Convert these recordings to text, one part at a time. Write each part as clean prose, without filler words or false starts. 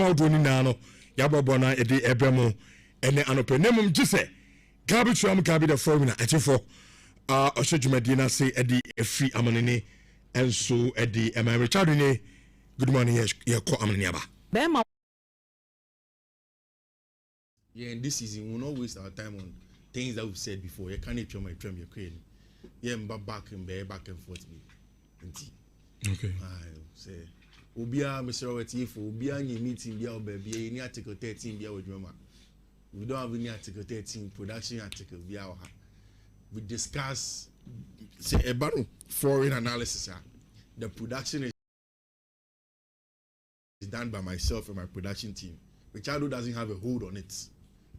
Yama do ni nano yabobona e de ebremo ene anopenemum gise LIVESTREAM ka be the formula atifo oshodwumadi na say e de efi amanene enso e de Richard ne good morning ye ko amanene aba Bema. Yeah, in this season, we'll not waste our time on things that we've said before. You can't eat your trim, you're crazy. Yeah, back and forth. Okay. I say, Obia, Mr. Wetif, Obia, any meeting, be out, baby, any article 13, be out drama. We don't have any article 13 production article, be out. We discuss, say, about foreign analysis. The production is done by myself and my production team. Richard doesn't have a hold on it.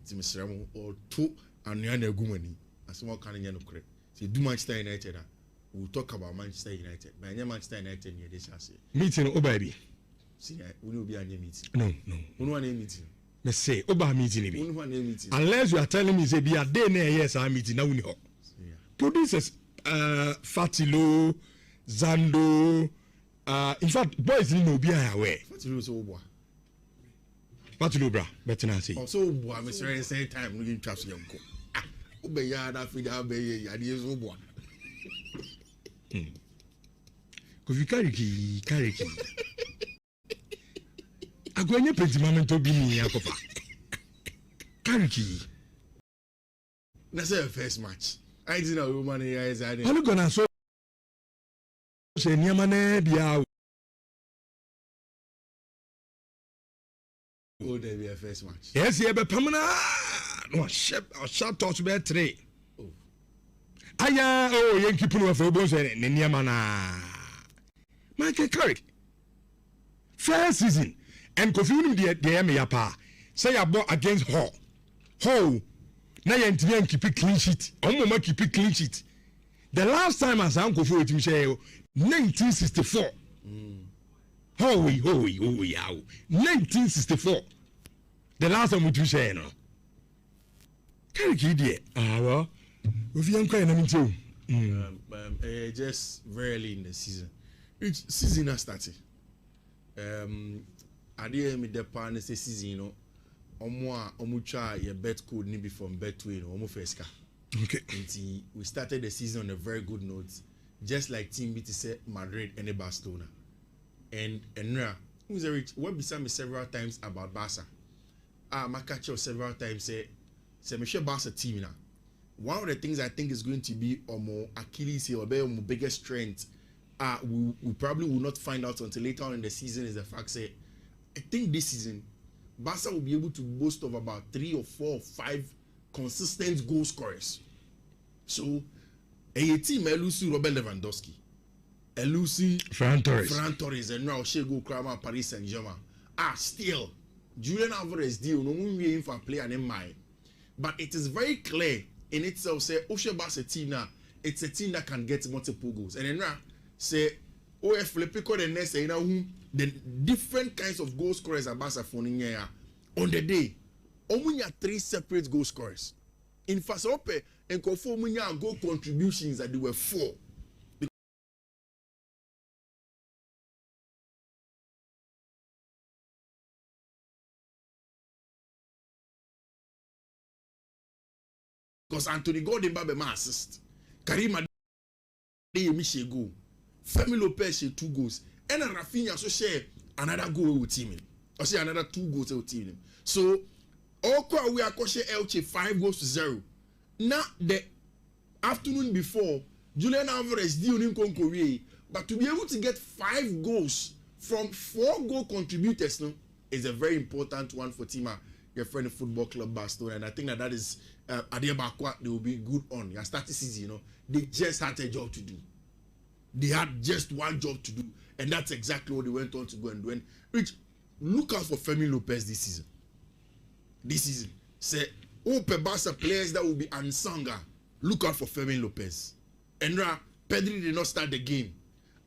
It's Mr. or two and Nhyira Gumani. As small can you know correct. So do Manchester United. We'll talk about Manchester United. But Manchester United near this say. Meeting oh baby. See, we will be a meeting. No. We no meeting. Me say oba meeting be. We no meeting. Unless you are telling me say be a day near yes I meeting now we know. Producers Fatilo, Zando, in fact boys no be aware. Fatilo so boy. Fatilo bra, better na say. Also boy, me say time we trust you go. Ube ya da fi da be ya dey so boy. Kofi kariki. Agwanye penti mamento bi ni akopa. Kariki. Na say first match. I didn't know woman here is I. How gonna so say niama na bia. Oh, there be a first match. Yes, yeah, but pamana no shop touch be 3. Oh. Aya yenki punu for bo say niama na. Michael Carrick. First season and Kofi nim de me yapa. Say ya bought against Hull. Na yentimi keep clean sheet. Omo keep clean sheet. The last time as Uncle Kofi to say 1964. Holy, 1964. The last time we say no. Carrick idiot. Well, if you ain't na too. Just rarely in the season. Each season has started. I didn't meet the partners this season, you know. Omucha your bet code ni be from Betway, you know, first car. Okay. And we started the season on a very good note, just like Team BT said Madrid and Barcelona. And Nhyira, who's a rich, what beside me several times about Barca. My catcher several times say Michelle Barca team now. One of the things I think is going to be more Achilles heel or biggest strength. We probably will not find out until later on in the season is the fact that I think this season Barca will be able to boast of about 3 or 4 or 5 consistent goal scorers. So a team Elusi Robert Lewandowski, Elusi Ferran Torres, and now Shego Krama Paris Saint-Germain. Still Julian Alvarez deal no one for play and in mind. But it is very clear in itself say Oshe Barca team now, it's a team that can get multiple goals. And then now say if flip the next you know the different kinds of goal scorers are Barca for here on the day. Omunya 3 separate goal scorers. In fact, ope and Kofo Munya goal contributions that they were 4. Because Anthony Gordon Babe ma assist. Karima Michel goal. Femi Lopez share 2 goals. And Rafinha so share another goal with team. Or say another 2 goals with team. So all we are coaching Elche 5 goals to 0. Now the afternoon before Julian Alvarez deal in Korea, but to be able to get 5 goals from 4 goal contributors no, is a very important one for Tima, your friend of Football Club Barcelona, and I think that is Adiabakwa they will be good on. Your starting season, you know, they just had a job to do. They had just one job to do, and that's exactly what they went on to go and do. And Rich, look out for Femi Lopez this season. Say, Barca players that will be unsung. Look out for Femi Lopez. Nhyira, Pedri did not start the game.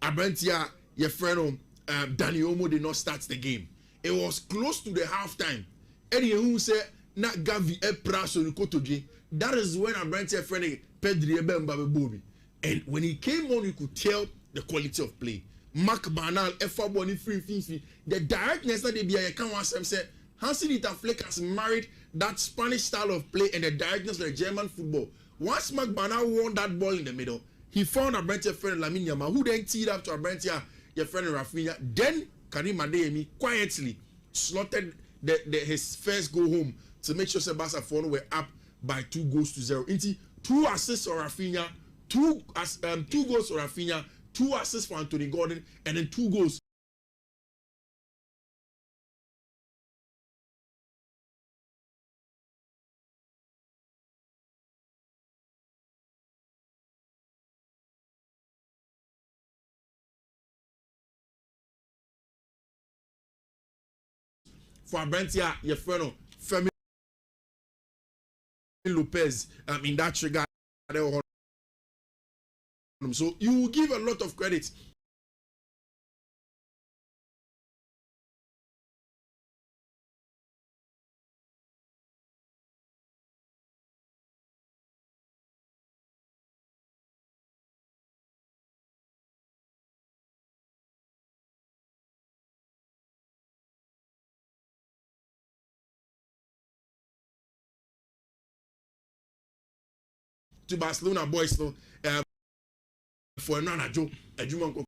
Abrantia, your friend Dani Olmo did not start the game. It was close to the halftime. Eddie who said, "Na Gavi Epraso Nikotoje." That is when Abrantia friend Pedri Ebemba Bobi. And when he came on, you could tell the quality of play. Mark Banal, F4 Bonnie Free. The directness that they be a can want say Hansi Flick has married that Spanish style of play and the directness of the German football. Once Mark Banal won that ball in the middle, he found a Brentia friend Lamine Yamal, who then teed up to a Brentia, your friend Rafinha. Then Karim Adeyemi quietly slotted his first goal home to make sure Barcelona were up by 2-0. Into 2 assists for Rafinha, 2 goals for Rafinha, 2 assists for Anthony Gordon, and then 2 goals for Brentia, your friend Femi Lopez in that regard. So you will give a lot of credit to Barcelona boys no for another joke Ejuma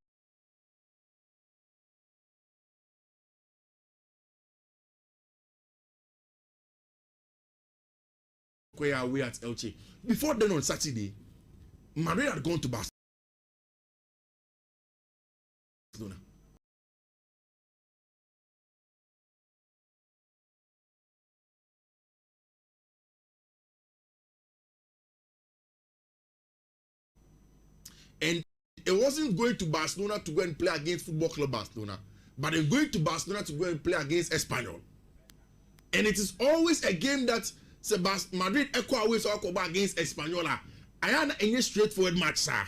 away at Elche. Before then on Saturday, Madrid had gone to Barcelona. And it wasn't going to Barcelona to go and play against Football Club Barcelona, but they're going to Barcelona to go and play against Espanyol. And it is always a game that Madrid echo away so against Espanyol. I am any straightforward match, sir.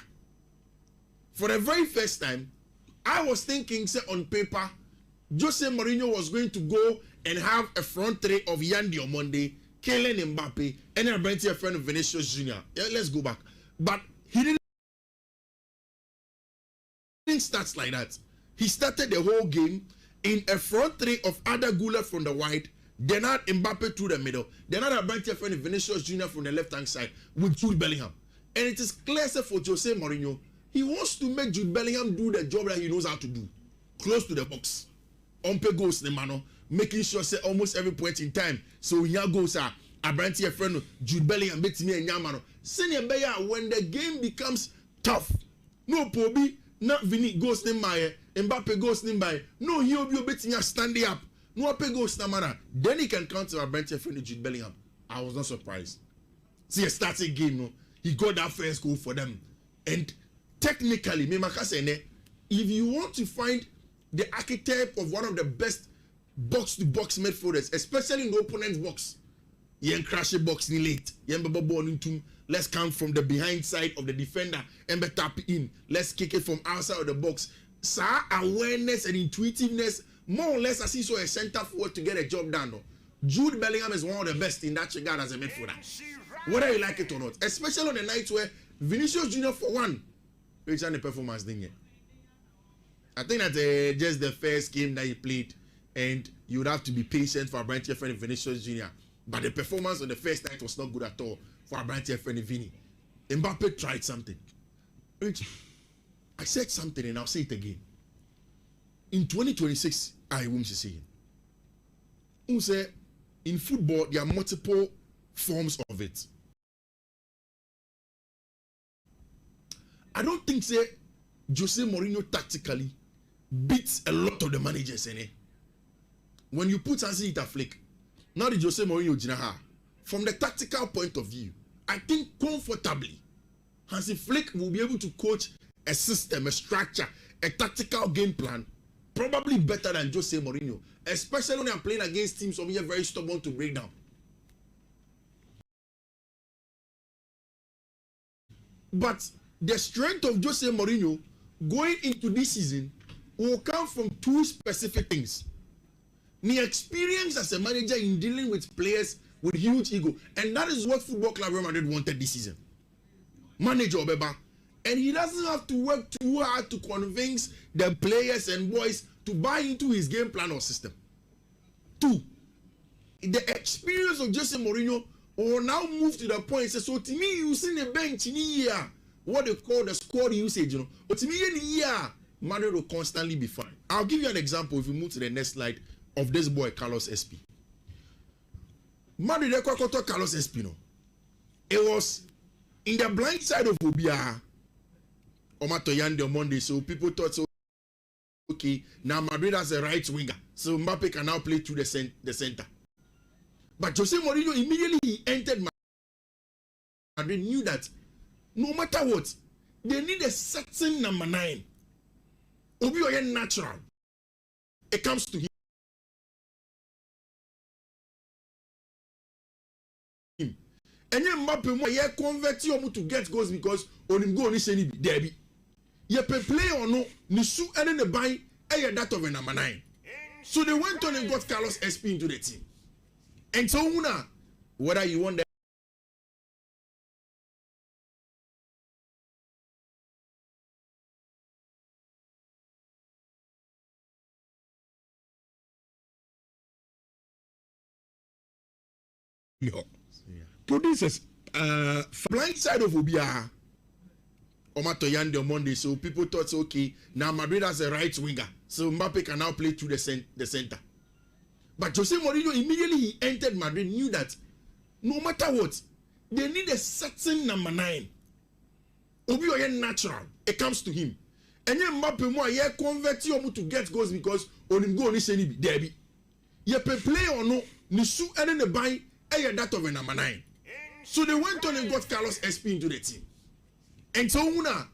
For the very first time, I was thinking, say on paper, Jose Mourinho was going to go and have a front three of Yandy Omonde, Kylian Mbappe, and a Brentia friend of Vinicius Jr. Yeah, let's go back. But he didn't start like that. He started the whole game in a front three of Ada Gula from the wide, then had Mbappe through the middle, then had a Brentia friend of Vinicius Jr. from the left hand side with Jude Bellingham. And it is clear for Jose Mourinho, he wants to make Jude Bellingham do the job that he knows how to do, close to the box, on pay goals the mano, making sure say almost every point in time. So here goes a Brentia friend Jude Bellingham beats me and Yamano. Senior Beya, when the game becomes tough, no Pobi. Not Vini goes in by Mbappe goes in by no he'll be betting standing up. No Ape goes Namara. Then he can counter a bench friend Jude Bellingham. I was not surprised. See a starting game, no. He got that first goal for them. And technically, if you want to find the archetype of one of the best box-to-box midfielders, especially in the opponent's box, yen crash a box ni late, yen baba ball into. Let's come from the behind side of the defender and tap in. Let's kick it from outside of the box. Sir, awareness and intuitiveness, more or less, as he saw a center forward to get a job done. No? Jude Bellingham is one of the best in that regard as a midfielder. Whether you like it or not, especially on the nights where Vinicius Jr. for one, which the performance thing here. I think that just the first game that he played, and you would have to be patient for Brent friend Vinicius Jr. But the performance on the first night was not good at all for Brent friend Vinny. Mbappe tried something. I said something and I'll say it again. In 2026, I won't say it. In football, there are multiple forms of it. I don't think Jose Mourinho tactically beats a lot of the managers in it. When you put Hansi Flick, now the Jose Mourinho Jinaha, from the tactical point of view, I think comfortably, Hansi Flick will be able to coach a system, a structure, a tactical game plan, probably better than Jose Mourinho, especially when they are playing against teams who are very stubborn to break down. But the strength of Jose Mourinho going into this season will come from two specific things. The experience as a manager in dealing with players with huge ego. And that is what Football Club Real Madrid wanted this season. Manager Obeba, And he doesn't have to work too hard to convince the players and boys to buy into his game plan or system. 2, the experience of Jose Mourinho will now move to the point. So to me, using the bench in here, what they call the squad usage, you know. But to me, in here, Madrid will constantly be fine. I'll give you an example if we move to the next slide of this boy, Carlos SP. Madrid, Carlos SP, no. It was in the blind side of Obia, Omato Yande on Monday, so people thought, so okay, now Madrid has a right winger, so Mbappe can now play through the center. But Jose Mourinho immediately he entered Madrid, knew that no matter what, they need a certain number 9. Obi Oye natural. It comes to him. And then Mbappe mo ye convert you to get goals because on him go on any derby. Ye play or no, ni su and then the buy that of a number 9. So they went on and got Carlos SP into the team. And so now, whether you want that no. Producers blind side of Obia Omato Yande on Monday, so people thought, okay, now Madrid has a right winger, so Mbappe can now play through the center. But Jose Mourinho immediately he entered Madrid, knew that no matter what, they need a certain number 9. Obi Oye natural. It comes to him. And then Mbappe mo ye convert you to get goals because on him go on any derby. Ye play or no, ni su and then the buy that of a number 9. So they went on and got Carlos SP into the team. And so now,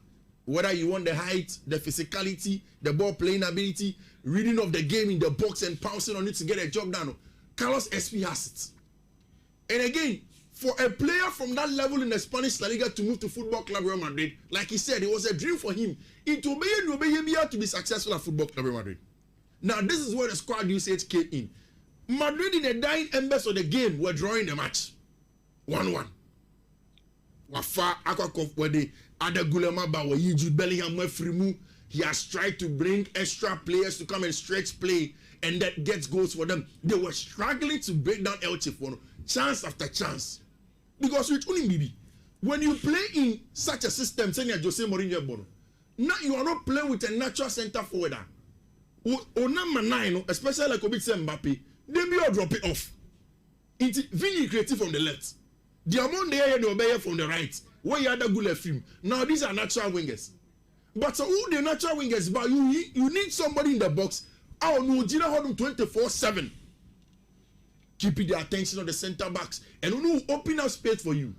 whether you want the height, the physicality, the ball playing ability, reading of the game in the box and pouncing on it to get a job done, Carlos SP has it. And again, for a player from that level in the Spanish La Liga to move to Football Club Real Madrid, like he said, it was a dream for him. It will be able to be successful at Football Club Real Madrid. Now, this is where the squad usage came in. Madrid in the dying embers of the game were drawing the match. 1-1. Wafa Akwakof where they other Gulema ba where Jude Bellingham were free. He has tried to bring extra players to come and stretch play, and that gets goals for them. They were struggling to break down Elche for chance after chance. Because with Unibibi, when you play in such a system, saying Jose Mourinho, now you are not playing with a natural center forward. O number 9, especially like Obi Mbappe, they be all drop it off. It's Vini creative from the left. The amount they are obey from the right. Where you other good film. Now these are natural wingers. But so who the natural wingers? But you need somebody in the box. Oh no, Nhyira hold them 24/7. Keeping the attention of the center backs and who open up space for you.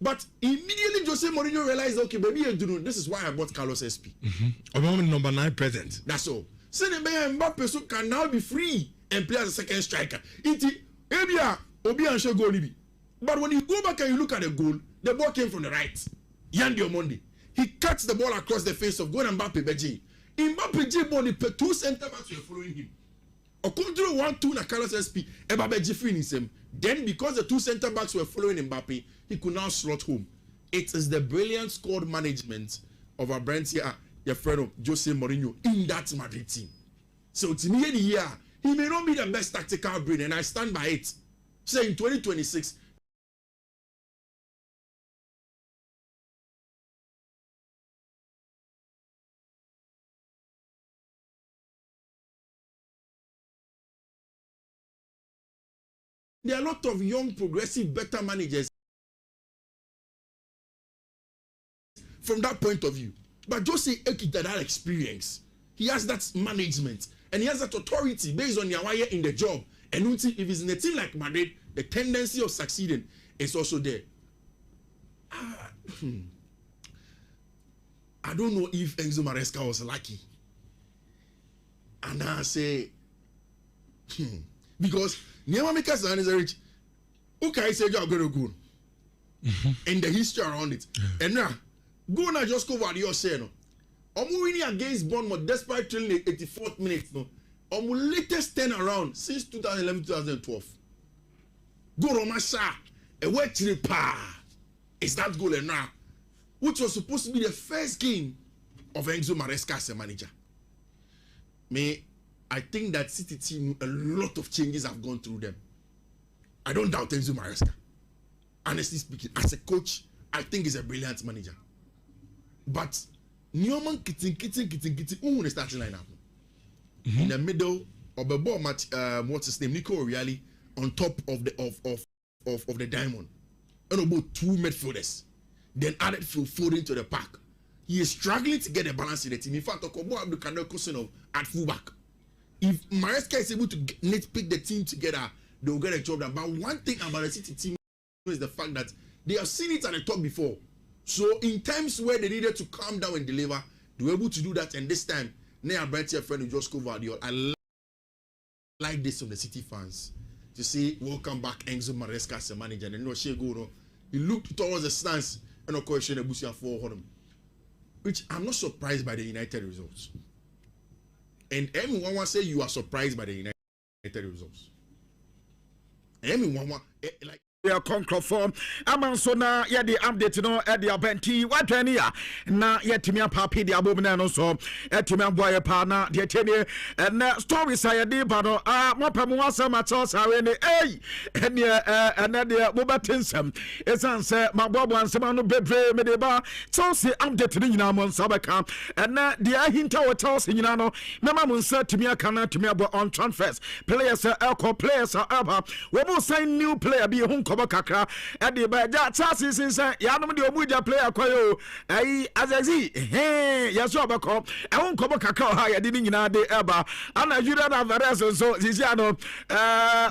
But immediately Jose Mourinho realized, okay, baby, this is why I bought Carlos SP. Number 9 present. That's all. So Mbappe can now be free and play as a second striker. Obi and show goal. But when you go back and you look at the goal, the ball came from the right. Yandi Omondi. He cuts the ball across the face of Gol Mbappe Beji. Mbappe J Boni, 2 center backs were following him. Okonjo 1-2 na Carlos SP. Mbappe J finished him. Then because the 2 center backs were following Mbappe, he could now slot home. It is the brilliant squad management of our brand here, your friend Jose Mourinho, in that Madrid team. So to me, he may not be the best tactical brain, and I stand by it. So in 2026, there are a lot of young, progressive, better managers from that point of view. But Jose Ekita, that experience, he has that management and he has that authority based on Yawaya in the job. And if he's in a team like Madrid, the tendency of succeeding is also there. I don't know if Enzo Maresca was lucky. And I say, because Nyama Mika's is a rich. Okay, say you're going to go. And the history around it. And now, go now just cover your say. No. Winning against Bournemouth despite trailing the 84th minute. No. Latest turnaround since 2011-2012. Go Romasha. A wet pa. Is that goal and now? which was supposed to be the first game of Enzo Maresca as a manager. I think that City team, a lot of changes have gone through them. I don't doubt Enzo Maresca. Honestly speaking, as a coach, I think he's a brilliant manager. But Newman kitting, who is starting lineup? In the middle of the ball match, what's his name? Nico O'Reilly on top of the diamond. And about 2 midfielders. Then added Phil Foden to the pack. He is struggling to get a balance in the team. In fact, Okobo Abdul Kosenov at fullback. If Maresca is able to nitpick the team together, they'll get a job done. But one thing about the City team is the fact that they have seen it at the top before. So in times where they needed to calm down and deliver, they were able to do that. And this time, Nea Brent, your friend, just covered the. I like this from the City fans to say, welcome back Enzo Maresca as a manager. And he looked towards the stance and of course, Busia for him, which I'm not surprised by the United results. And everyone will say you are surprised by the United results. Everyone like. Conquer form. So na ya the update no e the abenti wadwani ya na yetimi papi the abomina no so etimi aboye pa na the tene and stories I dey ba no mopam wasama tos awe ne and the mobatinsem esan se mabobo ansema no bebre me de ba tos update ni nyina mo nsabeka and the ahinta wo tos nyina no mema mo nsa timi aka na timi abo on transfers players players aba we bo sign new player bi hu kakra ade ba ja chances since ya no de omuja player kwayo azazi yaso abako ehun kobo kakra ha ya de nyina de eba ana Nhyira na Vares so sisi ano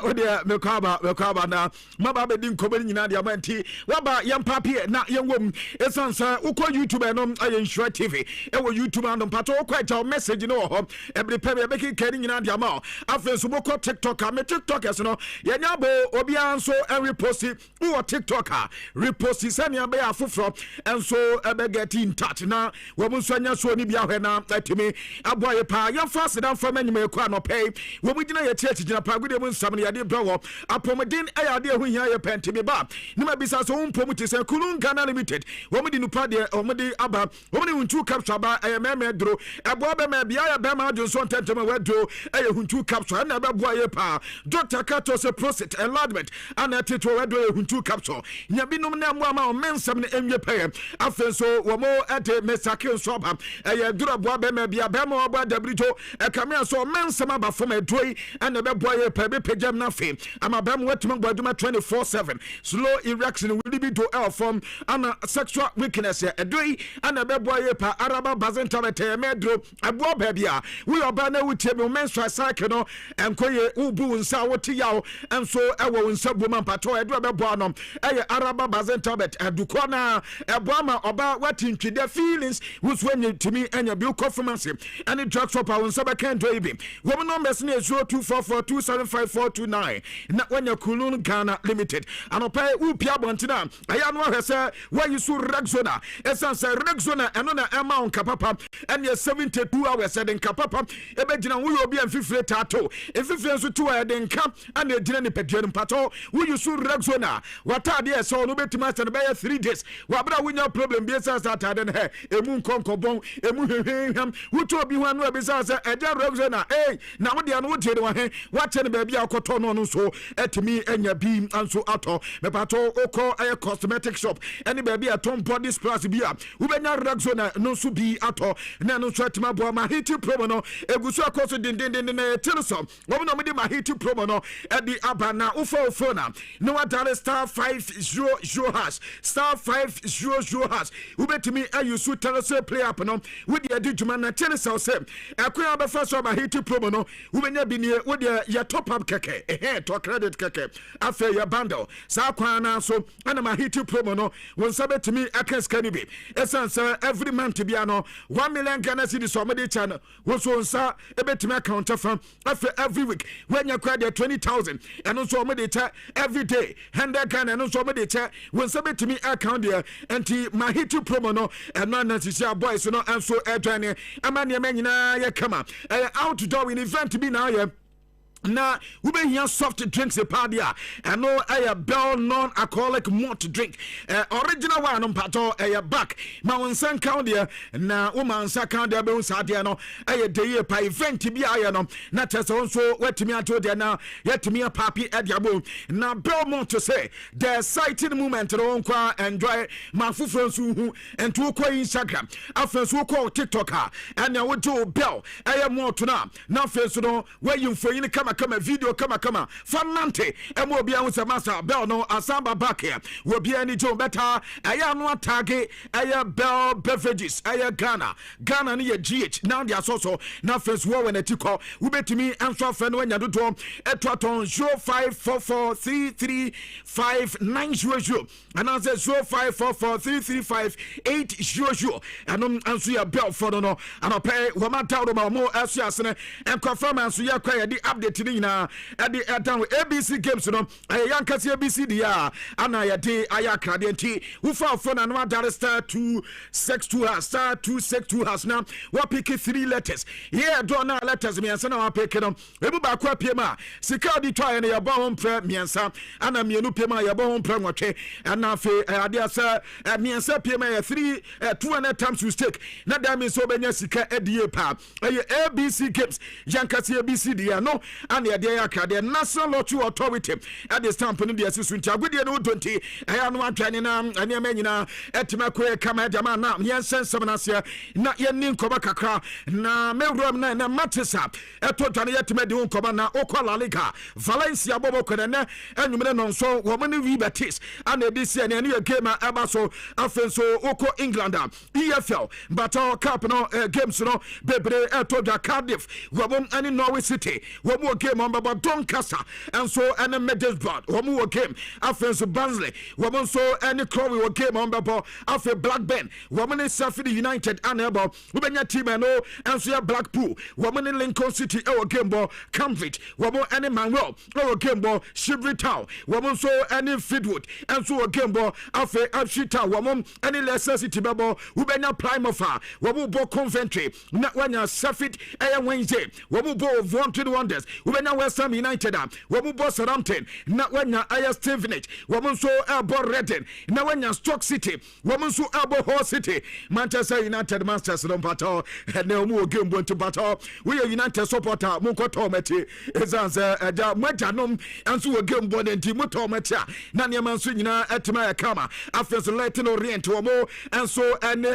ode mekaba na maba be din kobo nyina de amanti waba yampapi na yenwom esansa uko YouTube no aye Nhyira TV ewo YouTube ando pato kweta message no ho every pebe be kikani nyina de ama afen so boko TikTok am TikTokers no yenya bo obi anso every post who TikToker repost sanya be afufro and so get in touch na wo munso anya so ni bia hwe na atimi aboye pa ya fast dan from anyime kwa no pay wo mu gina ye church gina pa gude mu nsam ne yade brawo apomodin ayade hu hia ye pentimi ba ni ma bisa so umpom ti se kulun Ghana limited wo mu di nupa de wo mu di aba wo mu di huntu capture ba meme dro abo be ma bia ya be ma adun so ntentema wadro huntu capture na be boye pa Dr. Kato se prostate enlargement ana tito wadro huntu capture nyabinom na mo ama mensam ne enwe pay afenso wo mo ate mesake so ba dro abo be ma bia be ma obo dabrito kamia so mensam aba fom adoi ana be boye pa be pejam na fe ama be mo wetum gbaduma 24/7 slow erection will be to L form ana sexual weakness adoi ana be boye pa araba bazenta bete medro abo ba bia we oba na wutie me menstrual cycle no enkoye ubu nsa wote yawo enso ewo nsa boma pato edo be bo anom araba bazenta bet eduko na ebo ama oba watintwi the feelings who's when you to me enya bi performance any drug shop nsa be kan do ibi wo no mess na 0244275429 na wenya kulun Ghana limited anopa upia bontina aya no hwese why you so Rexona essence Rexona eno na amount kapapa and 72 hours den kapapa ebe gina wo obi amfifire tato efifire nso 2 hours den kam and gina ni pedua mpato wo you so Rexona watade e so no betima se be 3 days wabra wonya problem bi esa atade ne emu nkonkobon emu hwehweham wuto obi ho anu ebisa se eja Rexona na wo de anu wo de wa he wache ne ba bia akoto no no so etimi enya bi anso ato mepato oko cosmetic shop any ba bia ton body splash bia wo benya Rexona no so bi ato na no so atima bo ma hiti promo no egusu akoso den na tiriso wo no me de ma hiti promo no e di abana ufo na no wadare star 500 hash star 500 hash ubetimi ayusu terese play up no we de adjuma na tiriso se akoya be first ma hiti promo no ubenya bi ne wo de ya top up keke to credit keke afa ya bundle sa kwana so ana ma hiti promo no won sabetimi akaska bi esanse every month bia no 1 million Ghana cedis so mede channel wo so nsa ebetimi account from afa every week when you credit 20,000 and so mede cha every day 100 Ghana and so mede cha won sabetimi account there anti ma hiti promo no and na sisia boys no and so edwane amane manyina ye kama outdoor in event bi na ye na we be here soft drinks a party and no a bell non-alcoholic malt drink original one on pato a back ma wonsan count there na woman sa count there be unsa there no a day pa event bi aye no na tese so wetimi ato there na yetimi papi ediabo na Belmont to say the exciting moment no kwa enjoy ma fufro so hu ento kwa Instagram afen so kwa TikTok and na wo jo bell aye malt na afen so no where you for you kama video kama fanante emo bia wo se masa bell no asamba back here wo bia ni jo better aya no atage aya bell beverages aya Ghana ni ye GH now dia so na first war when etiko wo betimi answer fa no anya dodo etwaton 0544335900 and answer 0544335800 and answer your bell for no and pay wo ma down ma mo asu asene and confirm answer ya kwa the update ni na at the down ABC games no yankasi ABC dia ana ya de aya krade who found phone and one star 262 star 262 has now what pick 3 letters yeah do na letters me ansa na wa pick no ebu ba kwa piema sika di twa na ya ba hon pre miensa ana mienu piema ya ba hon pre nwotwe ana fe ade asa miensa piema ya 3 200 times you stake na da me so benya sika edie pa ABC games yankasi ABC dia no and the idea the National Lottery Authority at the stamp in the assistant Agudi no 20 I am one training and Yamenina Etimakwe Kama Jamana Yansen Samanasia na Yanin Kobakakra na Melrom na Matisa Etotani Yetimed Kobana Okwala Liga Valencia Bobo Kodene and you non so woman Vibatis and this and any game Abaso Offenso Oko Englander EFL but our cup no games no Bebre Etoja Cardiff Wabon and Norway City Wabo game on Baba Doncaster and so and a Middlesbrough Wamu game after Barnsley Wabon so any Crowley game on Baba after Blackburn Woman is Sheffield United and Ebo Wabenya team and so Blackpool Woman in Lincoln City our game ball Cambridge Wabo any Manwell our game ball Shibri Town Wabon so any Fleetwood and so a game ball after Upshita Wamon any Leicester City Babo Wabenya Plymouth Wabu Bo Coventry not when you're Sheffield Wednesday Wabu Bo Wanted Wonders Wabenya West Ham United Wabu Bo Southampton not when you're Aya Stevenage Wabun so Elbow Reading now when you're Stoke City Wabun so Elbow Hall City Manchester United Masters don't battle and no more game going to battle we are United supporter Munkoto Meti Ezanza Mwejanum and so a game born in Timoto Metia Nanya Mansuina Etimaya Kama after the Latin Orient Wamo and so and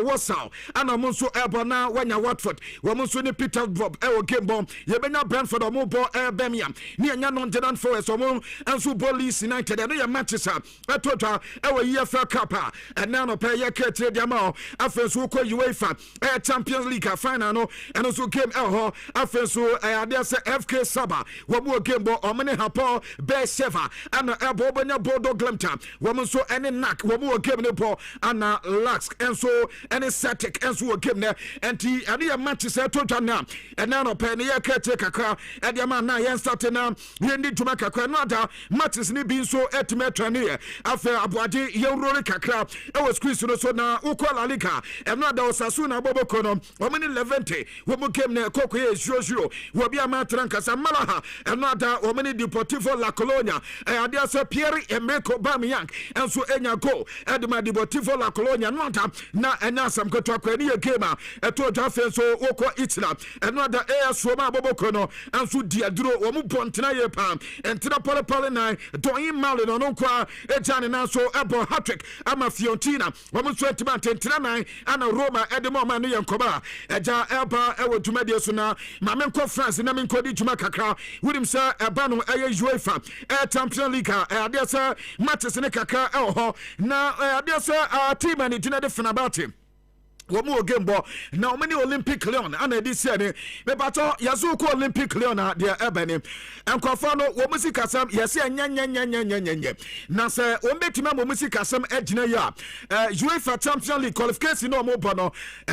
Warsaw and Amonso Elbona when you're Watford Wamusuni Peter Bob El game bomb Yebena Brentford or Mobo Birmingham near Yanon Jenan Forest or and so Police United and your matches up a total our EFL Cup and now pay your Kate Diamo after so UEFA Champions League final and also game Elho after so there's FK Saba Wamu game ball or many Hapo Bear Seva and Bobanya Bodo Glemta Wamu so any knack Wamu game the ball and Lux and so any static and so game there and your matches are total now and now pay your Kate Kakra and your man now starting now you need to make a another matches ni being so etimetra near after Abuaji Yoro Kakra I was Chris so now Ukwala Liga and not those Sasuna Bobo Kono or many Levente Wamu game near Coco Jojo Wabia Matranka Samalaha and not or many Deportivo La Colonia and there's a Pierre Emeko Bamiyank and so Enya go and my Deportivo La Colonia not na and now some Kotakwania gamer a total fence so Oko Itla and not the air Swama Bobo Kono and so Diadro Wamu Pontina Pam and Tina Palinai Doin Malin on Onkwa Ejan and also Ebo Hatrick Ama Fiorentina Wamu Sweatman Tentinai and Roma Edemo Manu and Koba Eja Elba Ewo to Mediasuna Mamenko France and Naminkodi to Makakra with him sir Abano Aya UEFA Champions League there's matches in the Kaka Elho now there's a team and it's not different about him. One more game ball now many Olympic Leon and this year me bato Yazuko Olympic Leon dear Ebony and Kofano wo music asam yes nya na se o metima mo music asam ejina ya UEFA Champions League qualification no mo bono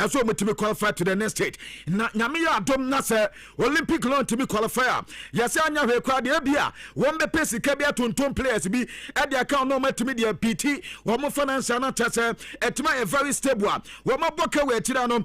so metimi qualify to the next stage na nyame ya dom na se Olympic Leon to me qualify yes anya hwe kwa de bia wo mbe pesi ka bia tonton players bi e de account no metimi de PT wo mo financial na tese etima e very stable wo mo okay we tira no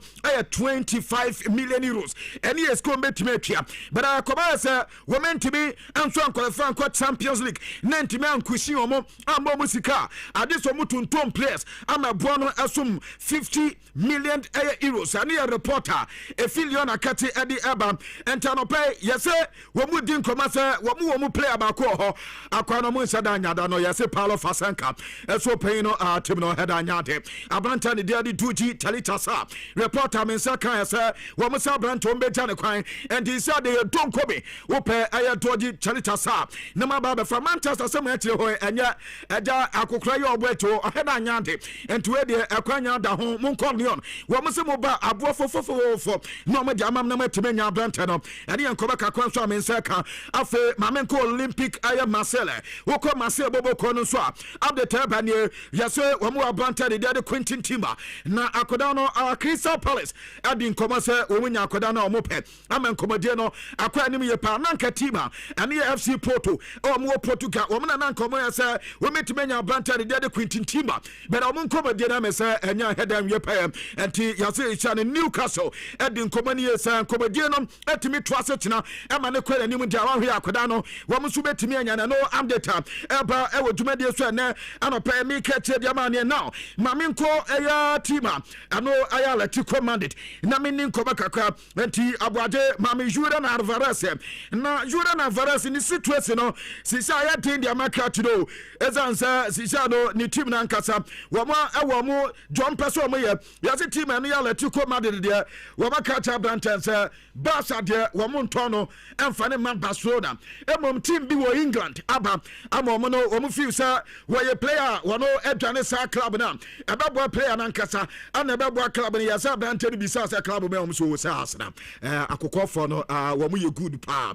25 million euros any esco betime atua but akoma say we meant to be anso qualify for Champions League nantime ankushi omo ambo musika adeso mutuntom players ama bono asum 50 million euros ani a reporter e filion akati edi eba entano pay yese wo mu din koma say wo mu player ba ko ho akwa no mu nsada nyada no yese Paulo Fasanka eso pay no team no head anyade abranta ne dia di duji talita sa reporter men sa kan yese wo mu sa abranta o beja ne kwan and he said they don't come wo pay aye duji talita sa na ma ba from Manchester sem akire ho enya eja akokora ye obeto head anyade ento we de akwanya da ho mun komnion wo mu se mo ba abo fofofofo no mo de amam na matimenya abranta no ene enkoba kakwan so men sa kan afa mamenko Olympic aye Marseille wo ko Marseille bobo ko no so update ba ne yase wo mu abranta de de Quentin Timber na akoda no Crystal Palace adi nkoma se wo munya akoda na omo pe amenkomade no akwa anim ye pa nanka Timber ene FC Porto o mo Portugal wo na nkoma yase wo metimenya abranta de de Quentin Timber but o mo nkomade na me se enya hedan ye pa enti yase icha ne Newcastle adi nkoma ne yase nkomade no etimi toase tena ema ne kwere anim dia wa hwe akoda no wo mo so betimi anya na no update eba e wo dwumade so ne anopa mi keche dia ma ne now maminko eya tima ano aya lati commanded na menin nkoma kakra enti abuade mami Nhyira na Alvarez ni situation no sisa ya tin dia makati do ezansa sisa no ni team na nkasa wo mo ewo mo John Peso mo ye yase team na ya lati commanded dia wo makata brantense Barca dia wo mo ntono emfa ne man Barcelona emom team bi wo England aba amom no wo mo feel sa wo ye player wo no edwane sa club na ebabo player na nkasa ana ebabo club na yasa brante bi sa club me om so wo sa asna akokofo no wo mo ye good pa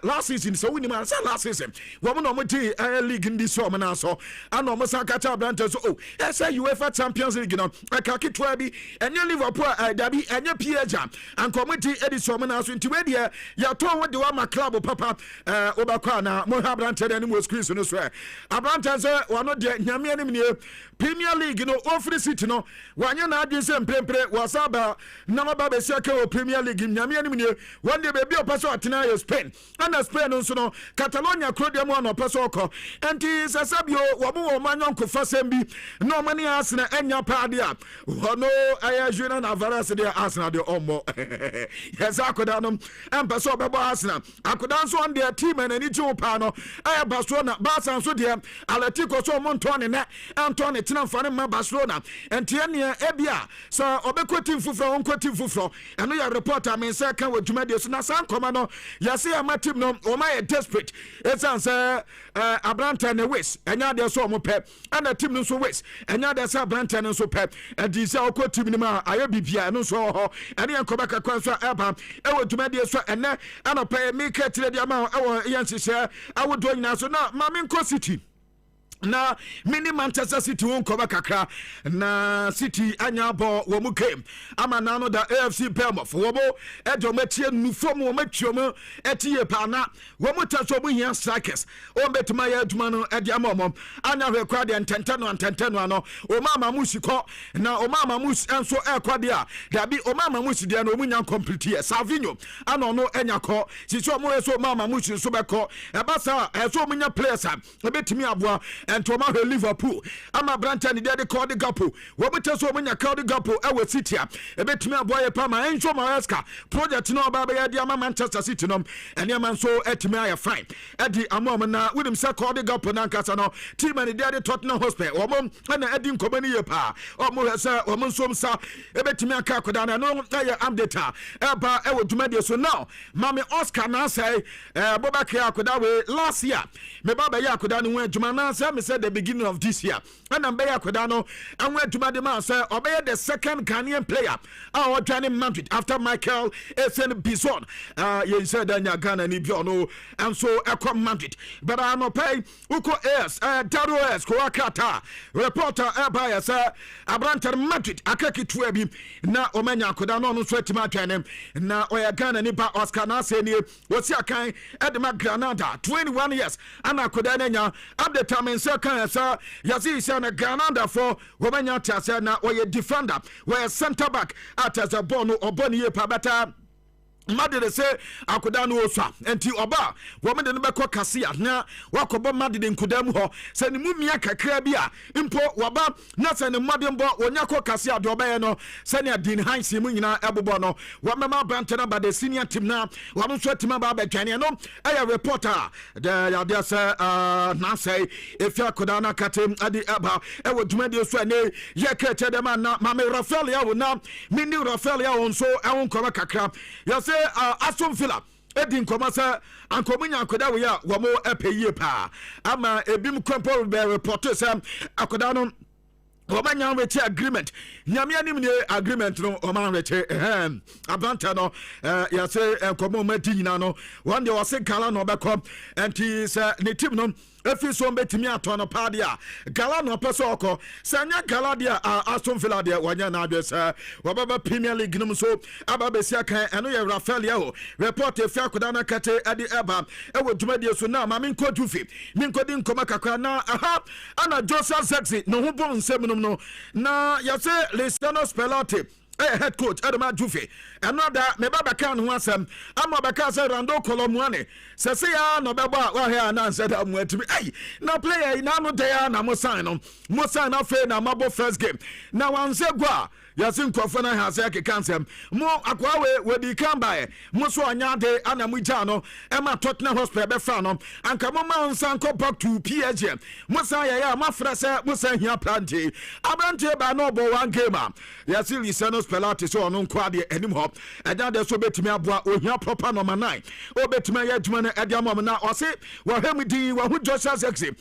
last season so wini man sa last season wo mo no mo ti league ndi so mo na so ana mo sa kata brante so oh say UEFA Champions League no akaki toa bi enye Liverpool dabi enye PSG ankomiti edison mo na so nti we dia ya to wo de wa ma club papa obakwa na mo ha brante de ni mo screen so no so abrante say wono de nyame anim ne Premier League no ofri city no wanya na adwen se mprempre wasaba na ma ba be sia ka o Premier League nyame anim ne one day be opeso atena yo Spain and Spain no so no Catalonia crowd mo no opeso ko enti sasabio wo mo manyon ko fasem bi no mani Arsenal enya paade a wono aya Nhyira na Alvarez de Arsenal de omo yes akoda no empeso be bo Arsenal akoda so on their team and ani jo pa no aya Barcelona Barca so de Atletico so mo ntone ne Antone tena mfane ma Barcelona entie ne ebia so obekoti mfufro onkoti mfufro eno ya reporter men say kan wadwumade so na san koma no yase amatim no o ma ye desperate esanse abranta ne wis enya de so mo pep ana team no so wis enya de sa abranta no so pep edi se okoti ni ma ayo bibia no so ho ene enkoba kakwa so eba e wadwumade so ene ana pay me ketire de ma e yansise awodo nyina so na maminko city na mini Manchester City won cover kakra na City anya bo wo mu game ama na no da AFC Bournemouth wo mo edo matie nufo mo matwom etie pa na wo mu taso mo hia strikers o betuma ya aduma no edi ama mo anya hwe kwa de ntenteno ano o mama musiko na o mama mus enso ekwade a dabi o mama mus de na o munya complete here Savinho ana no enya ko sisi o mo eso mama mus so beko e ba sa eso munya players a betumi aboa and to my Liverpool ama branta ni de call the gapo wo bete so munya call the gapo e we City a betumi aboye pa ma enso maeska project no ba ba ya di ama Manchester City no ene man so etimi aye fine edi amom na winim se call the gapo na nkasa no team ni de Tottenham Hotspur wo mom na edi nkomani ye pa o mo se wo mom so msa e betumi aka akoda na no aye update e ba e wo dwumade so now mami Oscar na say Bobaka akoda we last year me baba ya akoda no adwuma na say said the beginning of this year and I'm beya kodano and went to Madema say obey the second Ghanaian player our joining Madrid after Michael Essien Bison you said that Ghana ni biono and so I Madrid but I no pay uko es Daro es Kwakata reporter by say Abranta Madrid akaki tuebi na omenya kodano no sweat matwanem na oya Ghana ni ba Oscar na say ni wosi akan Edema Granada 21 years and akodana nya at the time nso kan sa yasi isa na Granada for womanya tase na oye defender we center back at as a ball no oboni ye pa beta Madde se akoda no oswa enti oba wo me de no beko kasea na wakobo madde de nkoda mu ho se ne mu mia kakra bi a impo waba na se ne madde mbo wonya ko kasea de oba ye no se ne din hansi mu nyina ebobo no wo mema brante na bade senior team na wo mo so team ba ba twane no aya reporter de ya de se na say efia akoda na katem adi aba e wo dwumade so ne ye ka chede ma na ma me Rafael ya wo na mini Rafael ya wo so e won koma kakra ya Aston Villa Edin Komasa and Komunya Koda we are one more epe pa. Ama ebim crumple be reporters Akodano Omanya reche agreement. Nyamia ni agreement no Oman reche Abanta no ya say komo meti no one day was say kala no be come and is ne team no efi so betimi atono padia gala no peso oko sanya gala dia Aston Villa dia wanya na adwesa wababa Premier League num so ababesia kan eno ye Rafael yaho report efi akoda na kate adi eba ewo dwumadi so na ma min kodu fi min kodi nkoma kakra na aha ana Joseph Sexy no ho bon nsem num no na ya se Luciano Spalletti head coach Edema Juve another me baba kan ho asem ama baka say Rando Colomwani se se ya no beba wa here na said am atimi ai na player na no dey na mo sign afa na mabo first game na wanse gwa yasin kwafo na ha say ke kansem mo akwa we di kan bae mo so anya de ana mo ja no e ma Tottenham Hotspur be fa no anka mo ma nsan ko back to PSG mo sa ya ma fra say mo sa hia plante abante ba no bo one game yasin Lisano Spalletti so on kwade anim ho eda de so betimi aboa ohia proper number 9 obetimi ya adwuma na ede amom na o se wo hwem di wo hu Joshua Zexi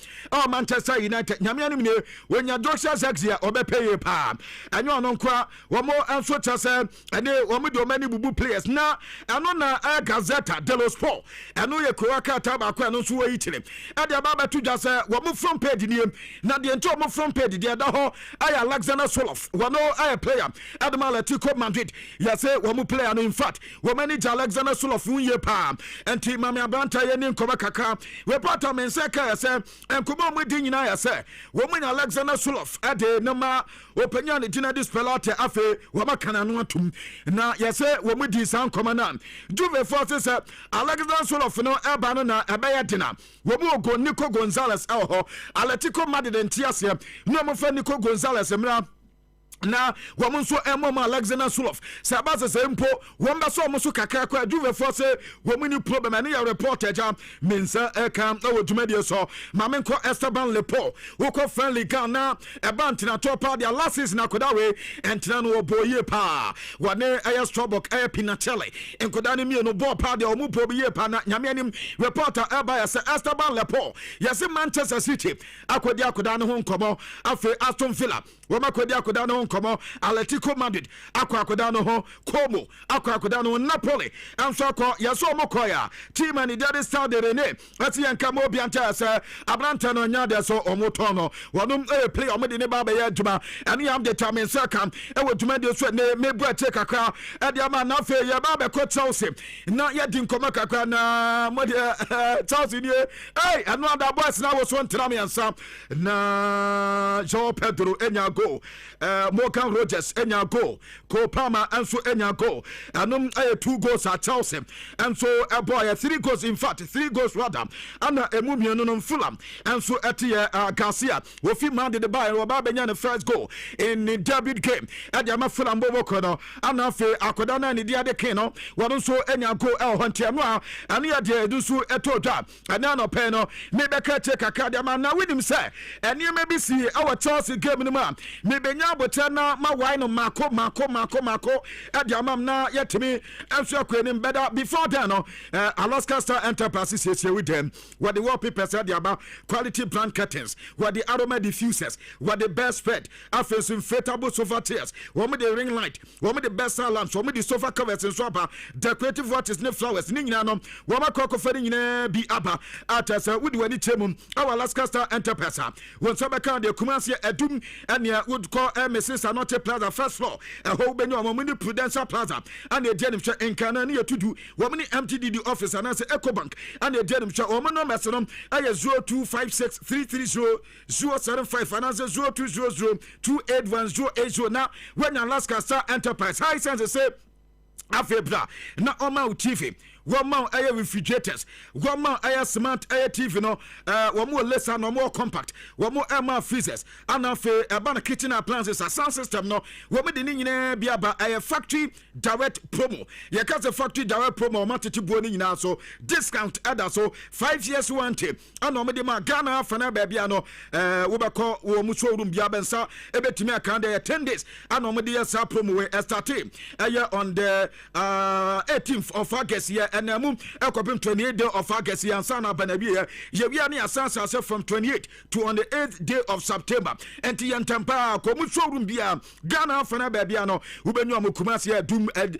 Manchester United nyame anim ne wonya Joshua Zexi obepeye pa anyo ono nkwa wo mo anso chase ene wo mo do many bubu players na eno na Gazeta dello Sport eno ye Croatia taba kwa no so wo yitire ede baba to just wo mo front page ni na de ento mo front page de da ho aya Alexander Soloff wo no aya player Adama Atletico Madrid ya say wo mo player no in fact wo manage Alexander Soloff unye pa enti mame abanta ye ni nkoma kaka we pata men say ka ya say enkomo mo di nyina ya say wo mo Alexander Soloff ade no ma openya ne gina dis Spalletti afe wo makana no atum na ya say wo mo di san koma na Juve forces Alexander Soloff no eba no na ebeya dina wo mo go Nico Gonzalez ho Atletico Madrid entiase no mo fa Nico Gonzalez mra na woman so emma Alexander Soloff sabasa sempo womba so musu kakra kwa Juve force woman ni problem ani ya reporter jam mensa eka na wodumadi so mamenko Esteban Lepo woko friendly Ghana ebant na top dia last season akoda we entina no boye pa wane aya Strobok aya Pinachelli enkoda ni mi no ball pa dia omu boye pa na nyame anim reporter eba ya se Esteban Lepo ya se Manchester City akoda no ho nkomo afi Aston Villa woma akoda no komo Atletico Madrid akoda no ho Como akoda no Napoli anso akọ yeso omokoya team and the start de Rene ati yanka mo bianta se abranta no nya de so omoto no wonum play omede ne baba ya djuma ane am de tamen sekam e wodjuma de so ne mebu ate kakra e de ama na fe ya baba ko Chelsea na ya di nkoma kakra na mo de Chelsea ni anu ada boys na wo so ntram yansa na João Pedro enya go Morgan Rogers enya goal Cole Palmer anso enya goal anum 2 goals at Chelsea and so a boy 3 goals in fact 3 goals rather ana emumienu no Fulham anso etie Garcia wo fi man de buy wo ba benya the first goal in the David game at the Fulham bobo kono ana fe akoda na ni dia de kin no wo so enya goal el hontem no ana ya de dusu etodwa ana no pe no me be ka che kakra de ma na winim say ene me bi si our Chelsea game no ma me benya botana ma why no mako adi amam na yetimi enso akwenim better before then no Alaska Star Enterprises is here with them what the wallpapers adi about quality brand curtains what the aroma diffusers what the best spread after inflatable sofa chairs what the ring light what the best lamps what the sofa covers and swapper decorative watches ne flowers ni nyina no what ma kokko feri nyina bi aba atasa wudi wani chemum our Alaska Star Enterprise won so beka de Kumasi edum ania would call Mrs. Prince Anote Plaza first floor whole venue among Prudential Plaza and the denim share in Canania to do woman MTDD office and answer EcoBank and the denim share woman no messerum 0256330075 and answer 0200281080 now when Alaska Star Enterprise high sense say Afebra na Oma TV one man air refrigerators, one man air smart air TV no one more lesser no more compact, one more air freezers, and a banner kitchen appliances, a sound system no, one with the Biaba air factory direct promo. You can the factory direct promo match boning now so discount other so 5 years warranty. And no medima Ghana Fana Babiano Wobako Mucho Room Biabensa Ebetimia Kanda 10 days and no media sa promo starting on the 18th of August here. And mum ekopim 28th day of August yansana banabia yewiani asansa from 28 to on the 8th day of September enti yantampa komu showroom bia Ghana fana bia no ubenyu amukumasi dum ade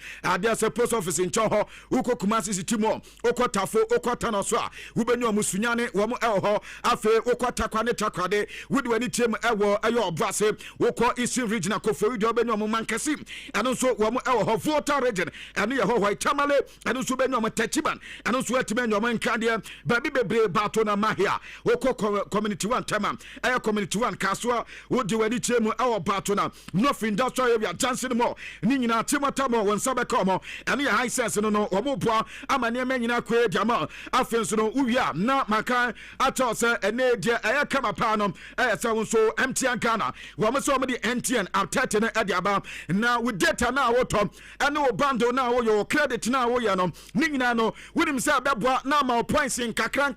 post office in Choho uko kumasi sitimo uko tafo uko tanoso ubenyu amusunyane womo eho afe uko takwane takwade wudi wani tem ewo ayo brase uko Eastern region akofo udi ubenyu amumankasi ano so womo eho Volta region ano ye ho white tamale ano so benyu Tachiban and also at Menyo Candia, Baby Batona Mahia, Oko Community One Tamam, Air Community One Casua, would do any chemo our Batona, North Industrial area, Johnson more, Nina Timatamo, when Sabacomo, and the high sense no Omopua, Amania Menina Que Jama, Afenso, Uya, not Makai, Atosa, and Nadia, Air Kamapanum, Air so empty and Ghana, Wamasomadi NTN, Artetan Adiaba, now with data now, Tom, and no bando now, your credit now, Yanum. No, with himself that brought now my points in kakran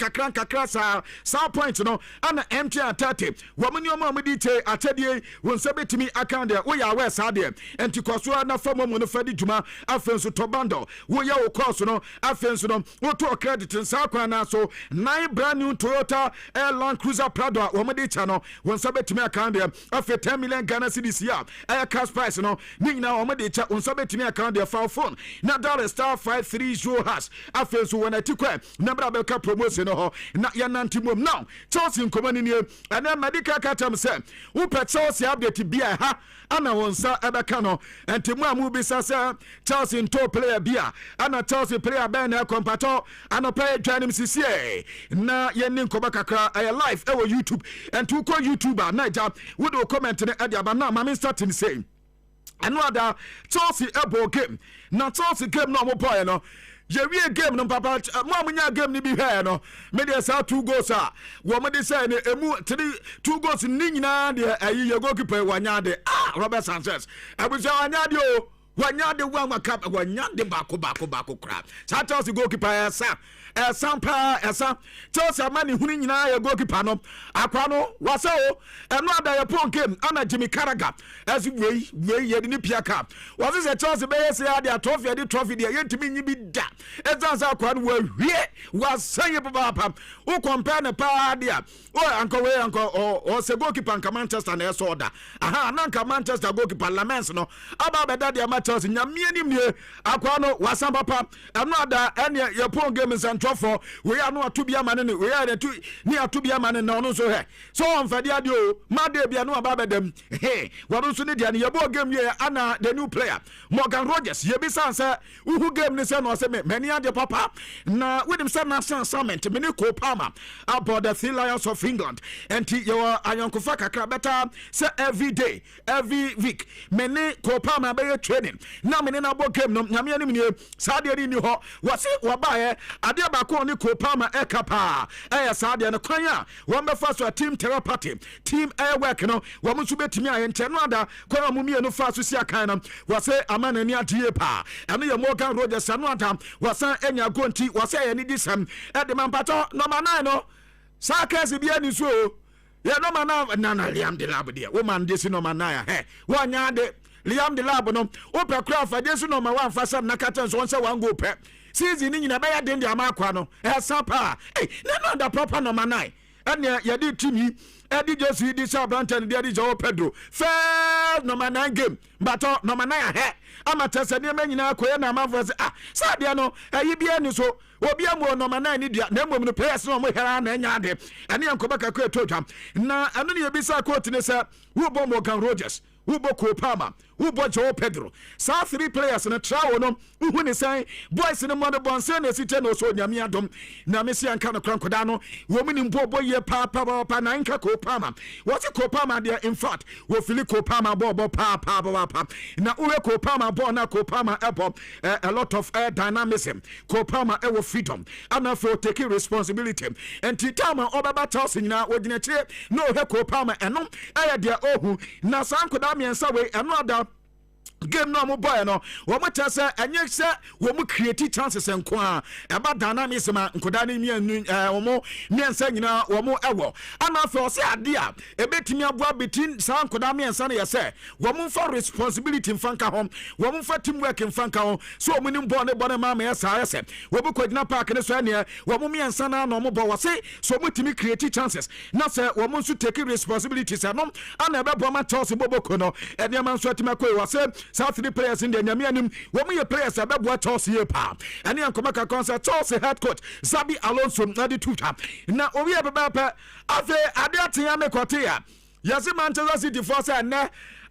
sa points no and empty at 30. Woman your mama detail at Teddy when sabit to me account there. We are west there and to Kosua na form of Fedi Juma, Afenso Tobando, we are course no, Afenso no, what to credit in Sakwana so 9 brand new Toyota Land Cruiser Prado, Womadi channel, when sabit to me account there after 10 million Ghana cedis year. Air cash price no, Nina Omadi chat when sabit to me account there for phone. Now $*530 has Afenso when I took number Belka promotion na yanantimum now. Chelsea commanding you and then medical catam said, who pet Chelsea update be a ha Anna Wonsa Abacano and Timwa Mubisa Chelsea in top player beer and a Chelsea player banner compato and a player Janim CCA na Yenin Kobakakra a live our YouTube and to call YouTuber night up would comment at the Abana Mammy starting saying another Chelsea elbow game now Chelsea game no more boy no Yewie game no papa munya game ni bi hwe no me dey say 2 goals wo me dey say ne emu 2 goals ni nyina de ayi ye goalkeeper wanya de Robert Sanchez abuja wanya de o wanya de wa makap wanya de bako kra sa Chelsea goalkeeper Sampa esa Chelsea mani huni nyina ye goalkeeper no akwa no wase o eno ada ye pon game ana Jimmy Carragher as we ye de ni piaka wase se Chelsea be yes ya de trophy de yentimi nyi bi da ezansa akwa no wa hwie wasanye papa o compare ne pa de o anko se goalkeeper nka Manchester na eso da aha na nka Manchester goalkeeper Lamens no aba be da de ma Chelsea nyamie ni mie akwa no wasamba papa eno ada ene ye pon game for we are no to be a man we are to near to be a man no so he so on fadia dio ma de bia no aba bedam he wado so ne dia ne yebo game ye ana the new player Morgan Rogers ye bi sansa uhu game ne se no se me many ade papa na with him say national summit me ne ko Palmer about the Three Lions of England and your ayonkofa kakra better say every day every week me ne ko Palmer be training na me ne na bo game no nyame ani me sa de ni ho wase wabae ade bako ni ko Palmer ekapa sade no kwan a won be fa so team therapy team air work no wo mu so betimi aye no ada kwan mu mie no fa so sia kan no wase amana ni adie pa eno ye Morgan Rogers no ada wasa enya gonti wase ye ni disam e de mampato number 9 no sakes bia ni so ye number 9 na Liam de Lab de wo man de si number 9 he wanya de Liam de Lab no wo pe kra fa de si number 1 fa sam na katan so won se wan go pe season ni nyina be ya den de amakwa no sapa na the proper number 9 and ya di team Eddie Jesse di Sabranton di Joe Pedro fair number 9 game but number 9 he amata se ne nyina akoye na amafo se sadia no ayi bia ni so obi amu no mana ni dia na mmom no players no mo hera na nya ade ene yankoba kakra totwa na anu ne yebisa court ne se wo bo Morgan Rogers Ubo Kopama, Ubo Joe Pedro. South 3 players in a trial no, who is saying, boys in the mother bonsen, as it no so Yamiadom, Namisi and Kana Crancodano, woman in Bobo ye Papa Pananka Kopama. What's a Kopama there in fact? Will Philip Kopama Bobo Papa. Now Ue Kopama Bona Kopama Apple, a lot of dynamism. Kopama ever freedom. And now for taking responsibility. And Titama Obaba tossing now, ordinary, no Kopama and no, I dear Ohu, Nasan could and so another game no mo boy no wo mo tell say enye se wo mo create chances enko aba dynamism nkoda ne wo mo miensa nyina wo mo ewo ana fe o se ade a ebetimi aboa betin san nkoda miensa ne yese wo mo for responsibility mfanka ho wo mo for teamwork mfanka ho so mo nim ball ne ball ma ma yesa yese wo bo kwagina park ne so ne wo mo miensa na no mo bo wo se so mo timi create chances na se wo mo so take responsibility se no ana ebe bo ma toss boboko no ene ma so timi akoi wo se South 3 players in the Nyamianim, woman players are about toss here, pa. And the Ankomaka concert, toss head coach, Zabi Alonso, Nadi Tuta. Now, we have a papa, after Adiatiame Kotea. Yasi Manchester City force and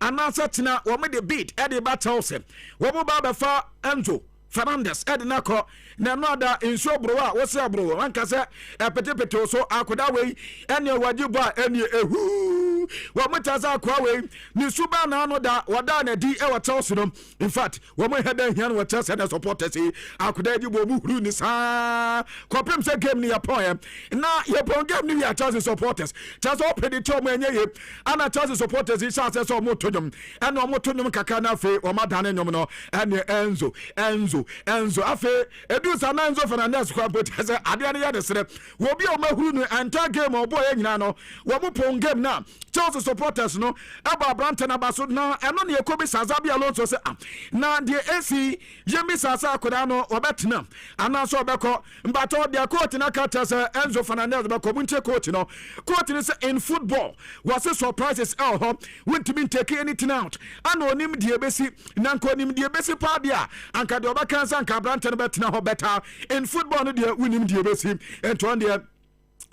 answer Tina, woman the beat, Eddie Battles, Woman Baba for Enzo. Fernandez Edinako na noda inso broa wo se bro anka se petepeto so akoda we ene wajiba ene ehu wo mutaza akwa we ni suba na no da wada na di e wata so no in fact wo mo head hian wo tell say the supporters akoda di bo mu huru ni sa kopem se game ni yapon na yapon game ni ya tell supporters just open the tom enye ye ana tell supporters is say so mo tonum ene mo tonum kaka na fe o madane nyom no ene Enzo afe edu sana Enzo Fernandez kwa bote se ade ne ya de sere wo bi o mahuru no anta game o boy nyina no wo mo pon game na Chelsea supporters no aba Branton abaso na eno ne ekobi sazabi alonso se na de AC yemi sasa akoda no obetena ana so obeko mbato de coach na kata se Enzo Fernandez be komunche coach no coach ni se in football was surprises went to be take anything out ana onim de ebesi na nko onim de ebesi pa dia anka de obaka anka Branton betena ho better in football no de winim de ebesi enton de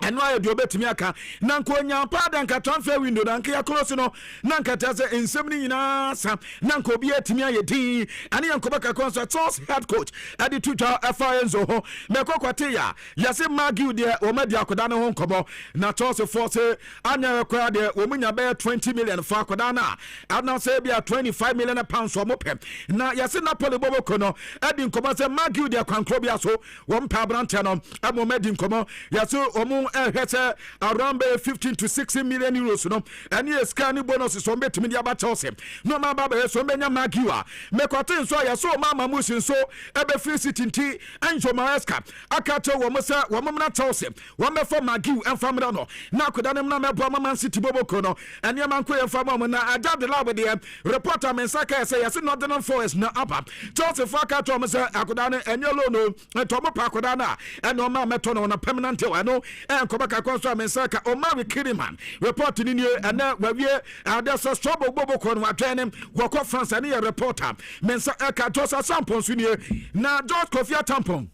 and why do betimi aka nanko nyampa dan ka transfer window dan ka close no nanka tase ensem ni na sa nanko bi atimi ayedi ani yanko baka concert head coach adi tuta Enzo ho mekokwate ya yase magiu de o madi akoda ne ho nkobo na Chelsea force anya kwa de o munya be 20 million for akoda na ana say be 25 million pounds o mopem na yase Napoli bobo kono adi nkobo say magiu de kwankro bia so wo mpa Branton no amo madi nkobo yase o mu around 15 to 16 million euros no and yes can bonus so betimi dia ba Chelsea no ma ba so benya magiwa mekote so ya so mama musin so ebe free city nti anjo maeska akato wo musa wo mumna Chelsea wo me for magiu enfamra no na akoda nem na mebo mama city boboko no and ya man ko enfama na adab the lab the reporter mensaka say yes Northern Forest na apa Chelsea for akato musa akoda ne enyelo no to mo pa akoda na and no ma meto no na permanent we no Kobaka Konso Mensaka Omari Kiriman reporting in here and now where there's a trouble Bobo Kon Watenem Wako France and a reporter Mensa Eka Tosa Sampons in here now George Kofia Tampon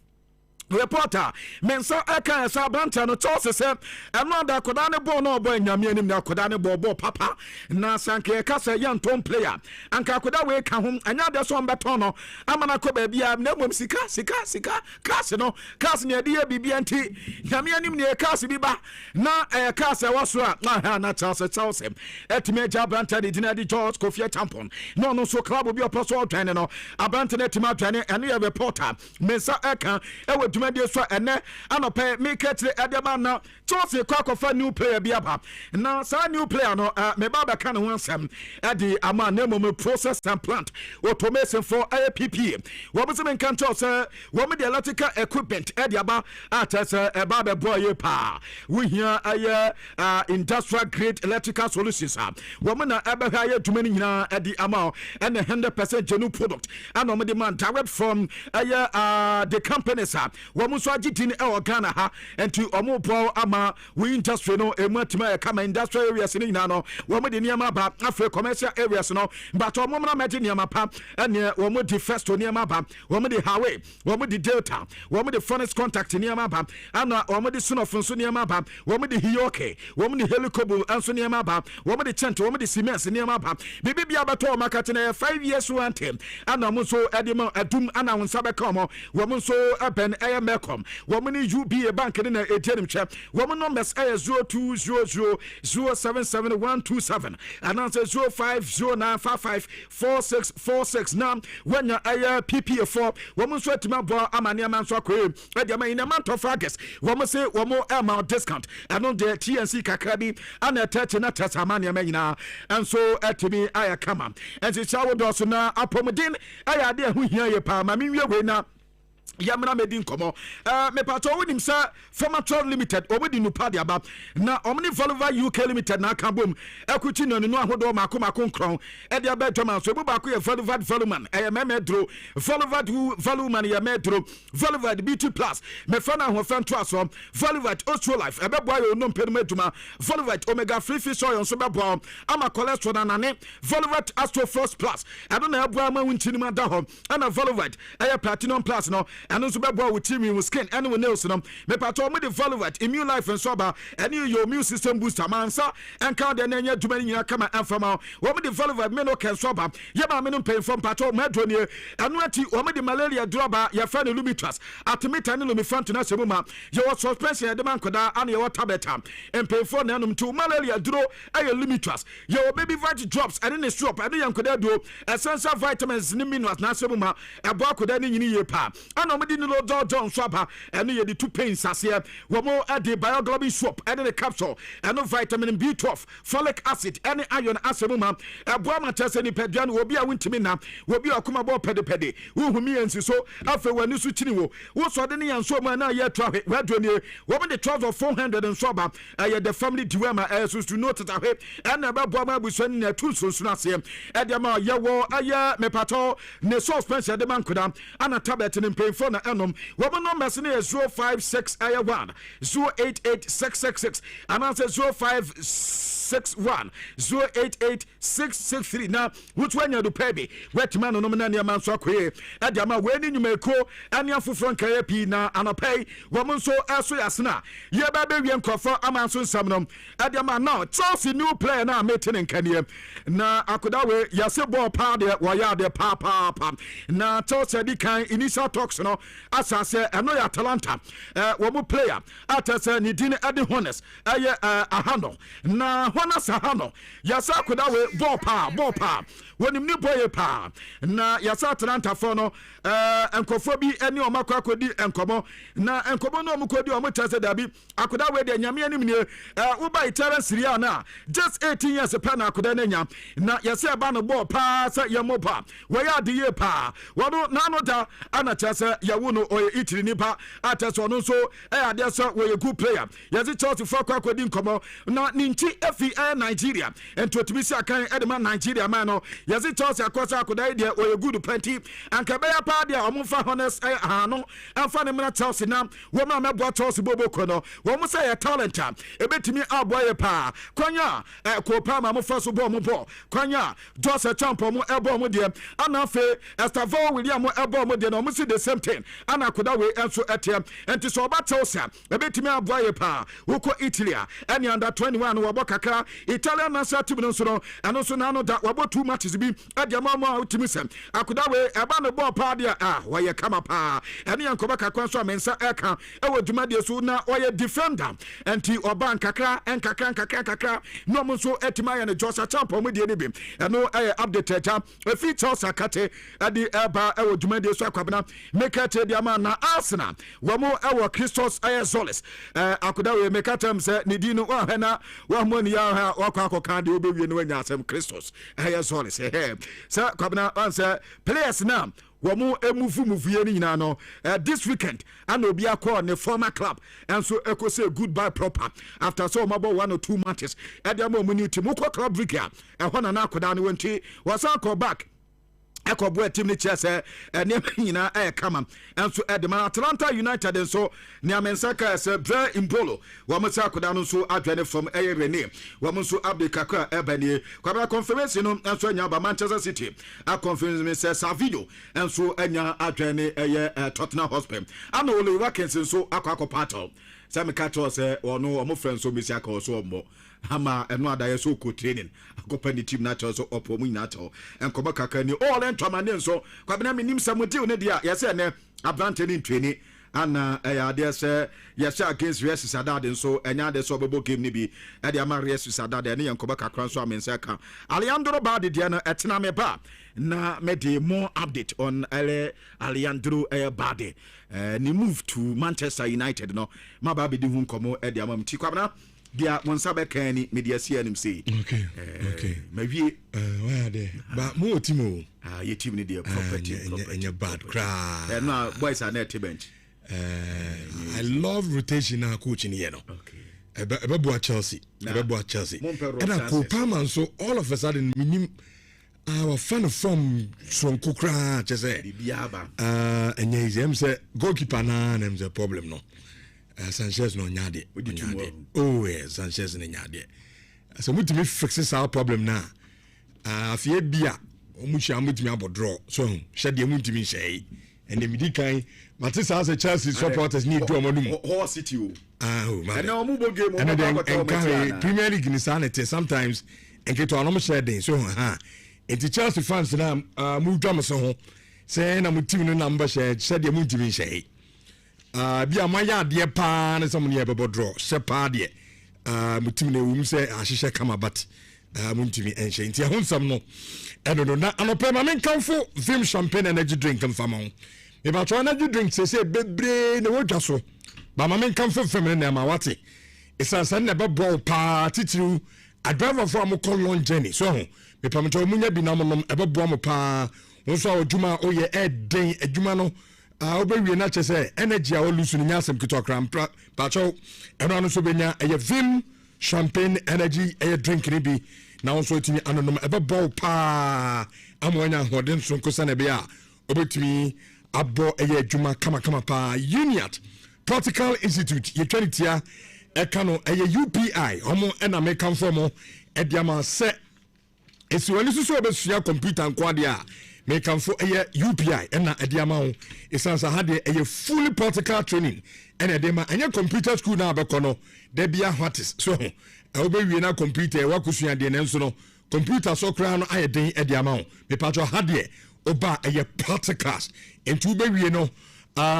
reporter Mensa Eka Sabranta no Chelsea said another Kodane bo no boy nyame na Kodane bo papa na sanke kasa yan ton player anka koda we ka hom anya de so mbeto no amana ko ba bia na mom sika kasi no kasi ne de bibia nti nyame anim ne kasi bi ba na kasi waso a na Chelsea etime ja Branta de dinadi George Kofia Tampon no so club bi oposo twan no Abranta ne tima twan ene reporter Mensa Eka e Tumedi so ene anope make it edema na Chelsea kwakofa new player biaba na sa new player no me baba kan ho nsem edi ama na mom process and plant automation for APP wo be sem kan Chelsea wo me the electrical equipment edi aba at baba boy pa we here industrial grade electrical solutions wo me na ebe ha ya tumani nyina edi ama and 100% genuine product and no me demand direct from the companies wɔn nso agye din ɛwɔ Ghana ha nti wɔn bɔ ama we industry no emu atima yɛ kama industrial areas no nyinaa no wɔn de nneɛma ba afei commercial areas no but wɔn mmerɛ mɛgye nneɛma pa ɛnneɛ wɔn de festo nneɛma ba wɔn de highway wɔn de delta wɔn de furnace contact nneɛma ba ana wɔn de sunofo nso nneɛma ba wɔn de hiyoke wɔn de helicobel nso nneɛma ba wɔn de chent wɔn de cement nneɛma ba bibi bia bɛtɔ wɔn akate na 5 years one term ana wɔn nso ɛde ma adum ana wɔn nsa bɛka wɔn nso ɛbɛn ɛyɛ mɛkɔm wɔn ne UBA bank ne na etie nim kyɛ wɔn numbers ɛyɛ 0200 077127 anaasɛ 0509554646 na wɔnya ɛyɛ PPA4 wɔn nso atuma bɔ ama nneɛma nso akɔɛ ɛde ama inama ntɔfa ages wɔn se wɔn ɛma discount ɛno de TNC kakra bi ana ɛtɛkye na tɛsa ama nneɛma nyinaa nso ɛtumi ayɛ kama ɛnhyehyɛ wodɔso na apɔmuden ɛyɛ ade ɛho hia yɛ paa ma menwie wei na yamina medi nkɔmɔ mepato wonim sɛ Formator Limited omudi nupa de aba na omni Volvo UK Limited na aka bom ekuchi no no ahodo mako nkron e de aba dwama so ebu baako ye Volvo Voluman e ye memedro Volvo Voluman ye medro Volvo BT Plus me fa na ho fa nto aso Volvo Ostro Life e bebo ayo no mpenu maduma Volvo Omega Free Fish Oil so bebo ama cholesterol na nane Volvo Astro Frost Plus ado na ebo ama wunchini ma da ho ana Volvo e ye Platinum Plus no anu so bebo with team with skin and with nails no me pato me the Volvo Immune Life and sober and your immune system booster mansa and count the nanya dwumani nyina kama amfama wo me the Volvo me no can sober ye ma me no pain from pato medronie anu ati wo me the malaria droba ye fa no lumitras atimita ne lumifant na semuma ye wo suspension de man koda and ye wo tabeta and pain for na num to malaria dro aye lumitras ye wo baby vitamin drops and in shop and ye koda do essential vitamins ni minerals na semuma e bo koda ni nyini ye pa ana me di no John Swaba and ye the two pains as here wo mo ade bioglobin swap and the capsule and vitamin B12 folic acid and iron asemuma e bo ma tese ni pedua no obi a wintimi na obi akoma bo pede wo humi ensi so afa wani su chini wo so de ne yanso ma na ye twa wadro ni wo me the 12 and Swaba ye the family diwema so to note that and e ba bo ma buso ni na tu so so ase e de ma ye wo aye mepato ne suspension de man koda ana tablet ni painful na enom wo no mesene 056 aye 1 088666 and answer 0561 088663 na which one you do pay wet man no na man so akwe e de ma we ni nyumeko ane afoforo nkaye pi na anopai wo nso aso yasena ye ba be wie nkofo amanso nsam no e de ma now Chelsea new player na meeting nkanie na akoda we yase ball pa de wo ya de pa na Chelsea di kan initial talks no asase eno ya Atalanta wo mo player atase ni din ade honest aye ahano na honest ahano yasa akoda we ball pa wonim ni boye pa na yasa Atalanta for no enkofo bi eni o makwa kodi enkomo na enkomo no mo kodi o mo tase dabi akoda we de nyame anim ne wo ba itara siria na just 18 years pa na akoda na nya na yasa ba no ball pa sa ye mo pa we ya de ye pa wono na no da ana tase ye wo no o itiri ni pa atase ono so ade so we ye good player yasa Chelsea for kwa kodi enkomo na ninchi efi Nigeria entotimi si akan edema Nigeria man no yasi Chelsea akosa akoda ide o good plenty anka be ya pa dia omfa honest no amfa ne mena Chelsea na wo ma mebo Chelsea bobo kono wo mo say talent ebetimi aboye pa kwanya ko pa ma mo fa so bo mo bo kwanya Jose Champo mo ebo mo de ana fe Estevao William mo ebo mo de no mo see the same thing ana akoda we enso etem enti so ba Chelsea ebetimi aboye pa wo ko Italy any under 21 wo kakra Italian national team no so no ano so na no da wo two matches bi adiamama utimisem akoda we eba no ball pa dia wo ye kama pa ene yankoba kakwa so amensa eka ewo dwumade so na wo ye defender enti oba nkakra no mo so etima ya ne Joshua Champo mo die ne bim eno update ta features akate adi eba ewo dwumade so akwabena mekate diama na Arsenal wo mo ewo Christos Zolis akoda we mekatem se ne di no wo hena wo mo ni ya ha wakwa de obewie no wanya asem Christos Zolis sir kwabena answer players now womu move ye ni nyina no this weekend and obi akọ ne former club and so eko say goodbye proper after so mabo 1 or 2 matches e dem mo new team ko club week e ho na akoda ne wonti was call back Ekobwe team ni chese nyina kama enso edema Atlanta United enso ni amensaka se Bra Impolo wamsa akoda no so adwane from Rene wamso Abde Kakra ebani kwaba confirmation no enso anya ba Manchester City a confirmation se Savinho enso anya adwane Tottenham Hotspur ana Oli Watkins enso akwa pato Sam Kato se ono omo friends so mesi aka so ombo ama eno adaye so ko training akopa ni team na cho so opo mu nyina cho enkoba kaka ni all entwamane nso kwabena minim samudi ne dia yese ne abrante ni training ana ya de se yese against Real Sociedad nso enya de so bebo game ni bi e de ama Real Sociedad ne enkoba kakra nso amensa ka Alejandro Balde dia no etena me ba na me de more update on Alejandro Balde ni move to Manchester United no ma ba be di hu nkomo e de ama mti kwabena dia monsabe kani media CNM say okay mawie why there but mo team your team need their property and your bad cry no boys are net bench I love rotational coaching here no okay ebebo Chelsea and I go Palmer so all of a sudden minim our fan from Kukra just say and him say goalkeeper na them the problem no Sanchez no nyade oh yes Sanchez no nyade so mutimi fix our problem na afie bia omuhia mutimi abodro so hwede mutimi hye and the medican Matisa as a Chelsea supporters need to omonum Ho City oh man and omubo game and Premier League in sanity sometimes and get on share den so it's Chelsea fans na move drama so ho say na mutimi no number share said the mutimi hye bia maya de pa na some ne bebo draw se pa de mutim na wum se ahihye kama but muntimi enhye nti ahonsam no eno na anope ma men kanfo vim champagne energy drink mfamon me ba tro energy drink se bebre na wodwa so ba ma men kanfo fem na ma wate isansan na bebo pa titiru adriver for am call long journey so me pa mto munya bi na monom ebebo am pa wonso adwuma oye eden adwuma no obewie na chese energy a olusu nya asem kitokram pacho eno no so benya vim champagne energy drink ni bi na wonso timi anonom ebebo pa amwanya hoden so nkosa na bia obetimi abo adwuma kama pa Uniat Practical Institute ye twanitia ekano UPI omo ena mekan formo ediama se esiwani so obesua computer nkwade a mekanfo UPI ena ediama ho isansa hade fully practical training ena edema anya computer school na abekono de bia hwatis so obewie na computer wakusua de nenso no computer so kra no ayeden ediama ho me patcho hade oba practicals entu bewie no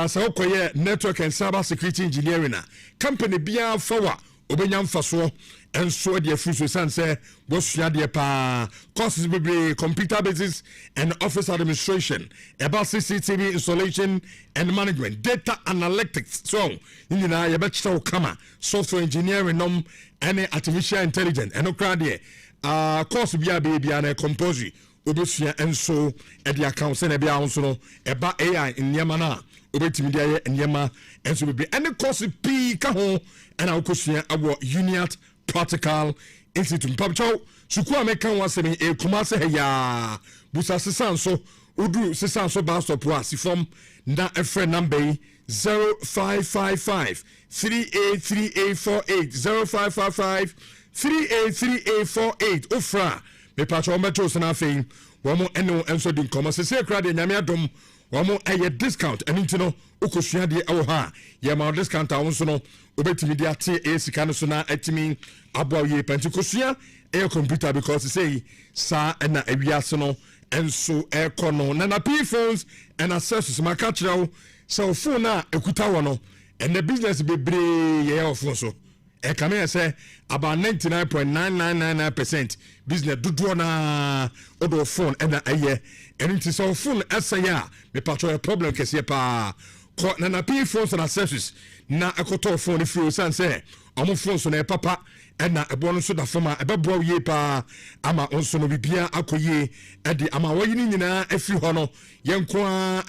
so koye network and cyber security engineering na company bia fawa obenya mfaso enso de afuso sanse bosua de pa courses be computer basis and office administration about CCTV installation and management data analytics so nyina ye be chitaw kama software engineering nom and artificial intelligence and okra de course bia na compose obesua enso e de accounts na bia onso no eba AI nyama na obetimi de aye nyama enso be any course p ka ho and akosua abo Uniat Practical Institute Pabcho suku ameka wasemi kumase ya busa sesanso udu sesanso ba stop wa sifom na efre number 0555 383848 0555 383848 ofra me pacho meto sana fein womo eno enso din koma se kra de nyame adom womo discount enti no ukosua de ewo ha ye ma discount a wonso no obetimi de ate sika no so na atimi abo ye pentikosua computer because say sa na awiase no enso kono na P phones and accessories makachrawo so phone na ekuta wo no and the business bebre ye ofo so kame say about 99.9999% business dudu na odo phone and aye and it is on phone asaya me patro problem kese pa na P phones and accessories na ekoto phone free san say omo phone so na papa na ebo no so da fama ebebo ye pa ama onso no bibia akoye edi ama wayini nyina afiri ho no yenko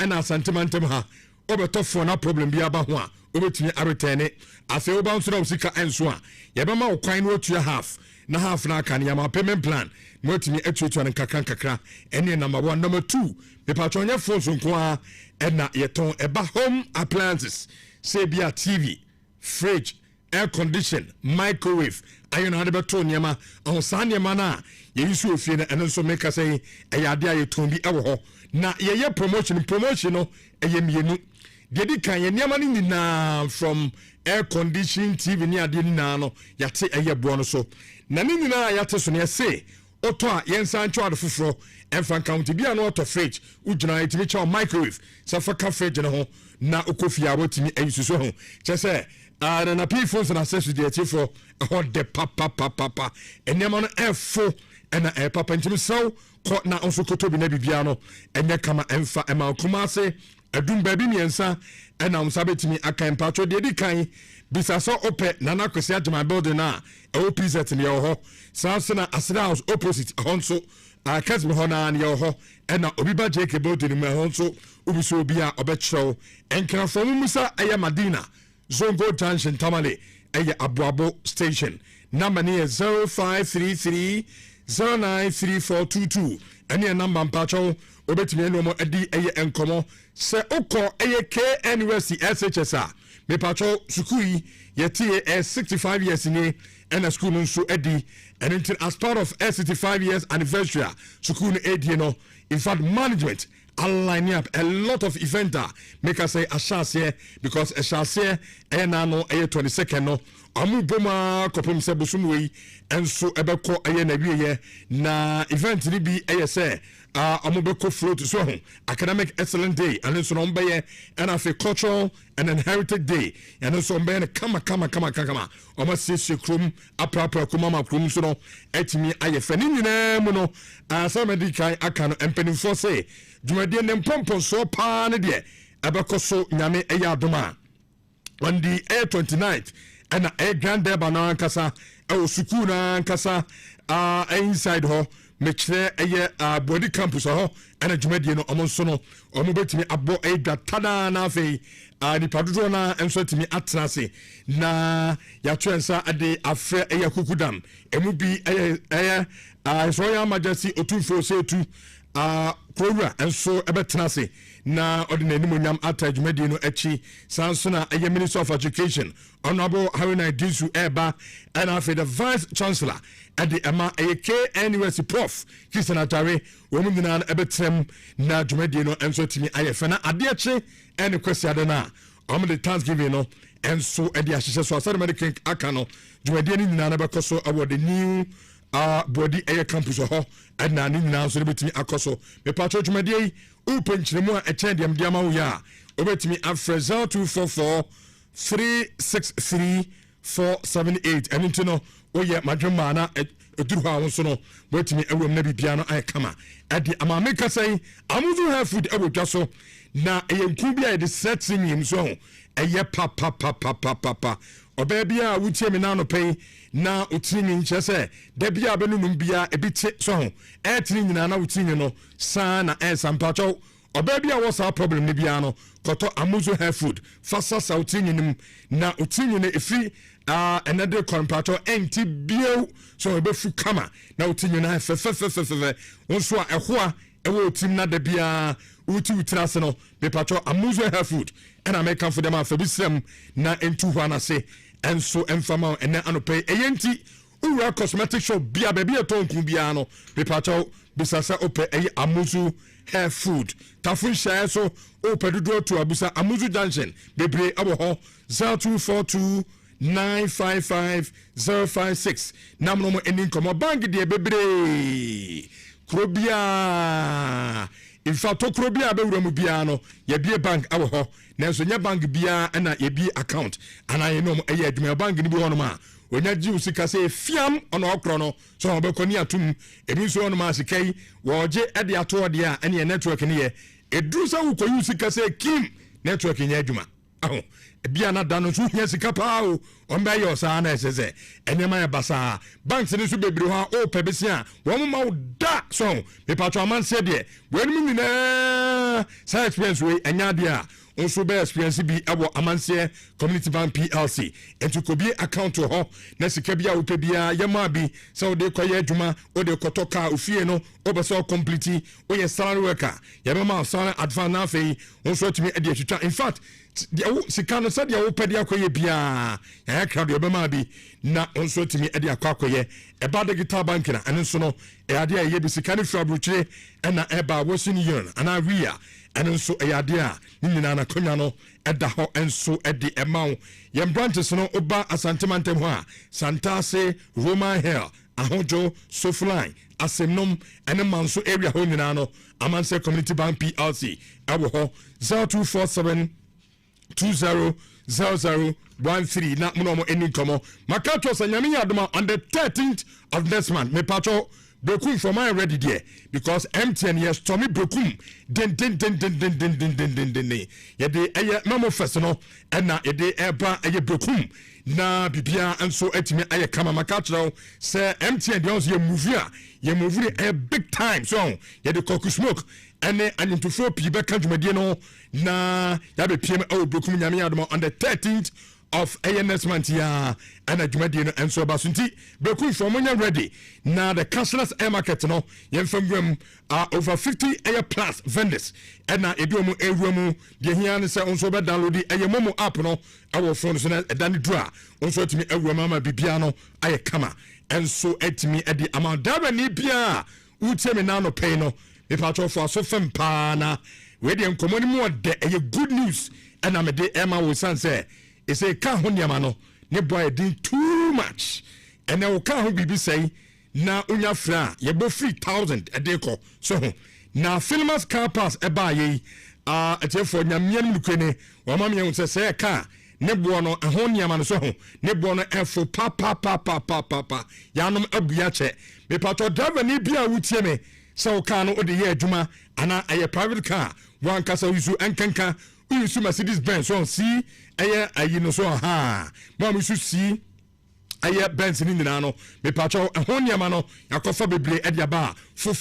na sentimentum ha obeto phone na problem bia ba ho a obetumi aretene ase oba nso na usika enso a yebema okwan no otua half na half na aka ne ma payment plan motimi etuetu an kakra ene number 1 number 2 me patron nya phone so nko a na yeton eba home appliances say bia TV fridge air condition microwave ayo na beto niema on sa niema na ye yusu ofie na eno so make say eyade aye ton bi ewo ho na ye promotion no eye mienu dedi kan ye niema ni na from air condition TV ni ade ni na no yate eye bo no so na ni na yate so ne say oto a yensan chwa de foforo enfan county bia no oto fridge ujuna itimi cha microwave sa fa ka fridge no ho na okofia wotimi ayisuso ho chese na phones and accessories dey for hot de papa enema no efo na papa ntimi saw ko na onso koto bi na bibia no enye kama emfa ema kuma se adum ba bi miensa na onsa betimi akan patro de di kan bisa so ope na na kwesi aduma building na OPZ ne yo ho sansana asra house opposite honso akazme ho na ne yo ho na obi ba JK building me honso obi so obi a obechrew enkra from musa aya madina Zongo Junction Tamale eye Abuabo station number near 0533 093422 any number mpacho obetimi no mo edi eye enkomo se oko eye KNUST SHSA me pacho sukui yetie 65 years ni and school nso edi and as part of 65 years anniversary sukuu no edi no in fact management aligning up a lot of eventer make us say a chance here because a chance here and no 22nd no amu boma kopem se bosumwe enso ebeko eye na wiye na event ni bi eye say amu beko float so academic excellent day and so no be and afi cultural and heritage day and so be kama omo se krum aprapra kuma krum so no etimi aye fani nyina mu no asama kai aka no empenifo say Jumadi and Pompon so pan de Abacoso Yame Ayadoma on the 29th and a grand debana Kasa Sukuna Kasa inside her Mechre a body campus and a Jumadiano Amonsono or Mobetimi Abo Ada Tada Nafe the Padrona and so to me Atrasi na Yatrensa a day affair Aya Kukudam and would be a Royal Majesty Otufo say to Kora and so ebetenase na ordinary munyam atajumedi no echi sansona eye Minister of Education Honorable Haruna Disu Eba and after the Vice Chancellor at the Emma KNUST Prof Christian Atare women na ebetrem na jumedi no enso timi ayefana adeache and question adana the Thanksgiving no and so e dia hye so asare medical aka no jumedi ni na bekoso award the new body air campus ho and na ni na so betimi akoso me patro twumade upenchiremu a echendem diama wo ya obetimi afreza 244 363 478 and intino oye madwema na eduru ha won so no betimi awom na bibia no ay kama ade amameka sai amuzu ha food abotwa so na eyenku bia de setting him so eye papa obebia wutie me na no pay na utini nchese de bia benunum bia ebiti so etini nyina na utini no sa na sampacho obebia was our problem ne bia no koto amuzo hair food fasa sa utini nim na utini ne efi another compato enti bio so ebefu kama na utini na fe wonso a ehoa ewo utim na de bia uti utrase no be pacho amuzo hair food and I make for them afebisem na entu hwa na se enso enfama ene anope eyenti ura cosmetic shop bia baby atonku bia no be pacho bisasa ope ey amuzu hair food tafun share so opedudo to abusa amuzu junction bebre abo ho 0242 955 056 namno mo ending komo bank de bebre krobia in fact okrobia be wura mu bia no ye bie bank awo ho nanso nya bank bia na ye bie account ana ye no eye adwuma bank ni bi hono ma onya ji usika se fiam ono okro no so obekoni atum ebi so hono ma sikai wo je ede ato de a ene network ni ye eduru sa wo koyi usika se kim network nya adwuma aho bia na da no so hia sika pa o omba ye osa na esese enema ya basa banks ni so bebre ho o pebesia wo ma wo da so me patro man se de wenu nyina sa experience we enya de a also be experience bi ewo amanse community bank PLC enti ko bi account ho na sika bia wo pebia yema bi so de koye adwuma o de kotoka ofie no obeso complete o ye salary worker yema salary advance na fe also timi e de twitwa in fact sika no said ya wo pedi akoye bia ya crowd yema bi na also timi e de akoye e ba digital bank na ene so no e ade a ye bi sika no fra bruchire na e ba wo sini yon ana ria ene so e ade a nyina na konya no eda ho enso edi emaw yem branches no oba asantemantem ho a Santase Roman Hill ahojo Sofline asemnom ene manso area ho nyina no Amanse Community Bank PLC ewo ho 0247 200013 na muno mo eni komo makato sanyame yadoma on the 13th of this month me pacho Brokum for my ready there because MTN yes Tommy Brokum den ye de eye memo first no na ye de eba eye Brokum na bibia enso etimi aye kama makachro say MTN dey also ye movie a big time so ye de koku smoke ene anyintufo pi be ka dwumadie no na ya be piem o Brokum nyame adoma on the 13th of ANS month ya and adwumadie no enso basunti Brokum for monya ready na the cashless air market no yemfam over 50 air plus vendors and na eduomu ewuamu de hia ne se onso be download aye momo app no our phone so na edani dra onso timi ewuama ma bibia no aye kama enso etimi edi amandaba ni bia utemi na no pay no me patro for so fem pa na we de nkomoni mu de aye good news and na me de ema wo san say e say ka ho niama no ne boy din too much and na wo ka ho bibi say na unya fra ye bo 3000 a day ko so na filmers car pass e ba ye etefo nyamia nu kwene wa ma me say ka ne bo no ho niama no so ne bo no efo pa ya no abua che me pato driver ni bia wutie me so ka no ode ye adwuma ana aye private car wan kasa yusu enkanka yusu Mercedes Benz so see aye ayi no so ha ma mu see aye Benz ni nyina no me pacho ho niama no yakofa bebre e dia ba fo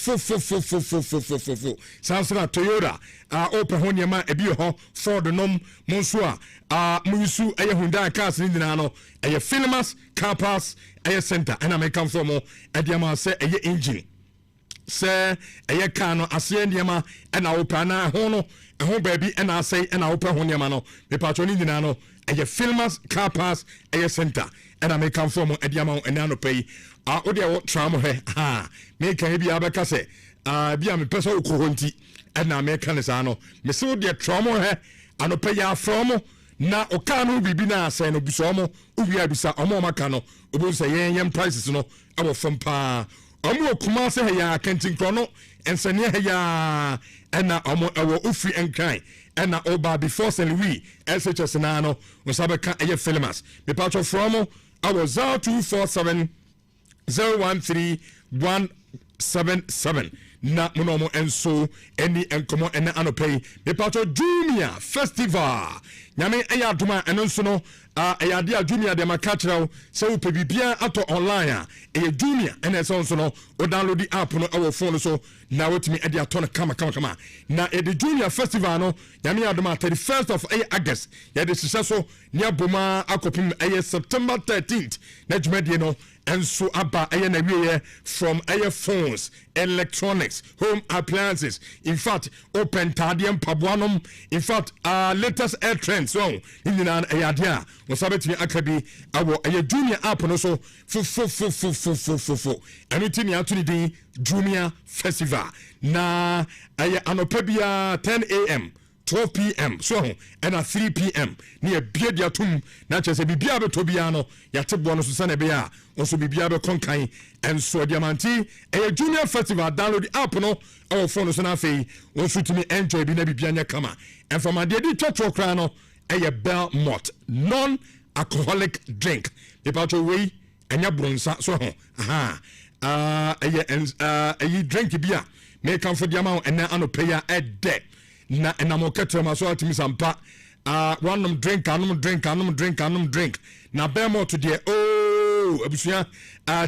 Samsung Toyota open ho niama e bi ho Ford nom monso a mu yusu aye Hyundai cars ni nyina no aye Filmers car pass aye center and American from e dia ma say aye engine say aye car no ase niama e na open na ho no ho baby e na say e na open ho niama no me pacho ni nyina no aye Filmers car pass aye center and I make come from a diamond and nano pay. What trauma ha make a heavy abacase. Be a person who and I make canisano. Miss dear trauma he and pay ya from na okano bibina say no bisomo ubi abisa omo makano ubu say yam prices no our from pa omo kuma say ya kentin krono and sanya ya and na omo our ufi and kind and na oba before St. Louis SHS nano was abaka aye filmers me patcho from our 0247 013 177 na munomo enso eni enkomo ene anopay me pato Jumia Festival nyame eya duma enso no eya dia Jumia de makachraw se wo pebibia ato online eya Jumia ene so no o download the app no our phone so na wotimi e dia to no kama na e de Jumia Festival no nyame aduma 31st of August ya de so nya boma akopim September 13th na jumade no enso aba eye na wiye from air phones, electronics, home appliances. In fact, open tadium pabuanum. In fact, latest air trends. So, in the ayadia was sabeti akabi our aye Jumia app no so fu. Anything ya tuni di Jumia Festival. Na aye anopebia 10 a.m. 12 p.m. so and at 3 p.m. near Biedia Tum, not just a Bibiabe Tobiano, Yatibon Susanabea, also Bibiabe Conkai, and so Diamanti, a Junior Festival download the app no, our phone is an affair, also to me enjoy Bibiana Kama, and from my dear Chocrano, a bell malt, non alcoholic drink. The patch away and your bronza, so a drink beer may come for the amount and now on pay a debt. Na enamo ketre maso atimi sampa one drink na be more to the oh abusua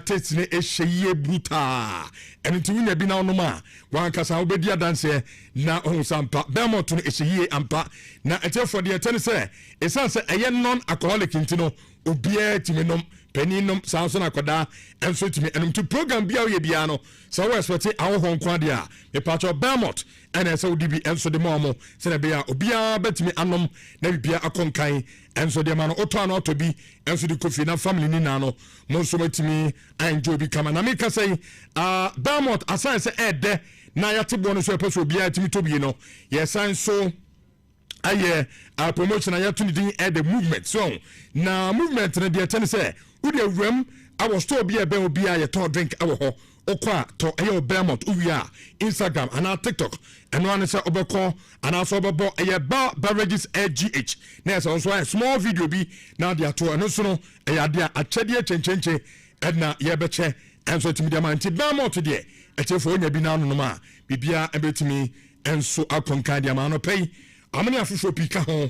taste ne ehye brutal eno ti wunya bi na onoma wan kasa obedi adanse na ohun sampa Belmont no ehye ampa na etefo de etene se esanse eye non alcoholic ntino obia timinom peninom sanso na koda enso timi enum to program bia we bia no so we expect awo hon kwa dia me pacho Belmont ene se odibi enso de momo se na bia obia betimi anom na bibia akonkan enso de ma no oto na oto bi enso de kofi na family ni na no mo so metimi enjoy bi kama na me ka say Belmont aside se ede na yatebo no so epeso obia timi to bi no yes so aye promotion ya to the the movement so na movement na de tene say wo de wram our store bi ebe obi aye to drink awo ho okwa to aye Belmont uwia Instagram and TikTok and one say obeko and so obebo aye bar beverages AGH na so so a small video bi na de ato eno so no aye ade a chede chenchenche na ye beche enso timi de manti Belmont de etefo onya bi na no ma bibia ebetimi enso akonkan de ma no pay amani afufo pika ho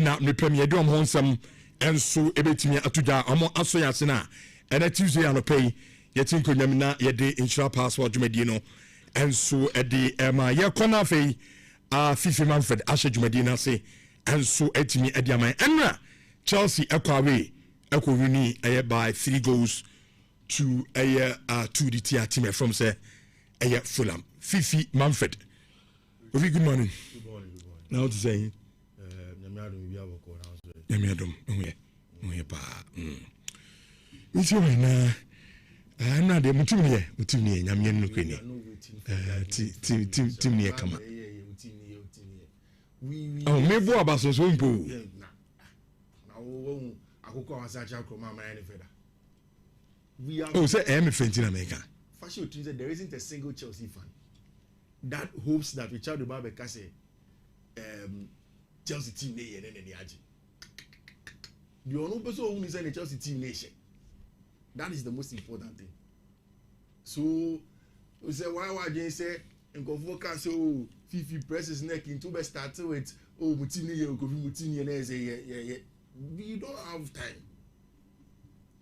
na me premier de ho nsam enso ebetimi atuja amo aso ya sena ena Tuesday anopay yetin konyam na yede insure passport dwumadi no enso ede ma ye kona fei Fifi Manfred ashe dwumadi na se enso etimi ede aman enra Chelsea ekwawe ekwowini aye by 3 goals to aye to the team from say aye Fulham. Fifi Manfred, good morning. Now to say Nyamiadum we pa nti na na de mutumi nyamye no kwani tim ne kama oh me bo abaso so mpo na wo akoko asacha kroma man ne feda we are oh say am friend in America fashion to say there isn't a single Chelsea fan that hopes that Richard Obaba say Chelsea team ne ye ne age the only person who is in the Chelsea team nation. That is the most important thing. So we say why they say and go focus so Fifi presses neck into be start with Mutini ye go Mutini and say yeah we don't have time.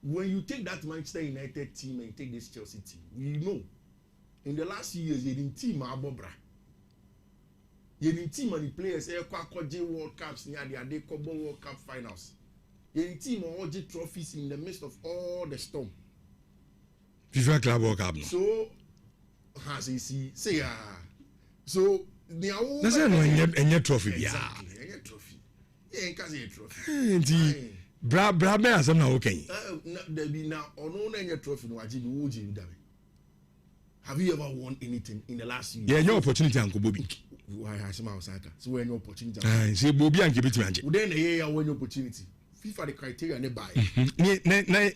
When you take that Manchester United team and you take this Chelsea team, we know in the last few years you didn't team Abobra. You didn't team and the players World Cups near the Kobo World Cup finals. The team all the trophies in the midst of all the storm. FIFA Club World Cup. So, as you see, say so they are all. That's no trophy. Exactly, any trophy. Yeah, because a trophy. Indeed. Bra me asem na okay. There be now no any trophy no ajibi woji dabe. Have you ever won anything in the last year? Yeah, your opportunity Uncle Bobby. Why has my Osaka? So when your opportunity. See Bobby and give it to me. Then yeah, when your opportunity. FIFA the criteria ne buy.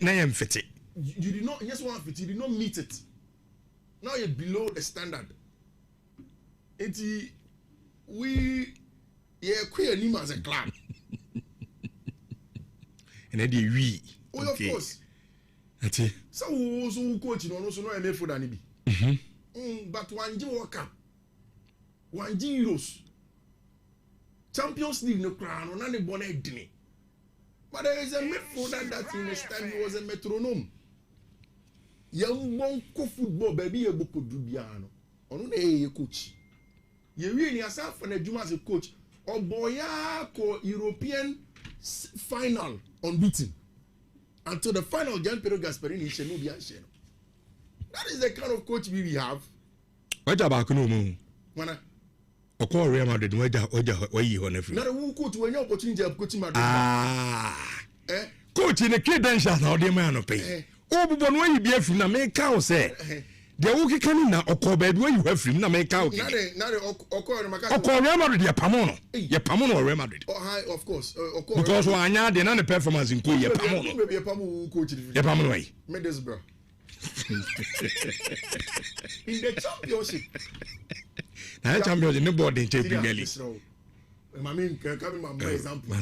Na am fit. You did not. Yes, one fit. You did not meet it. Now you're below the standard. We queer him as a club. And then we. Oh, okay. Of course. That's it. So also coach no so no eme for than be. But one G World Cup. 1 Euros. Champions League no crown on any bonnet dinner. But there is a midfielder that in his time he was a metronome. Young bonko football baby a book do biano. On a coach. You really yourself for a Juma as a coach. Or boya ko European final unbeaten. Until the final Gian Pedro Gasperini Shenobi and Sheno. That is the kind of coach we have. What about no? Mana? O call Real Madrid where you on every. Not a who coach when your opportunity of coaching Madrid. Coach in the credentials now the man of pay. Oh, but when you be a film, na make cow say. The Oki can now or call bed when you have film, na make cow. Not a call Real Madrid, your Pamono. Your Pamono or Real Madrid. Oh, hi, of course. Because one yard and the performance in Kuya Pamono. Maybe a Pamu coach. Your Pamono. Medesbro. In the championship. Now, champions in the board in Champions League. I mean, coming my example.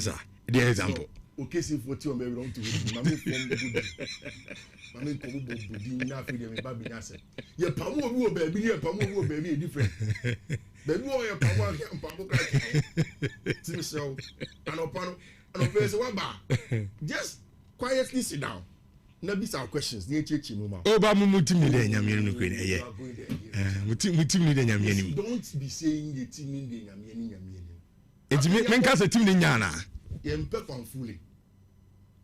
The example. Okay, see for two, maybe wrong to my main from the good. My main Kobu Budi, now feeding me baby Nasa. Your Pamu baby, your Pamu baby, different. Baby, your Pamu and Pamu crack. So, and upon a person, just quietly sit down. na be some questions near chechi mama oba mutim ni de nyame no kwen eye mutim ni de nyame ni don't be saying the team ni de nyame ni enti menka se team ni nyana ye mpe fanfuli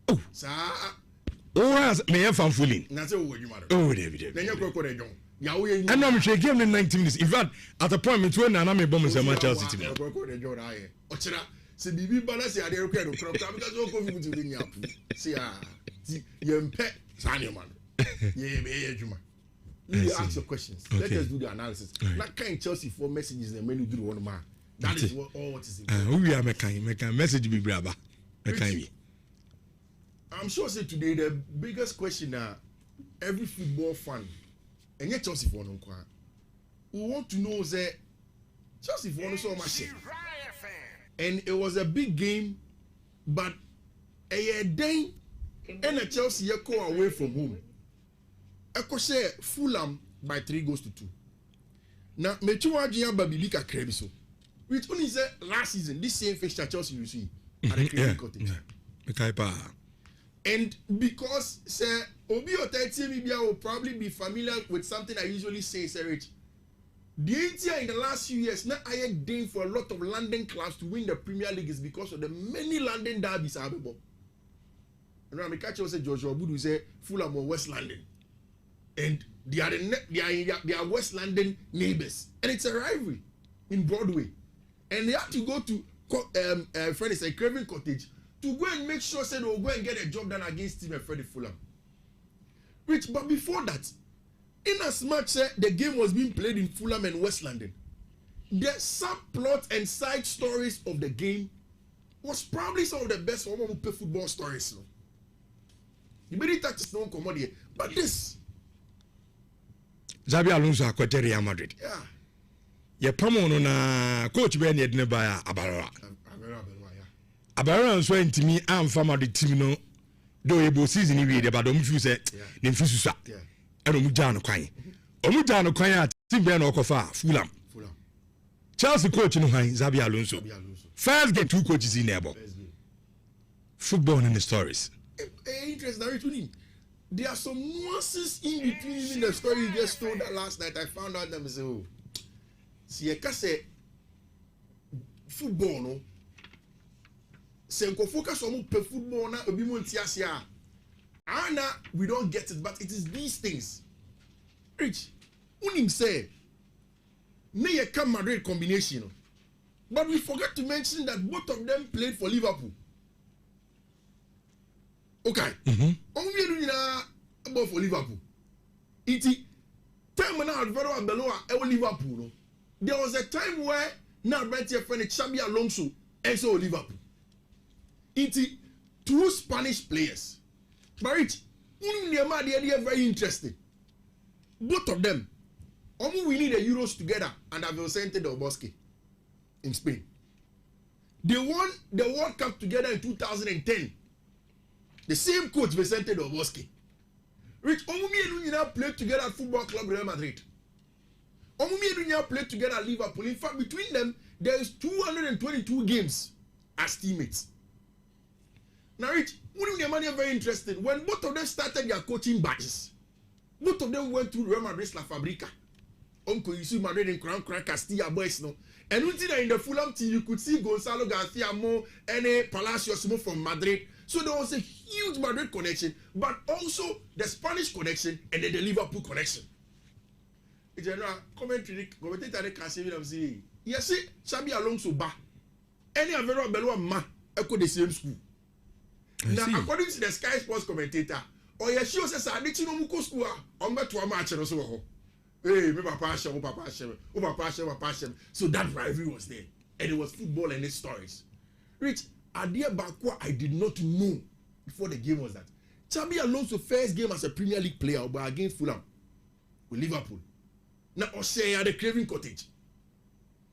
oh sa has me ye fanfuli na se wo adwuma oh de na nya kwekwo de jon ya wo ye and I'm sure game in 90 minutes in fact at a point me to na me bomb say Manchester City kwekwo de jon aye o kira se bibi balance ade rekwa do crop because o ko fi mutu de nya pu se ye mpe sa ne man ye be ye adwuma you ask your questions. Okay. Let us do the analysis. Right. That kind Chelsea for messages and when you do one man. That is what is important. We are making message be braba. I'm sure say today the biggest question every football fan and yet Chelsea for no we want to know that Chelsea for no so much. And it was a big game, but a day and a Chelsea go away from home. I say Fulham by 3-2. Now, Mechuwa Gia Babilika Krebiso, which only said last season, this same fixture Chelsea you see at the Craven Cottage. And because say Obi Otaitibia will probably be familiar with something I usually say, Sir Rich. The idea in the last few years, now I had done for a lot of London clubs to win the Premier League is because of the many London derbies are able. And I'm catch you say Joshua Budu say Fulham or West London. And they are West London neighbors, and it's a rivalry in Broadway, and they have to go to Freddie say Craven Cottage to go and make sure say they'll go and get a job done against Team Freddie Fulham. Which, but before that, in as much the game was being played in Fulham and West London, the subplot and side stories of the game was probably some of the best former football stories. No? The many tactics don't come out here, but this. Xabi Alonso akwete Real Madrid. Yeah. Ye pamo no na coach be ne de ba Abarora. Abarora nso ntimi amfa Madrid team no do ebo season wi de ba do mfu se ne mfu susa. Yeah. Eno mu ja no kwan. Omu ja no kwan a team be na okofa Fulham. Chelsea coach no han Xabi Alonso. First game two coaches in there. Football and the stories. Interesting. There are some nuances in between even the story you just told that last night. I found out them and say, oh, see, I can say football, no. Say, focus on football na obi mo ntiasia. Ana, we don't get it, but it is these things. Rich, unim say, ne ye come Madrid combination, but we forget to mention that both of them played for Liverpool. Okay. Only about for Liverpool. Iti time now very below Liverpool. No? There was a time where now right here friend Xabi Alonso and so Liverpool. Iti two Spanish players. But it they are very interesting. Both of them. We need the Euros together and have Vicente Del Bosque in Spain. They won the World Cup together in 2010. The same coach Vicente Del Bosque. Which Omumi and played together at Football Club Real Madrid. Omumi and played together at Liverpool. In fact, between them, there is 222 games as teammates. Now, Rich, Omumi are very interesting. When both of them started their coaching batches, both of them went through Real Madrid La Fabrica. Uncle Yusuf Madrid and Crown Castilla boys, no. And in the Fulham team, you could see Gonzalo Garcia Mo and Palacios Mo from Madrid. So there was a huge Madrid connection, but also the Spanish connection and then the Liverpool connection. General commentator can say, yes, Xabi Alonso ba. Any Avero Belua ma echo the same school. Now, according to the Sky Sports commentator, or yes, she says, I didn't know Muko school. I'm back to a match and also. Hey, me papa Hashem, papa Hashem, papa Hashem, papa Hashem. So that rivalry was there, and it was football and its stories. Rich. Idea Bakwa I did not know before the game was that Xabi Alonso's first game as a Premier League player but against Fulham with Liverpool. Now Osei at the Craven Cottage.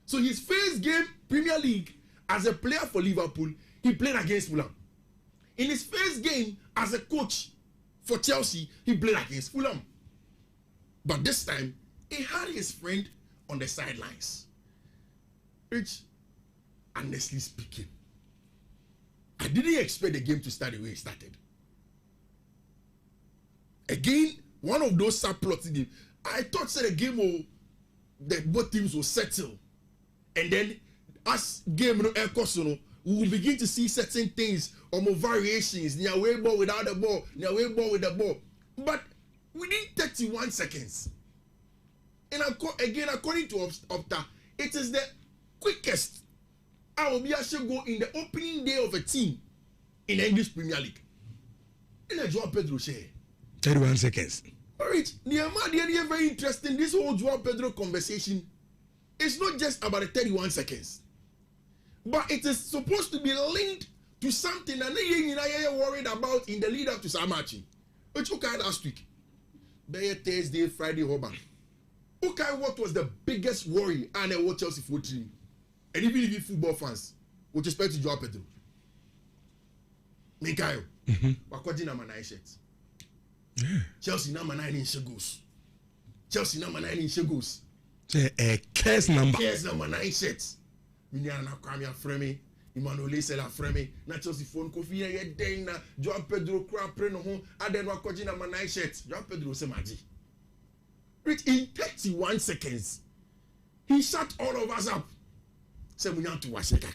So his first game Premier League as a player for Liverpool, he played against Fulham. In his first game as a coach for Chelsea, he played against Fulham. But this time, he had his friend on the sidelines. Which, honestly speaking, I didn't expect the game to start the way it started. Again, one of those subplots. I thought the game that both teams will settle, and then as game we will begin to see certain things or more variations. Near way ball without the ball, near way ball with the ball. But within 31 seconds, and again, according to Opta, it is the quickest I will be actually go in the opening day of a team in the English Premier League. In a Joao Pedro share 31 seconds. Alright, they are very interesting. This whole Joao Pedro conversation is not just about the 31 seconds, but it is supposed to be linked to something that you are worried about in the lead up to Samachi. Which okay last week, Thursday, Friday, Hoban. Okay, what was the biggest worry and what Chelsea for team, and even football fans with respect to Joao Pedro? Mikayo, Wakoti number 9 shirts. Chelsea number 9 in Shagos. Chelsea number 9 in Shagos. A case number. Case number 9 shirts. Miniana Kwame Freme, Emmanuel Sela Freme, na Chelsea phone Kofi ye den na Joao Pedro kra pre no ho aden Wakoti number 9 shirts. Joao Pedro se maji. Rich in 31 seconds. He shut all of us up. Say we want to wash it.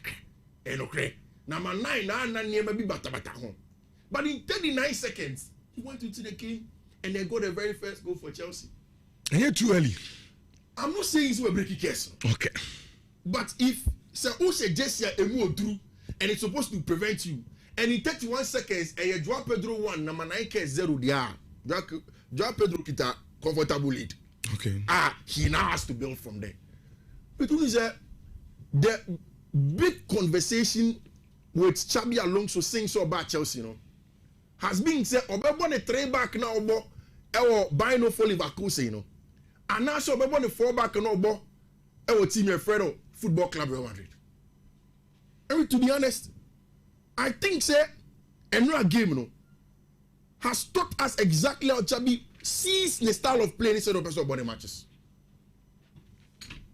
Enokre. Number 9 na niema bi bata ho. But in 39 seconds, he went into the game and they got the very first goal for Chelsea. And you're too early. I'm not saying it's a breaking case. Okay. But if Sir Ose just a move through and it's supposed to prevent you, and in 31 seconds, and you Joao Pedro 1, number 9 case 0 there. Joao Pedro kita comfortable lead. Okay. He now has to build from there. It is the big conversation with Xabi Alonso saying so about Chelsea, has been said, Obebo the 3 back now, Obo, buy no for Leverkusen, and now so Obebo the 4 back now, Obo, team Fredo Football Club Real Madrid. And to be honest, I think say another game, has taught us exactly how Xabi sees the style of play instead of personal body matches.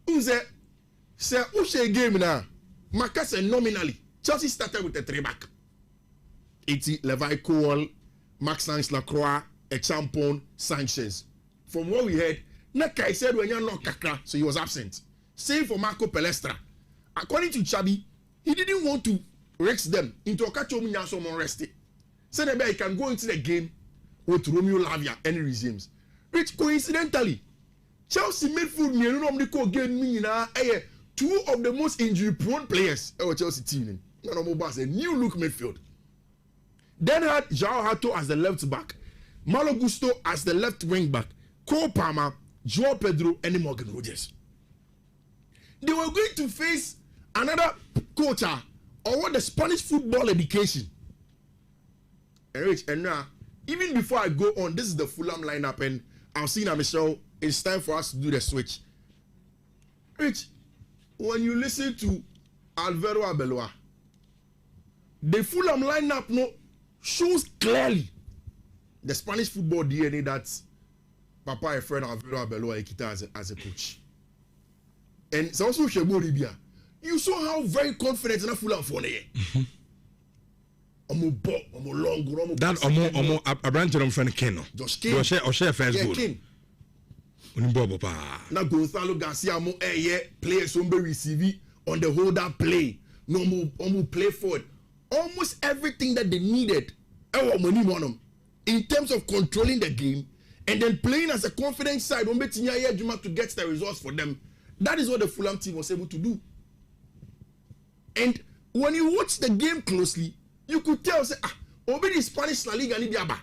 Who say game now? Marcus nominally. Chelsea started with a 3 back. 80 Levi Cole, Maxence Lacroix, Echampon, Sanchez. From what we heard, Nakai said when you're not Kakra, so he was absent. Same for Marco Palestra. According to Xabi, he didn't want to risk them into a catch-up someone rested. Said that he can go into the game with Romeo Lavia and he resumes. Which coincidentally, Chelsea midfield game 2 of the most injury-prone players of Chelsea team. A new look midfield. Then had Joao Hato as the left back, Malo Gusto as the left wing back, Cole Palmer, Joao Pedro, and Morgan Rogers. They were going to face another coach or what the Spanish football education. And now, even before I go on, this is the Fulham lineup, and I'm seeing Michelle. It's time for us to do the switch. Rich, when you listen to Alvaro Arbeloa, the Fulham lineup shows clearly the Spanish football DNA that Papa and friend Alvaro Arbeloa Ekita as a coach. And it's also Shebo Libya. You saw how very confident in a Fulham for the that omo Abrante friend Ken. Just Ken. Or share first goal. Now Gonzalo Garcia players will be receiving on the holder play. No more play forward. Almost everything that they needed in terms of controlling the game and then playing as a confident side to get the results for them. That is what the Fulham team was able to do. And when you watch the game closely, you could tell over the Spanish La Liga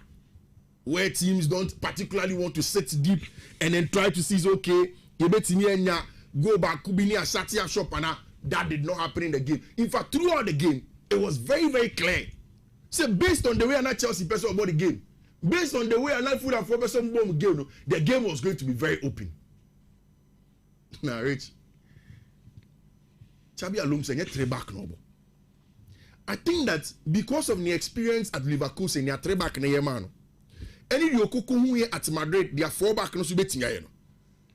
where teams don't particularly want to sit deep and then try to see okay, go back Kubini Shatia shop and that did not happen in the game. In fact, throughout the game, it was very, very clear. So based on the way Anna Chelsea person about the game, based on the way Anna Fulham person bomb game, the game was going to be very open. Now, Rich, Xabi Alonso get 3 back now. I think that because of the experience at Leverkusen, they are 3 back na man. Any Yokoko at Madrid, they are 4 back no subeti.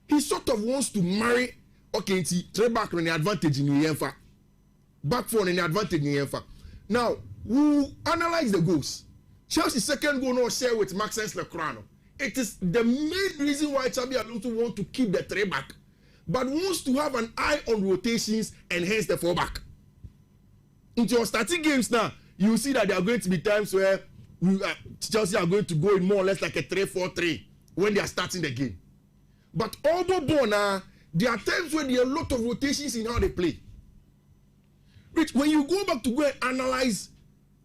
He sort of wants to marry 3 back on the advantage in the back 4 in the advantage in the Now, we analyze the goals. Chelsea's second goal no share with Maxence Lacroix. It is the main reason why Xabi Alonso want to keep the 3 back, but wants to have an eye on rotations and hence the 4 back. Into your starting games now, you see that there are going to be times where Chelsea are going to go in more or less like a 3-4-3 when they are starting the game. But although now, there are times when there are a lot of rotations in how they play. Which when you go back to go and analyze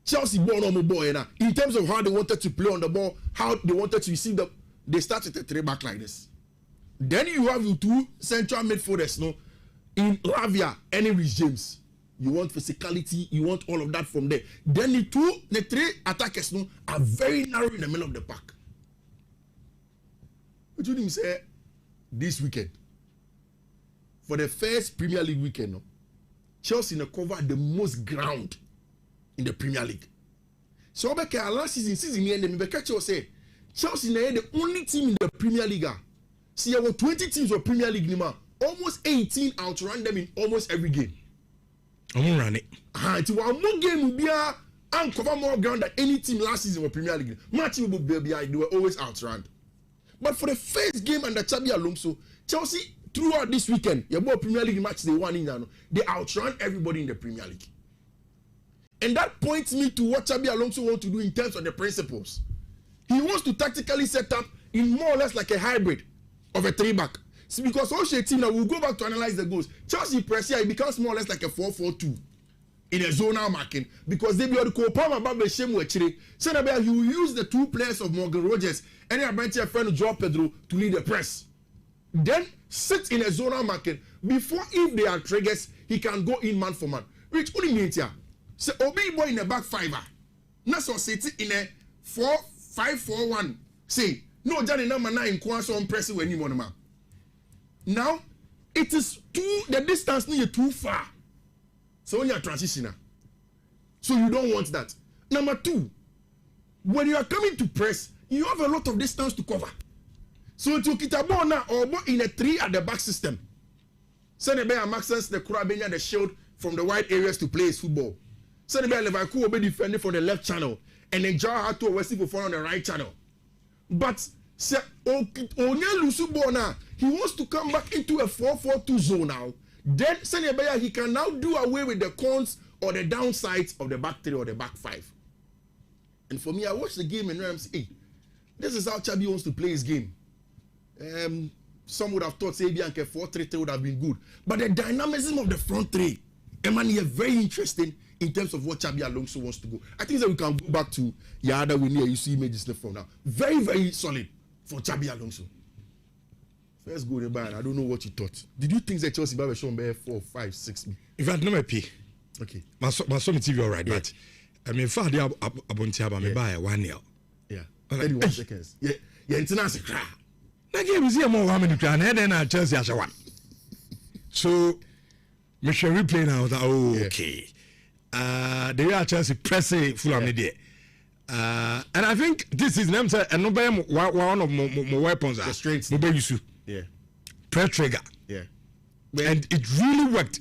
Chelsea ball on the ball in terms of how they wanted to play on the ball, how they wanted to receive they started a 3 back like this. Then you have your 2 central midfielders, no, in Lavia and Rhys James. You want physicality, you want all of that from there. Then the 3 attackers, no, are very narrow in the middle of the pack. What do you say this weekend? For the first Premier League weekend, no, Chelsea covered the most ground in the Premier League. So last season here, say Chelsea are the only team in the Premier League. See, there were 20 teams of Premier League, almost 18 outran them in almost every game. I'm run it. It's one more game will be and cover more ground than any team last season of Premier League. Match will be they were always outrun. But for the first game under Xabi Alonso, Chelsea throughout this weekend, your Premier League match they won in, they outran everybody in the Premier League. And that points me to what Xabi Alonso wants to do in terms of the principles. He wants to tactically set up in more or less like a hybrid of a 3 back. See, because also team now will go back to analyze the goals. Chelsea press here, it becomes more or less like a 4-4-2 in a zonal marking because they be able to call about the shame with Chile. So now you will use the 2 players of Morgan Rogers and your bench friend Joao Pedro to lead the press. Then sit in a zonal marking before if they are triggers, he can go in man for man. Which only means here. So Obi boy in a back 5. Now so sit in a 4-5-4-1. Say no Johnny number 9 Kwanso on pressing when you want man. Now, it is the distance is too far. So when you are transitioner, so you don't want that. Number 2, when you are coming to press, you have a lot of distance to cover. So to Kitabon now or in a 3 at the back system. Send a bear Maxence the Kurabenya the shield from the wide areas to play his football. Send a bear Levaku will be defending from the left channel and then Jar had to Wesley for on the right channel. But he wants to come back into a 4-4-2 zone now. Then Senebaya, he can now do away with the cons or the downsides of the back 3 or the back 5. And for me, I watched the game and I'm saying, hey, this is how Xabi wants to play his game. Some would have thought say Bianca 4-3-3 would have been good. But the dynamism of the front 3, Emmanuel, is very interesting in terms of what Xabi Alonso wants to go. I think that we can go back to Yada Winnie, you see images from now. Very, very solid for Xabi Alonso. First goal in Bayern, I don't know what you thought. Did you think that Chelsea were shown by 4, 5, 6? If I had no pay. Okay. My son TV all right, yeah. But I mean, for the Abontiaba, me buy 1-0. Yeah. 31 seconds. Yeah. Yeah, international cry. That game is here more how many cry, and then Chelsea has won. So, me shall replay now. Okay. The real Chelsea pressing full of media. And I think this is one of my weapons. The strengths. Yeah. Press trigger. Yeah. And it really worked.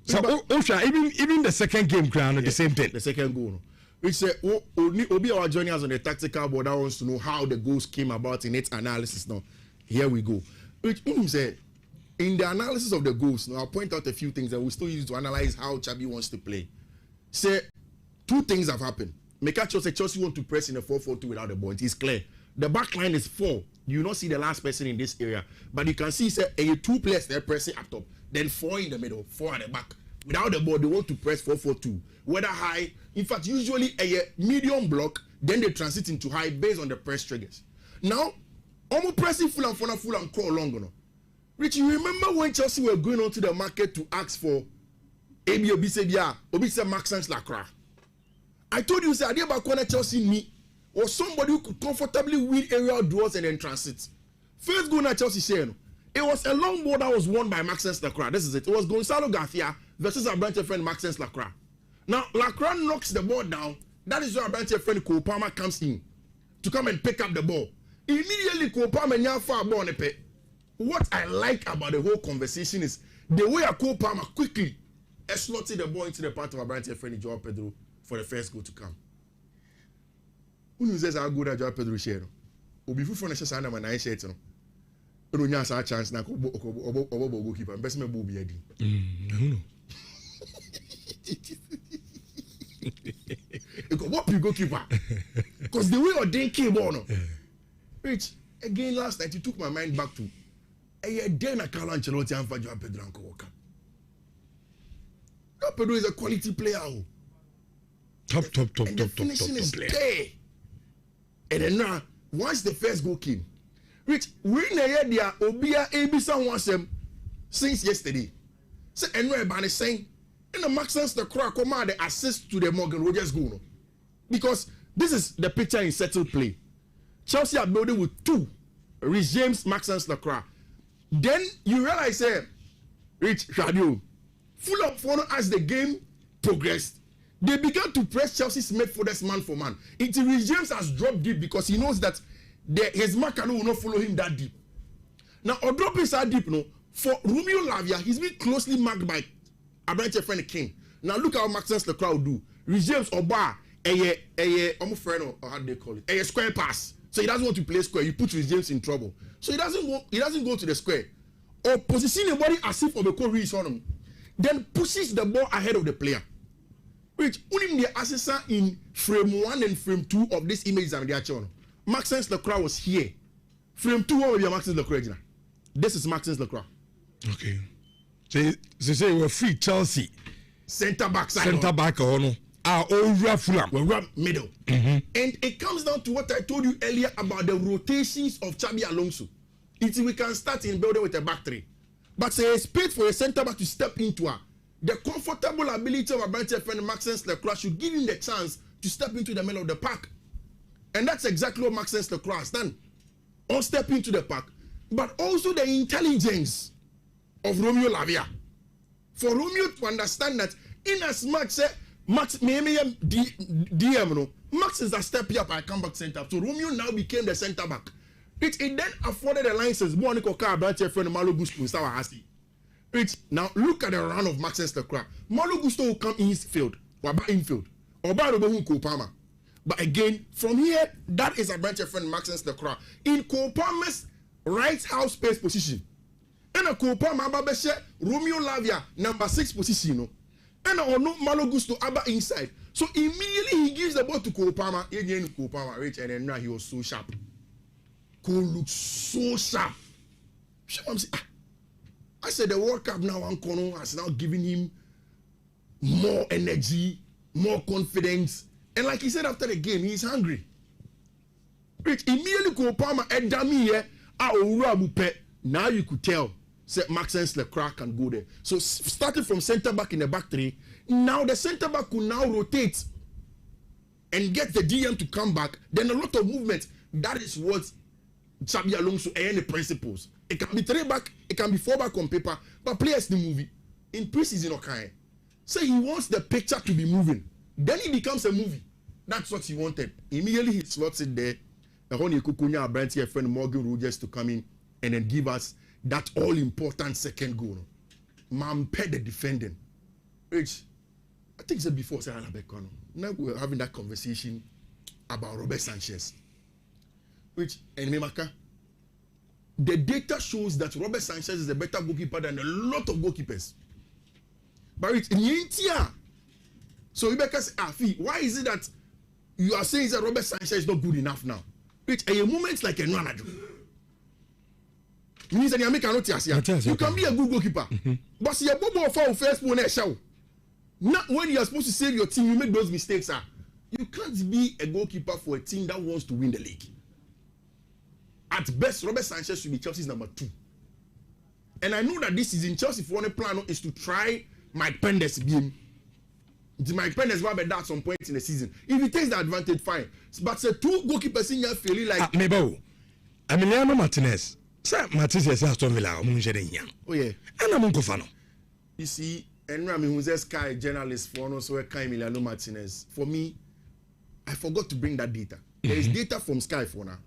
So Osha, even the second game crown the same thing. The second goal. Which say Obi our joining us on the tactical board that wants to know how the goals came about in its analysis now. Here we go. Which say in the analysis of the goals, now I'll point out a few things that we still use to analyze how Xabi wants to play. Say 2 things have happened. Mekacho said Chelsea want to press in a 4-4-2 without the ball. It is clear. The back line is 4. You not see the last person in this area. But you can see say 2 players there pressing up top. Then 4 in the middle, 4 at the back. Without the ball, they want to press 4-4-2. Whether high, in fact, usually a medium block, then they transit into high based on the press triggers. Now, almost pressing full and crawl along. Rich, you remember when Chelsea were going onto the market to ask for Obisa Maxence Lacroix? I told you, say, I did about corner Chelsea me or somebody who could comfortably win aerial duels and then transit. First goal at Chelsea saying it was a long ball that was won by Maxence Lacroix. This is it. It was Gonzalo Garcia versus our branch friend Maxence Lacroix. Now Lacroix knocks the ball down. That is where our branch friend Cole Palmer comes in to come and pick up the ball. Immediately Cole Palmer nyam far ball on the pay. What I like about the whole conversation is the way a Cole Palmer quickly slotted the ball into the part of our branch friend Joao Pedro for the first goal to come. Who knows how good Joao Pedro share? obi fufu na shesa na man shirt no no nya sa chance na obo goalkeeper best me bo bi adi no what you goalkeeper because the way Odin came on which again last night it took my mind back to then Carlo Ancelotti and Joao Pedro and Coca. Joao Pedro is a quality player. Top player. There. And then now, once the first goal came, which we know there Obia Ebisa wants them since yesterday. So anyway, by the saying, in the Maxence the Croix command the assist to the Morgan Rogers goal. Because this is the picture in settled play. Chelsea are building with 2. Rich James, Maxence Lacroix. Then you realize, Rich Radio, full of fun as the game progressed. They began to press Chelsea's midfielders man for man. Until Rich James has dropped deep because he knows that his marker will not follow him that deep. Now, dropping that deep, no, for Romeo Lavia, he's been closely marked by a branch of friend King. Now look how Maxence Lacroix will do. Rich James Oba, almost friend or how do they call it? A square pass. So he doesn't want to play square. You put Rich James in trouble. So he doesn't go to the square. Or position the body as if Obeko is on him. Then pushes the ball ahead of the player. Which only the assessor in frame 1 and frame 2 of this image that they are showing. Maxence Lacroix was here. Frame 2 will be Maxence Lacroix. This is Maxence Lacroix. Okay. So say we're free Chelsea. Centre back side. Centre back or no. Over Fulham. We're middle. And it comes down to what I told you earlier about the rotations of Xabi Alonso. We can start in building with a back 3. But say a space for a centre back to step into the comfortable ability of a branch friend Maxence Lacroix should give him the chance to step into the middle of the park. And that's exactly what Maxence Lacroix has done. Or step into the park. But also the intelligence of Romeo Lavia. For Romeo to understand that in as much Max DM no, Max is a step up I come back center. So Romeo now became the center back. It then afforded the license. Malo Gusto now look at the run of Maxence Lacroix. Malo Gusto will come in his field or back infield or by Kopama. But again, from here, that is a branch of friend Maxence Lacroix in Kopama's right half space position. And a Kopama Babeshe Romeo Lavia number 6 position. No? And no Malo Gusto Abba inside. So immediately he gives the ball to Kopama. Again, Kopama rich, and then now he was so sharp. Cole looks so sharp. I said the World Cup now Ankono has now given him more energy, more confidence. And like he said after the game, he's hungry. Rich immediately Kopama and Dami here. Now you could tell. Say Maxence Lacroix can go there. So starting from centre back in the back 3, now the centre back could now rotate and get the DM to come back. Then a lot of movement. That is what Xabi Alonso and the principles. It can be 3 back, it can be 4 back on paper, but players the movie in preseason okay. So he wants the picture to be moving. Then it becomes a movie. That's what he wanted. Immediately he slots it there. And when you kukunya Branty friend Morgan Rogers to come in and then give us that all-important second goal. Mampe the defending. Which, I think said before, now we're having that conversation about Robert Sanchez. Which, and Memaka, the data shows that Robert Sanchez is a better goalkeeper than a lot of goalkeepers. But it's in India. So Rebecca says, why is it that you are saying that Robert Sanchez is not good enough now? Which a moment like a Nwanadu. Means that you can be a good goalkeeper. But you're a for first one show. Not when you are supposed to save your team, you make those mistakes. You can't be a goalkeeper for a team that wants to win the league. At best, Robert Sanchez should be Chelsea's number 2. And I know that this season, Chelsea for one plan is to try Mike Pender's game. Mike Pender's will be that at some point in the season. If he takes the advantage, fine. But the 2 goalkeepers in here feeling like Mebo, Emiliano Martinez. Sir Martinez is Aston Villa. Oh yeah. And I'm Kofano. You see, and I'm a Sky journalist for also Emiliano Martinez. For me, I forgot to bring that data. There is data from Sky for now.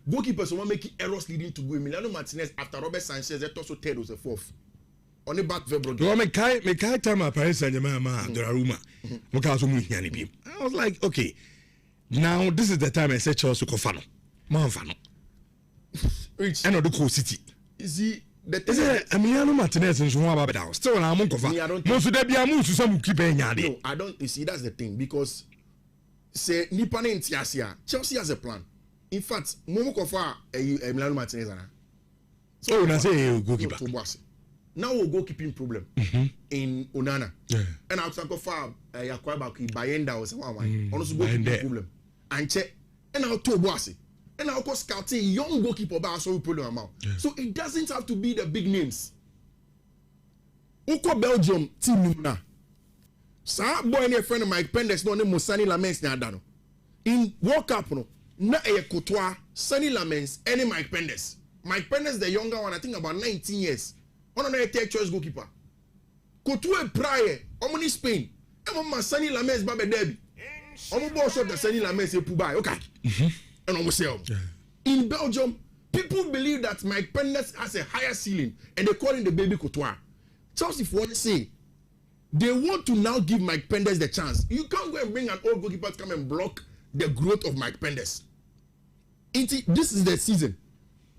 Goalkeepers who are making errors leading to go. Emiliano Martinez after Robert Sanchez, that also 3rd was the 4th. On the back Vebro. You make time at Paris Saint-Germain, Donnarumma. I was like, okay, now this is the time I said Chelsea Kofano. Manfano. Rich. And the cool city. You see, the Is it Emiliano Martinez and João Babadao? Still, I'm on cover. Most of them be a move to some keep a No, I don't. You see, that's the thing because say Nipane in Tiasia, Chelsea has a plan. In fact, Momo Kofa Emiliano Martinez. So when I say goalkeeper, now we'll goalkeeping problem in Onana. Yeah. And I'll talk about Yakwaba Bayenda or someone. Also goalkeeping problem. And check. And I'll talk about it. And I'll go scouting young goalkeeper by so problem amount. So it doesn't have to be the big names. Uko Belgium team Nuna. Sa boy and a friend of Mike Pendex no name Sunny Lamens Nadano. In World Cup no na a Courtois, Sunny Lamens, any Mike Pendex. Mike Pendex the younger one, I think about 19 years. One of the third choice goalkeeper. Courtois prior, Omni Spain. And Sunny Lamens Babe Derby. Omo ball shot the Sunny Lamens a Pubai. Okay. And almost in Belgium, people believe that Mike Pendex has a higher ceiling and they call him the baby Courtois. Chelsea for what say they want to now give Mike Pendex the chance. You can't go and bring an old goalkeeper to come and block the growth of Mike Pendex. This is the season.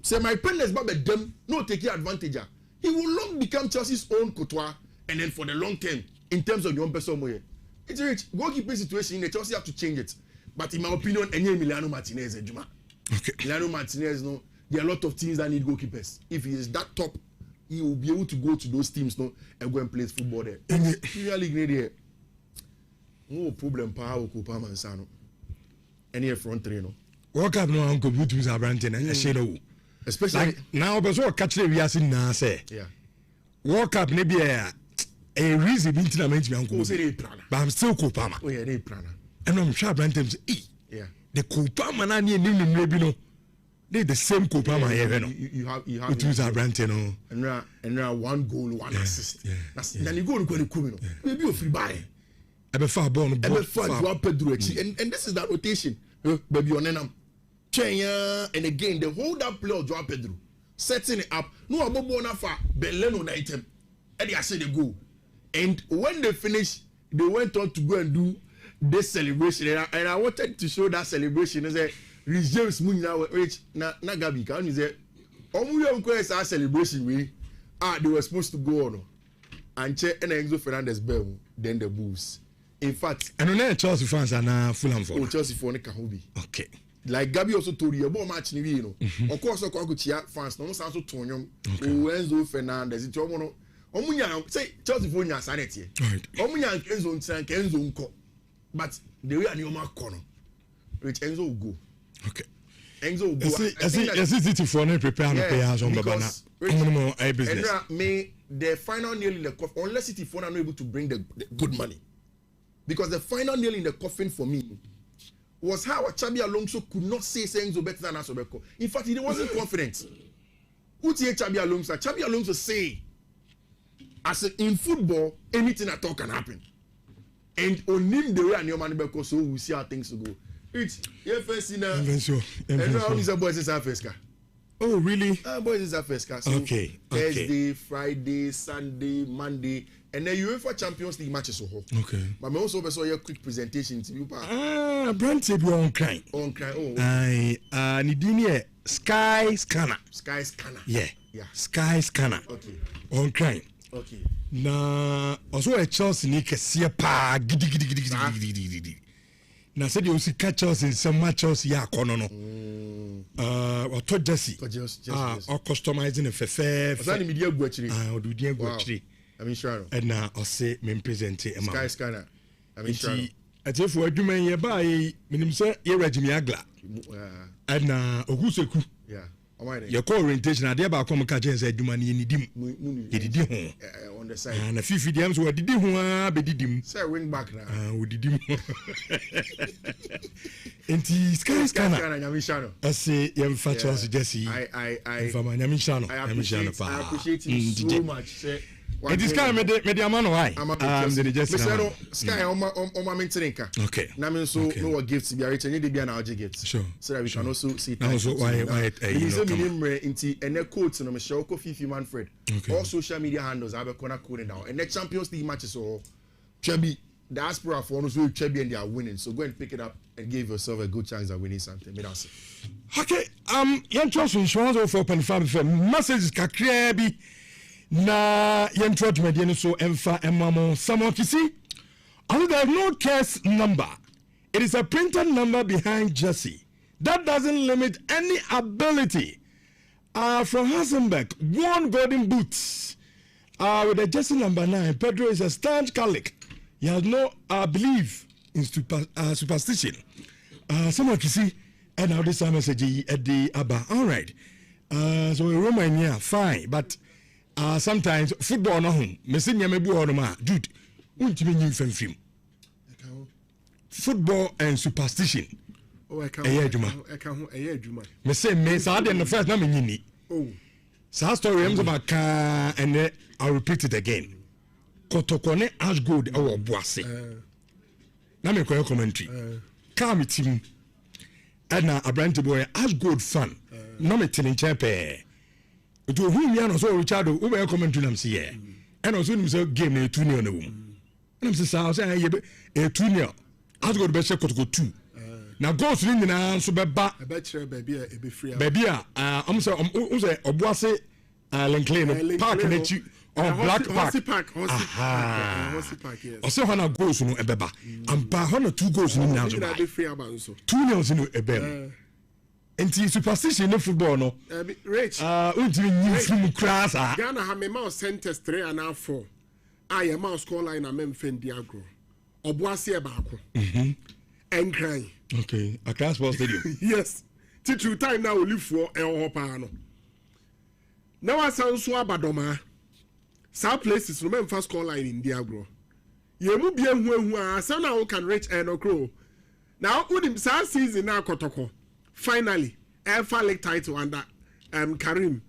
Say Mike Pendex but them no taking advantage. He will long become Chelsea's own Courtois and then for the long term in terms of young person moye. It's rich goalkeeping situation in the Chelsea have to change it. But in my opinion, any Emiliano Martinez is Juma. Okay. Emiliano Martinez, no, there are a lot of teams that need goalkeepers. If he is that top, he will be able to go to those teams, no, and go and play football there. Premier League there, no problem. Power Kupama and Sano. Any front three, no. World Cup no uncle Bluetooth Abranten and Shano. Especially like now, but so catch the Yasin na say. Yeah. World Cup maybe a reason into the mention uncle. But I'm still Kupama. Oh yeah, they plan. And I'm sure Branton yeah. The Kupama and you maybe no. They the same Kupama here, no. You have Bluetooth Abranten, no. And now 1 goal, 1 assist. Then you go to Kumino. Maybe you free buy. Ebe far born, Ebe far Pedro, and this is that rotation. Baby on them. And again, the whole that play of Joao Pedro setting it up. No, I'm born for Beleno item. And I say they go. And when they finish, they went on to go and do this celebration. And I wanted to show that celebration. I said, James Munya rich na Gabi. Can you say, Omu our celebration we they were supposed to go on. And check and Enzo Fernandez Bell, then the Bulls. In fact, and on Chelsea fans are now Fulham for. Oh, Chelsea for Nekahobi. Okay. Like Gabi also told you about match ni you know. Of course, Okwako fans no also Tonyom, Enzo Fernandez. It's omo Omunya say Chelsea for nya sanity. Right. Omunya Enzo nsan Enzo nko. But the way Anioma kono, which Enzo will go. Okay. Enzo will go. Yes, it's for no prepare no pay as on Babana. And may the final nail in the coffin unless City for not able to bring the good money. Because the final nail in the coffin for me was how Xabi Alonso could not say Enzo better than Asobeko. In fact, he wasn't confident. Who say Xabi Alonso? Xabi Alonso say, as in football, anything at all can happen. And on him the way and your man Beko, so we see how things go. It's first in and now is a boys is our first car. Oh really? Boys is our first car. So okay. Thursday, Friday, Sunday, Monday. And then UEFA Champions League matches. Okay. But I also saw your quick presentation to you. Brand said you on crime. On crime. Oh. Nidini Sky Scanner. Sky Scanner. Yeah. Sky Scanner. Okay. On crime. Okay. Na also a Chelsea ni kesiye pa gidi. Na said you see catch us in some matches ya kono no. Or to Jesse. Or customizing a fefe. Osani media go actually. Odudia go actually. I mean sure. And now I say me present it. Sky Scanner. I mean sure. Ati for adwuma ye ba ye minim say ye regime agla. And na oguseku. Yeah. Your call orientation ade ba come catch say adwuma ni nidim. Ye didi ho. On the side. Na fifi dem so didi ho a be didim. Say wing back now. We didim. Enti Sky Scanner. I say ye mfa Chelsea Jesse. I from Nyamishano. I appreciate you so much. It is kind of mediaman why. Mr. Sky on my mentorinka. Okay. Namin so no gifts be rich and you be an RG gift. Sure. So that we can also see. Also why you know into and the quotes no Michelle Kofi Manfred. All social media handles have a corner code down. And the Champions League matches or Chabi diaspora for us who champion they are winning. So go and pick it up and give yourself a good chance at winning something. Okay, young trust insurance for 4.5 messages kakrebi na young trust median so emfa emamo someone to see. Although there is no case number, it is a printed number behind Jesse. That doesn't limit any ability. From Hasenbeck, 1 golden boots. With the Jesse number 9, Pedro is a staunch Catholic. He has no belief in superstition. Someone can see, and now this message at the Abba. All right. So in Romania, fine, but sometimes football no home. Messing yamebu oroma, dude. Won't you mean film? Football and superstition. Oh, I can't. Me say me sa the first na me nyini. Oh. Sa story am about and I'll repeat it again. Kotokone ash gold e wo boase. Na me koy commentary. Ka me team. Na Abrante boy ash gold fan. Na me tin chepe. To whom ya no so Richard wo be commentary nam say e. And also nim say game na 2-0 na wo. Na me say sa say e 2-0. Ash gold be check kotoko 2. Na goals ni nyina so beba baby e be free. Baby am say obuase Linkley park na chi on Black Park. Horsey Park, yes. O say hona goals no ebeba. Ampa hona 2 goals ni nyina so. Be free about so. 2-0 no ebem. Enti superstition no football no. Rich. Untimi nyi film class ah. Ghana ha me mouse centers 3 and 4. I am mouse score line am fendi agro. Obuase e baako. Enkran. Okay, Accra Sports Stadium. Yes. True time now live for Hopa no. Now I sound so abadoma. Some places no first call line in Diagro. Ye mu bia hu so now can reach Enokro. Now unim sa season na Kotoko. Finally, Alpha League title under Karim.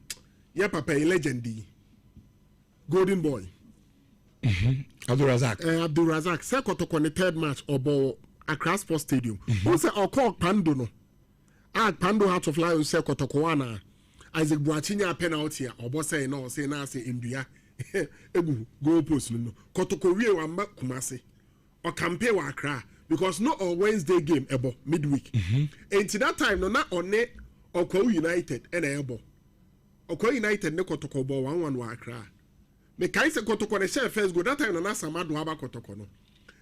Ye papa legendy. Golden boy. Abdul Razak. Say Kotoko the 3rd match obo Accra Sports Stadium. Who say Okok Pando no? Pando Heart of Lion say Kotoko Isaac Boachinya penalty obo say no say na say India. Egu goal post no. Kotoko wie wa Kumase. O campaign wa Accra because no on Wednesday game ebo midweek. And that time no na one Okwa United and ebo. Okwa United ne Kotoko ball 1-1 wa Accra. Me kai say Kotoko ne share first go that time no na Samadu aba Kotoko no.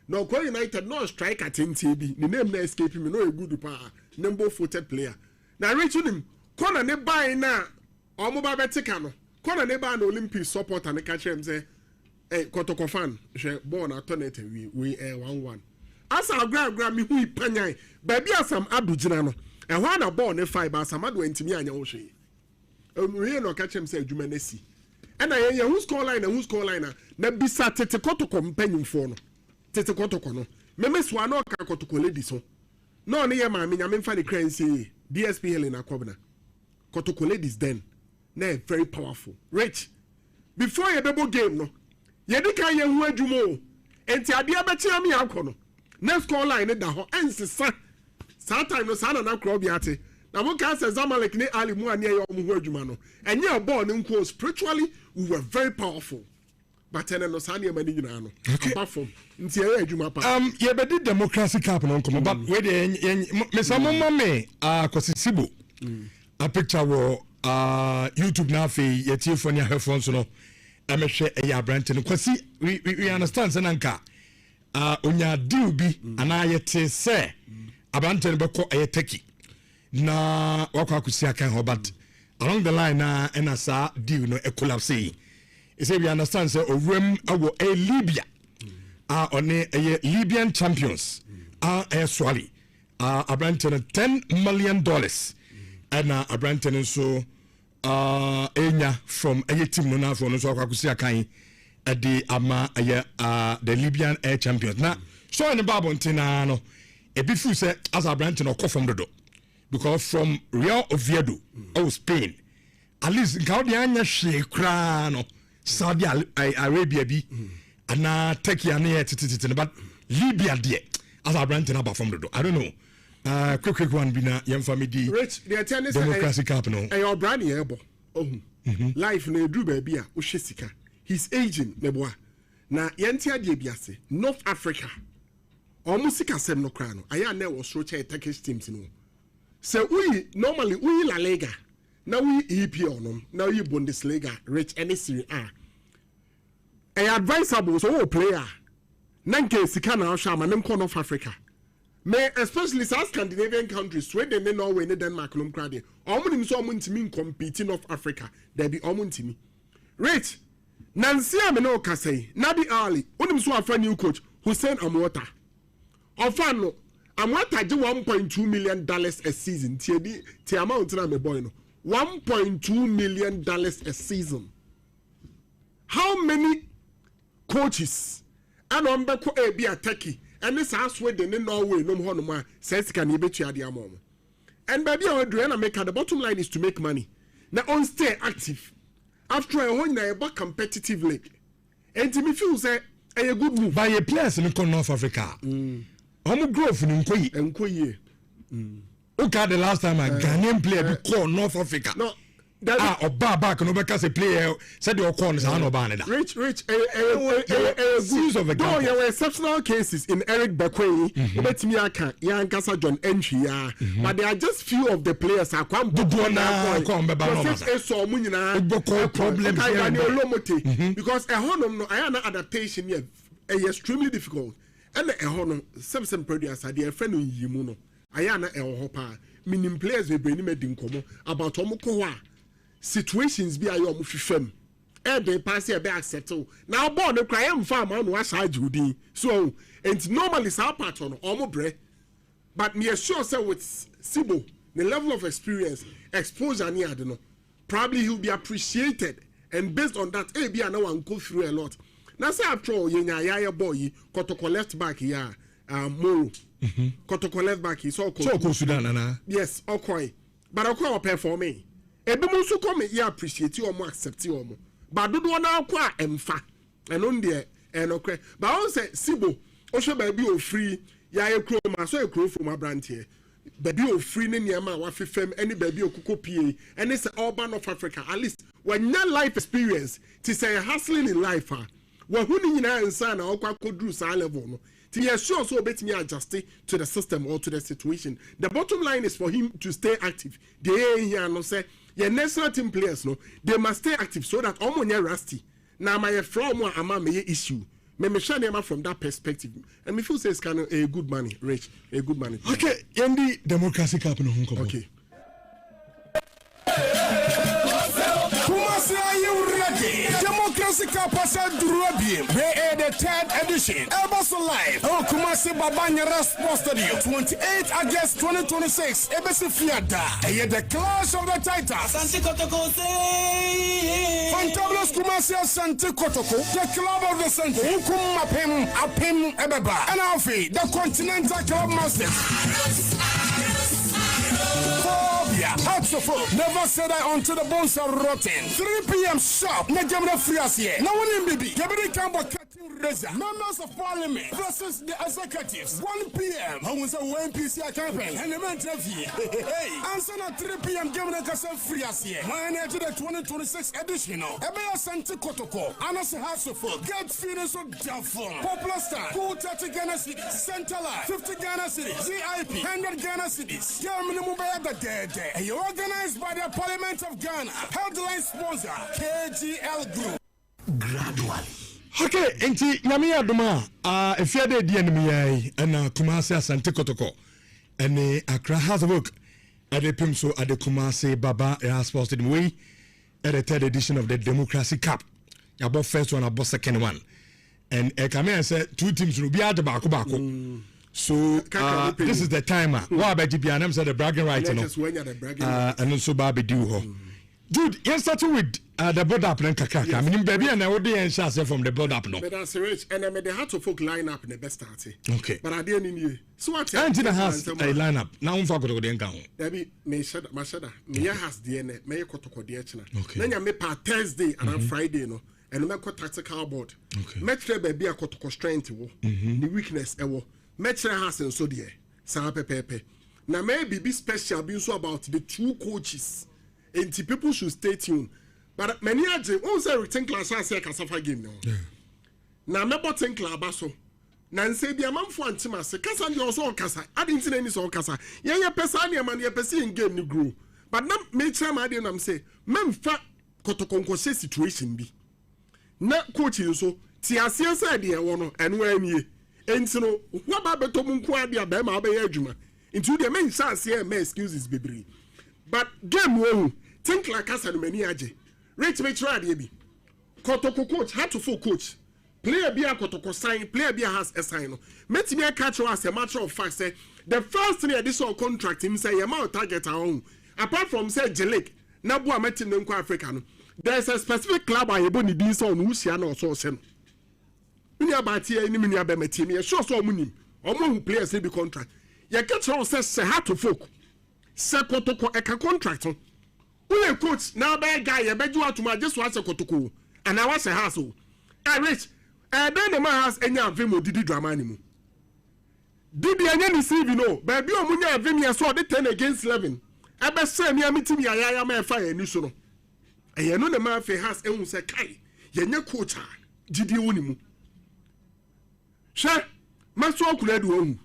No, Okwa United no strike at NTB. The name na escape me no a good pa. Number footed player. Now reaching him. Corner ne buy na. Omo ba betika no. Corner ne buy no Olympic support and catch him say, "Hey, Kotoko fan, she born at tonete we 1-1." As I grab me hu ipanya. Baby asam adu gina no. E ho na ball ne 5 asam adu ntimi anya wo hwe. We no catch him say adwuma na si. And na who score line na bisa tete Kotoko mpanyimfo no. Tete Kotoko no. Meme swa no ka Kotoko ladies so. No ne ye ma me nyame mfa ne kran say DSP Helena Kobna. Kotoko ladies then. Na very powerful. Rich. Before ye bebo game no. Ye di kan ye hu adwumo. Enti ade abechi am ya akọ no. Next score line da ho ensesa. Sa time no sa na kro bi ate. Na mo ka say Zamalek ne Ali mu ane ye omo hu adwuma no. Enye a ball ne nko spiritually we were very powerful. But then no sa ne mani nyina no. Apart from nti ye adwuma pa. Ye be di democracy cup no nko but we dey me samo mame Kosisibo. A picture wo YouTube na fe ye tie for ne headphones no. Amehwe e ya brand no kwasi we understand say nanka onya deal bi ana ye te say abante no beko e taki na wakwa akusi akan ho but along the line na ena sa deal no e collapse e say we understand say owem awo e Libya one e Libyan champions e swali abante no $10 million and abante no so enya from a team no na for no so akwakusi akan the ama the Libyan air champions na so in the Bible ntina no e be fu say as a branch no come from the do because from Real Oviedo Spain at least nka odi anya hwe kra no Saudi Arabia bi ana Turkey ana tititi but Libya there as a branch no from the do I don't know quick one be na yem family Rich the tennis democracy cup no your brand here bo life na edu ba bia wo hwe sika he's aging meboa na yentia de biase North Africa almost kasem no kra no aya na wo sro che Turkish teams no so we normally we La Liga now we EPL no now we Bundesliga rich any Serie A advisable so player nanke sika na hwa ma nem North Africa me especially South Scandinavian countries Sweden and Norway and Denmark no kra de omunim so omuntimi compete North Africa there be omuntimi rich Nancy Ameno Kasei, Nabi Ali, Unim so a new coach, Hussein Amwata. Ofano, Amwata $1.2 million a season. The amount na me boy no. $1.2 million a season. How many coaches and on beko be a techie and this house with the Norway no honoma says can you bet you the amount. And baby I would make the bottom line is to make money. Now on stay active. After a whole about competitive league, and to me feel say a good move by a place in North Africa. Growth in Nkoye. Okay, the last time a Ghanaian player call North Africa. No, back no because a player said your corners are no banner. Rich, series of examples. There were exceptional cases in Eric Bekwai, Betimiaka, Yankasa John Nhyira, but there are just few of the players are come to do because a honor no adaptation is extremely difficult. And a honor some produce are their friend in Yimuno. Ayana El Hopa, meaning players will bring him about Omukowa. Situations be a yom fifem. They pass here be acceptable. Now born the crime farm on what side you do. So and normally it's our pattern omobre. But me sure say with Sibo, the level of experience, exposure near no. Probably he'll be appreciated. And based on that, be no one go through a lot. Now say after all, yaya boy, Kotoko left back here, Moro. Kotoko left back is all Sudan. Yes, okay. But I'll pay for me. Ebi mo so come here appreciate you or accept you mo. But do na kwa emfa. And on there okay. But I say Sibo, o show baby o free ya e kro ma so e kro from abrant here. Baby o free ne niam wa fefem any baby o kokopie. And it's urban of Africa. At least when your life experience to say hustling in life wa hu ni nyina ensa na o kwa kodru sa level no. Yes, sure, so bet me adjust to the system or to the situation. The bottom line is for him to stay active. They here no say your national team players no, they must stay active so that omonya rusty. Now my from one ama me issue. Me share them from that perspective. And me feel say it's kind of a good money, rich, a good money. Okay, Yendi democracy cap no hunko. Okay. Are you ready? Democracy Kapasa Drubi, the 3rd edition. Elbaso Live. Oh, Kumasi Babanyara Sports Stadium. 28 August 2026. Ebesi Fiada. And the Clash of the Titans. Santi Kotoko. Fantabulous Kumasi Santi Kotoko. The Club of the Century. Ukum Apim Ebeba. And Alfie, the Continental Club Masters. Never said I until the bones are rotten. 3 p.m. sharp. Nejamna Friasie. No one in baby. Gabri Cambo cutting razor. Members of Parliament versus the executives. 1 p.m. I was a 1 PC campaign. And the man hey. Answer at 3 p.m. Gabri Casa Friasie. Mine to the 2026 edition. Ebea Santi Kotoko. Anas Hasselford. Get feelings of Jafon. Popular Star. 230 Ghana Cities. Center Life. 50 Ghana Cities. ZIP. 100 Ghana Cities. Germany Mubaya the dead. Organized by the Parliament of Ghana. Headline sponsor KGL Group. Gradually. Okay, enti nyame adoma if you dey die enemy ai na Kumasi Asante Kotoko and Accra has work at the Pimso at the Kumasi Baba Sports Stadium way at the 3rd edition of the Democracy Cup. About first one, about second one. And come and say 2 teams will be at the back. So this is the timer. What about GPNM said the bragging rights, and also Barbie do. Dude, you started with the build up and Kakaka. I mean, baby, and I would be from the build up. No, but that's rich, and I made the heart of folk line up in the best party. Okay, but I didn't need so what? Antina has a lineup now. I'm for the encounter. Debbie, may shudder, my shudder. Me has DNA, may Kotoko Diachna. Okay, then you make part Thursday and Friday, no, and make a tactical board. Okay, make sure baby a Kotoko strength, the weakness, Metro has and so dear, San Pepe. Now, maybe be special being so about the 2 coaches, and people should stay tuned. But many are also return class as a Casafa game now. na mebo Tinkler abaso na nse bia manfo antima se kasa ndi oso okasa adi ntina ni so okasa ye pesa ne man ye pesa in game ni grow but na me try ma adi na say memfa kotokonko situation bi na coach nso ti asie say de e wo no eno anie entino wa ba beto mu nko ade aba ma ba ye adwuma into de men say asie me excuses bebre but game wo Tinkler kasa no mani age rich me try de bi kotoko coach had to full coach player be a kotoko sign player be has a sign no met me catch as a matter of fact say the first thing this all contract him say amount target our own apart from say Jelik na bo ameti nko Africa no there's a specific club I ebo ni din so no usia na so se no mini abati ani mini abemeti me sure so omunim omo players be contract ye catch say had to folk say kotoko e ka contract no we coach now by guy ye beju atuma just was kotoko and I was a house rich then the man has any avimo didi drama anymore. Didi any CV no, baby omunya avimi so the 10 against 11. Ebe say me amiti me ayaya ma fire ni so no. E no the man fe has ehun say kai, ye nya coach a didi woni mu. She maso okura du ohun.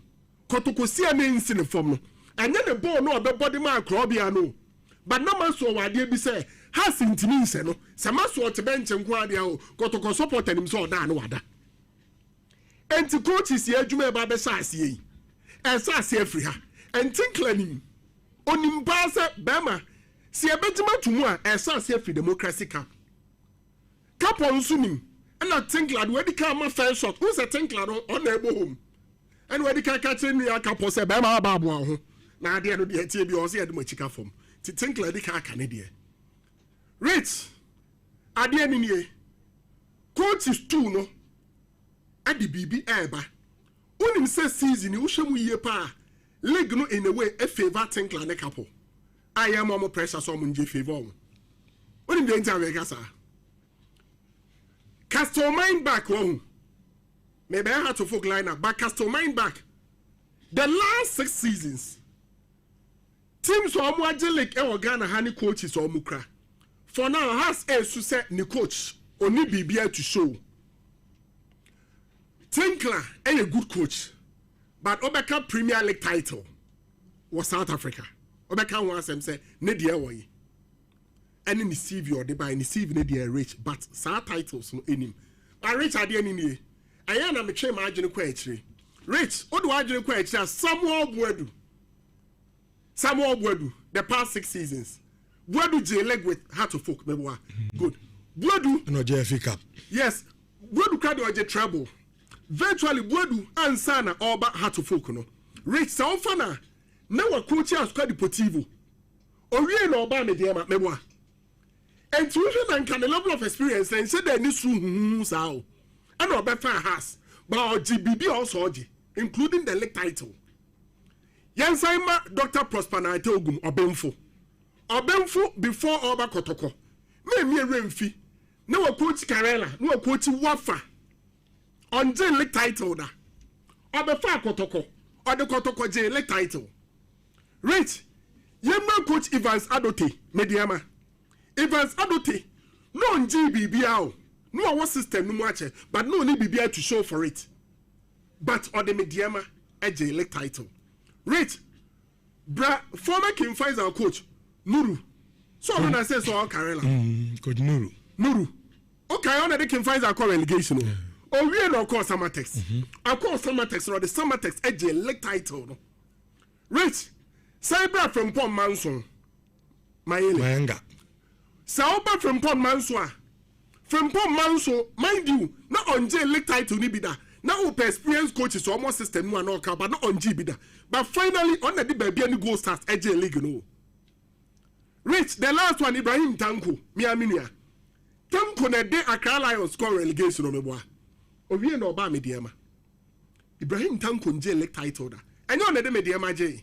Kotoko si ame nsi ne fom no. Anya the ball no obebody man krobia no. But no man so wade bi say has intimi nse no se maso te bench nko ade a kotoko supporter nim so da na wada enti coaches ye adwuma ba be sa ase yi sa ase afri ha enti clanim onim ba se bema se ebetima tumu a sa ase afri democracy camp on sunim na Tinkler we di ka ma first shot who say Tinkler on na ebo home and we di ka catch ni akapo se bema ba abo ho na ade no de tie bi o se ye de machika fom Tinkler di ka Canadian rich ade ani nie coach is two no ade bibi eba onim say season wo hwemu yie pa league no in a way a favor Tinkler ne couple I am more pressure so mo nje favor onim de ntia we gasa Castle mind back one maybe I had to folk line up but Castle mind back the last 6 seasons teams so mo agelic e Ghana hani coaches so mukra for now has a success ni coach only bibia to show Tinkler a good coach but Obeka Premier League title was South Africa Obeka wants them say ne dia woyi any receive or they buy receive ne dia rich but South titles no enim but rich ade ani nie aya na me twe ma agene kwa akire rich odo agene kwa akire Samuel Buadu the past 6 seasons Buadu J leg with heart to folk meboa good Buadu no JFA Cup yes Buadu cardio je trouble virtually Buadu ansana oba heart to folk no rich sa ofana na wa coach as squad deportivo owie na oba me de meboa and you should can the level of experience and say that this room sao and oba fan has but GBB also including the league title Yansaima Dr. Prosper Naite Ogum Obemfo before Oba Kotoko. Me remfi. No coach Karela, no coach Wafa. On J League title da. Obefa Kotoko. Or the Kotoko J League title. Right. Yema coach Evans Adote, Mediama. Evans Adote. No on GBBL. No our system no watch but no need BBI to show for it. But or the Mediama a J League title. Right, former King finds our coach Nuru. So when I say so, Karela, coach Nuru. Okay, on the King finds our relegation. Oh, we no call Summertex. I call Summertex or the Summertex edge elect title. Right, Cyber from Pom Manson, Mayanga. Sauber from Pom Mansua, from Pom Manso, mind you, not on J elect title Nibida. Now, experienced coaches almost system no no but not on GBida. But finally, on the baby and go start AJ League no. Rich, the last one Ibrahim Tanko, Miaminia. Tanko na de Accra Lions score relegation on me boy. Owie no ba mediama. Ibrahim Tanko nje elect title da. Enyo na de mediama je.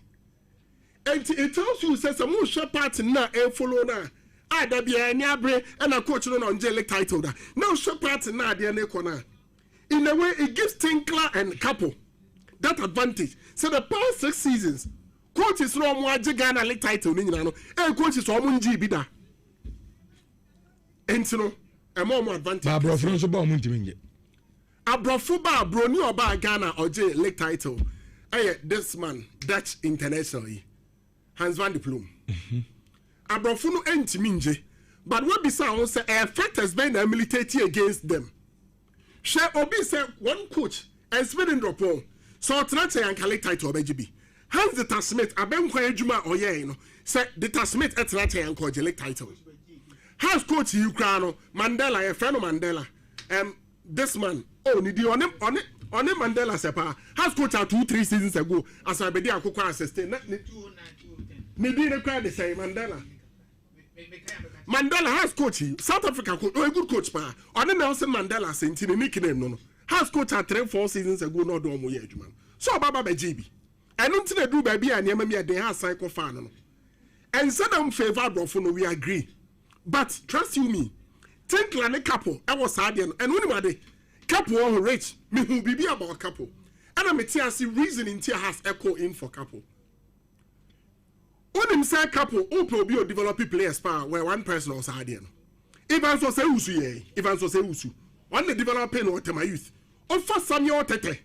And it tells you say some share part na e follow na. Ah da bia ni abre and a coach no nje elect title da. Now share part na de na corner. In a way, it gives Tinkler and couple that advantage. So the past 6 seasons, coaches no more Ghana League title, and coaches are more GBida. And so, a more advantage. Barbara Franco Baum. Abrofuba Broni Oba Ghana Oje Lake title. This man, Dutch international. Hans van de Plume. Abrofunu enti minje. But what be sound say effect has been a military against them. Share Obi say one coach and spinning drop on. So Trate and Lake title BGB. Hans the Tasmith Abem Kwajuma Oye no. Say the Tasmith at Trate and Koji Lake title. Has coach Ukraino Mandela a friend of Mandela. This man, oh, Nidi on him Mandela Sepa has coached out 2-3 seasons ago as I be there cook assistant. Nidi the crowd say Mandela. Mandela has coached South Africa coach, a good coach pa. On Nelson Mandela saying in nickname no. Has coached out 3-4 seasons ago, no do mo man. So Baba Bejibi. And until they do baby and Yamamia they have cycle fan. And said I'm favored for no we agree. But trust you me. Think like a couple, I was sad and anybody couple who rich, me who be about couple. And I'm a see reasoning tia has echo in for couple. When him say couple, who probably develop players power where one person was sad. If I so say usu, if I so say usu, on the developing or to my youth. Or for Samuel Tete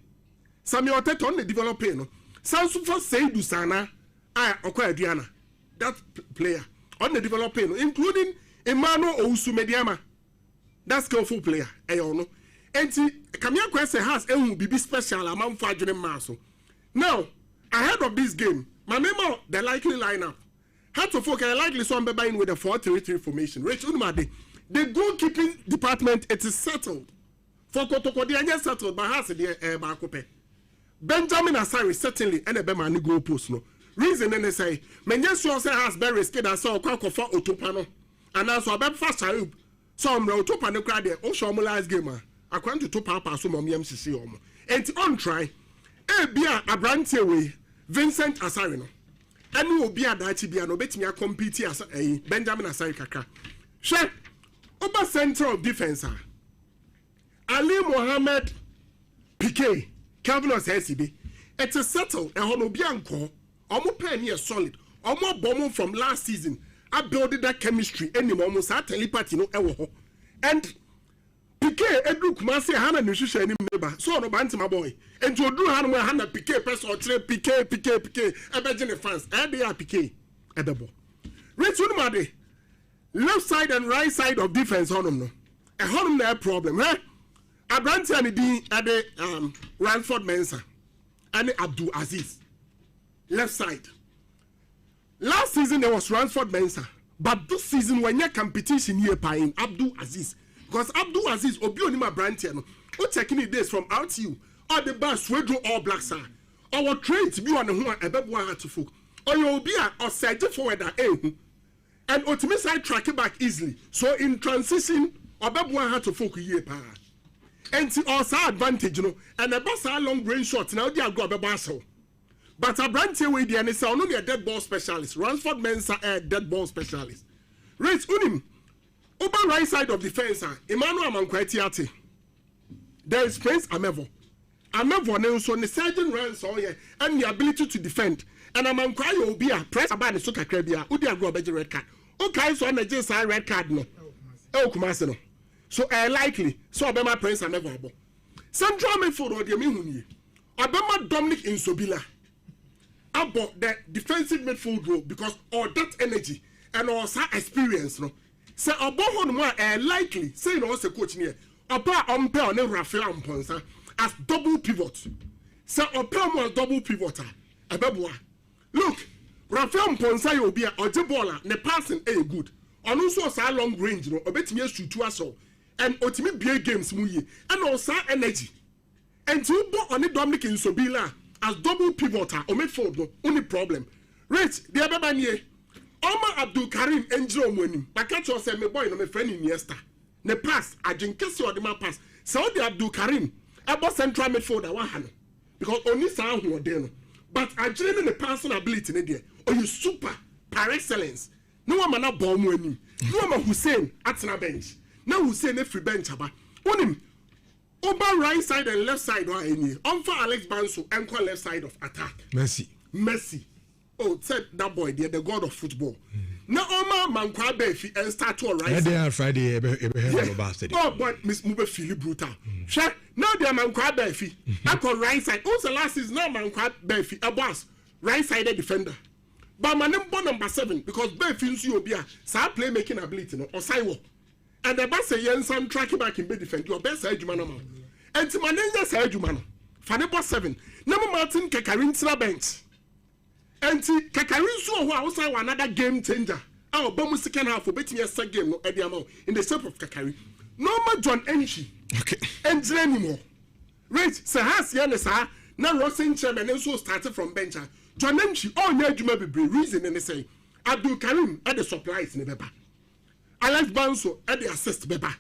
on the developing. Sounds for say Dusana, I acquire Diana, that player on the developing, including Emmanuel Ousu Mediama. That's skillful player, know. And Kamia Kwese has a BB special amount for Adrian Marso. Now, ahead of this game, my memo the likely lineup. How to focus likely so I'm buying with a 4-3-3 formation. Rich Unmade, the goalkeeping department it is settled. For Kotoko they are settled, but has the Bakope. Benjamin Asari certainly and a Bemani goal post no. Reason then they say, Menyesu has very risky that saw Kwako for Otopano. And also a fast Ayub. So I'm now top and the crowd there. Also, I'm last gamer. I want to top up some of MCC. And on try, a brand away, Vincent Asarino. And we will be a Dachi Biano, bet me a compete as a Benjamin Asari Kaka. Sure, Oba Center of Defense. Ali Mohammed Piquet, Calvin SCB. It's a settle, and Honobianco, almost penny solid, almost bomb from last season. I built that chemistry anymore. Almost at telepathy no ewo. And Piquet Edru Kumasi Hana Nutrition any neighbor. So no banty my boy. And to do Hana Hana Piquet person or trade Piquet. Ebejene fans. They are Piquet. Edebo. Rich Unmade. Left side and right side of defense honum no. A honum no problem. Eh? Abranti and the at the Ranford Mensa. And Abdul Aziz. Left side. Last season there was Ransford Mensah, but this season when you competition here paying Abdul Aziz, because Abdul Aziz Obionima Brantiano, or taking it days from out you, or the bus we draw all black sir, or trade to be on the one a bit one to folk, or you'll be or set forward that and ultimately I track it back easily. So in transition, or bit one to folk here pa, and to also advantage, you know, and the bus are long range shots now they are got a basel. But a brand away the NSA only a dead ball specialist. Ransford Mensah a dead ball specialist. Race Unim. Over right side of the fence, Emmanuel Mankwetiati. There is Prince Amevo. Amevo Nelson, the sergeant runs all year and the ability to defend. And a Mankwai will be a press about the Soka Krebia, Udia go better red card. Okay, so on the just red card no. Oh, Kumasino. So likely, so Obama Prince Amevo. Central midfield or the Mihuni. Obama Dominic Insobila. About the defensive midfield role because all that energy and also experience no say about one more likely say no also coach near about umpire on Rafael Mponsa as double pivot say more double pivoter abeboa look Rafael Mponsa will be a ojebola ne passing good on also say long range no obetimi shoot to us and ultimate be games mu yi and also energy and to on the Dominic Insobila as double pivoter or midfield no only problem. Rich, the Ababanye, Omar Abdul Karim Angelo Mwenim, but catch us say me boy no me friend in Iniesta. Ne pass, I drink or the man pass. So the Abdul Karim, about central midfielder one because only sound who are there. But I dream in the passing ability in there. Or you super par excellence. No one man bomb Mwenim. No one Hussein at the bench. Now Hussein every bench about. Onim. Over right side and left side or any. On for Alex Banso and call left side of attack. Messi. Oh, said that boy, they're the god of football. Now, Omar Mankwa Befi and start to right. Friday, oh, boy, Miss Mube feel brutal. Check now they are man crab befi I call right side also last season now man crab befi a boss right side defender but my number 7 because befi nso obi a sa play making ability no osaiwo and the boss say yen tracking back in be defend your best side juma no man and to manage side juma no for the boss 7 number Martin Kakarin tra bench and Kakarin so ho outside another game changer our bomb second half for betting your second game no ediamo in the shape of Kakarin normal John Enchi okay and anymore right so has yen sir now Rosin chairman and so started from bench John Enchi all new juma be reason and they say Abdul Karim at the supplies in the beba Alex Banso at the assist beba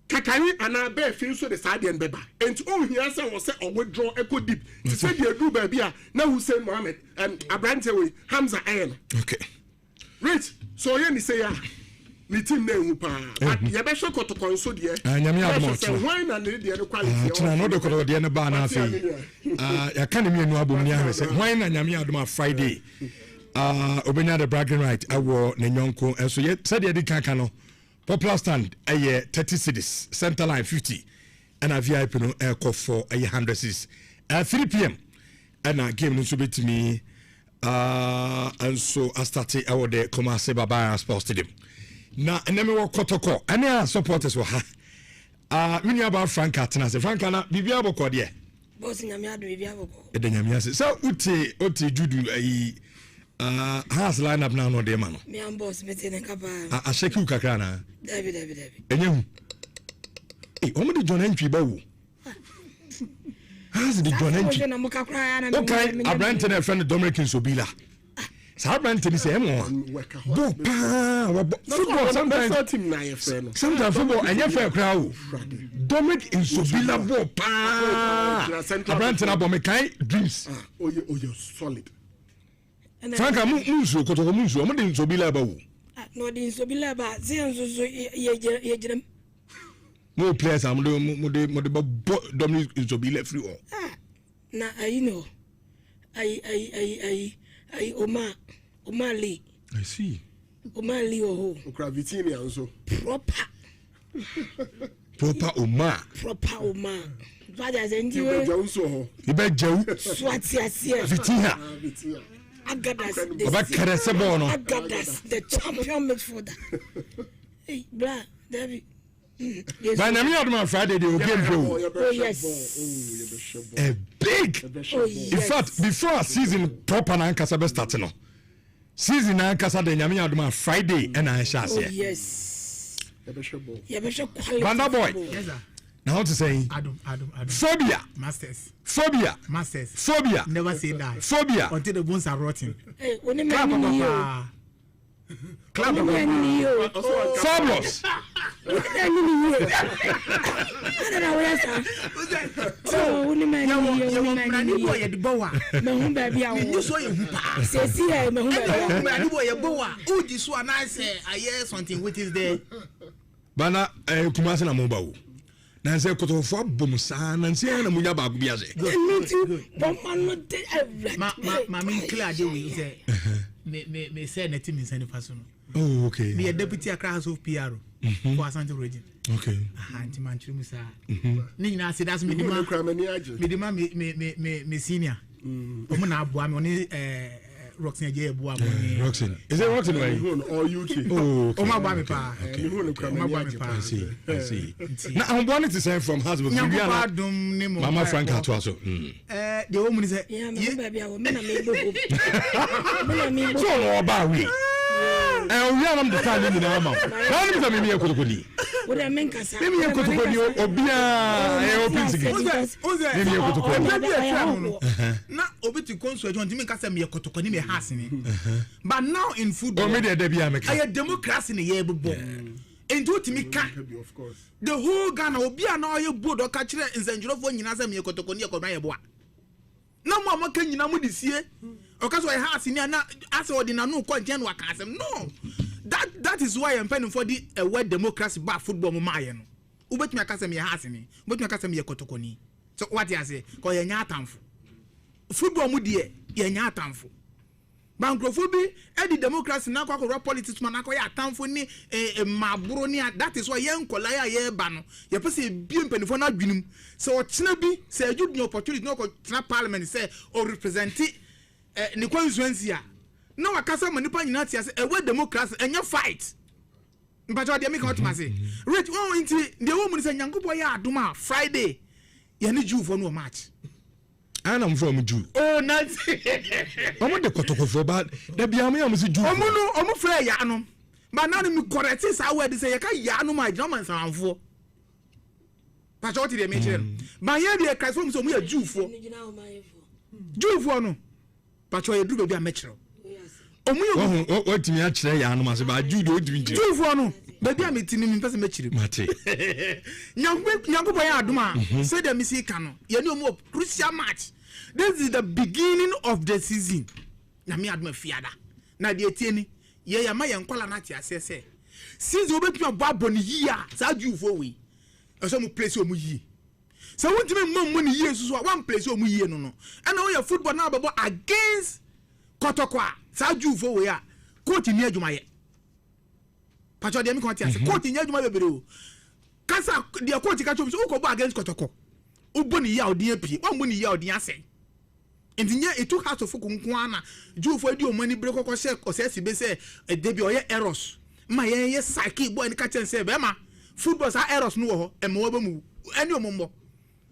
Kakari and I bear feel so the side and beba and all he answer was say or withdraw echo deep to say the do baby now Hussein Mohammed and Abrantewe Hamza Ayan okay rich so yen say ya ni team name pa but ye be show to console there nyame adom say why na the quality tena no de ko de ne ba na afi ya kan mi anu abom ni ahwe say why na nyame adom Friday obenya the bragging right awo ne nyonko enso ye said ye di kanka no popular stand 30 cities center line 50 and a VIP no call for 100 cities 3 p.m. and game no so betimi and so I started our the Kumasi Baba Sports Stadium na enemy wo kotoko any supporters wo ha mini about Frank Atena say Frank na bibia boko de boss nyame ado bibia boko e de nyame ase so uti judu has line up now no de man me am boss mete ne kapa a sheki ukakra na David enyehu omo de John Entry ba wo has the John Entry na mo kakra na okay Abrante na friend Dominic Nsobila sa Abrante ni say mo do pa football sometimes football enye fair kra wo Dominic Nsobila bo pa Abrante na bo me kai dreams oh you solid Franka munzu kotoko munzu mo de Nsobila ba wo no din so bila ba zianzo ye jirem mo players am mo de Dominic Nsobila free all na I know I Oma Lee I see Oma Lee oh Gravitini also proper Oma Father zendi we Johnso ibe jew swati asie Vitinha Agadas the champion midfielder hey bra David by na me on Friday they will game show oh yes a big in fact before a season proper na Ankasa be start no season na Ankasa de nyame adoma Friday and I shall say yes yeah be sure Banda boy yes sir now what to say Adam phobia masters never say that phobia until the bones are rotting hey oni me Club fabulous something which is there bana Kumasi na momba wo na nse kotofo bom saa na nse na munya ba gu biase ma me clear dey we say me say na team insane person. Oh, okay. Me a deputy Accra House of PR for Asante region. Okay. Anti manchuru musa. Ni nyina say that's me senior. Omo na aboa me oni Roxy Eje aboa me. Roxy. Is it Roxy way? Or UK. Oh, okay. Omo aboa me pa. I see. Now I'm wanting to say from husband. Mama Frank Atwaso. The woman is yeah, baby, I will me na me go. So no ba we. We are on the time in the mama. How many me kotokodi? What I mean kasa. Me kotokodi obia open secret. Me kotokodi. Na obi to consuel John me kasa me kotokodi me has ni. But now in football, me dey bia me ka. I democracy na ye bebo. Enti otimi ka. Of course. The whole Ghana obia na oye board o ka kire nsanjurofo nyina sa me kotokodi e ko ban ye bo a. Na mo amaka nyina mo disie. Okaso I has in na as ordinary no content wa kasem no that is why I'm penning for the word democracy ba football mo maye no ubetumi akasem ye has ni ubetumi akasem ye kotokoni so what you say ko ye nya atamfo football mu de ye nya atamfo Bankrophobia, any democracy, now politics, Manakoya, Tamfoni, Mabronia, that is why young Kolaya, ye bano, your person being penifona binum. So, Chinabi, say, you the opportunity, no parliament, say, or represent it, Nicole Zwenzia. No, a casa manipa United, a word democracy, and your fight. But what they make out to say, Rich, oh, into the woman said, Yankupoya, Duma, Friday, you need you for no match. And I'm from Jew. Oh, nice. I want the Kotoko for bad. The Biami was a Jew. I'm afraid, Yanum. But now you correct this. I would say, Yanu, my Germans are for. But what did they mention? My idea, Christ, so we are Jew for. Jew for no. But you do be a metro. What do you actually, Yanum, about Jew do Jew for no? Baby, I'm meeting him in person. Mate. Young boy, Aduma, said the Missy Cano. You know more crucial match. This is the beginning of the season. Nami adma fiada. Na die tieni. Ye ya my uncle Nati say. Since we be babon year, sa Jew for we. Some place o mu yi. So want to make money years so one place o mu yi no no. And now your football now against Kotokwa. Sa Jew for we ya. Coach ni adwuma ye. Pacho de mi kon ti ase coach nya adwuma bebere o kasa de coach ka chom so ko bo against Kotoko uboni ya odin apie wan boni ya odin ase entinya etu house of kunkun ana juufo di o mani bre kokko she osesi be se de bi oye errors ma ye psyche boy ni ka chen se be ma football sa errors no ho e mo ba mu ani o mo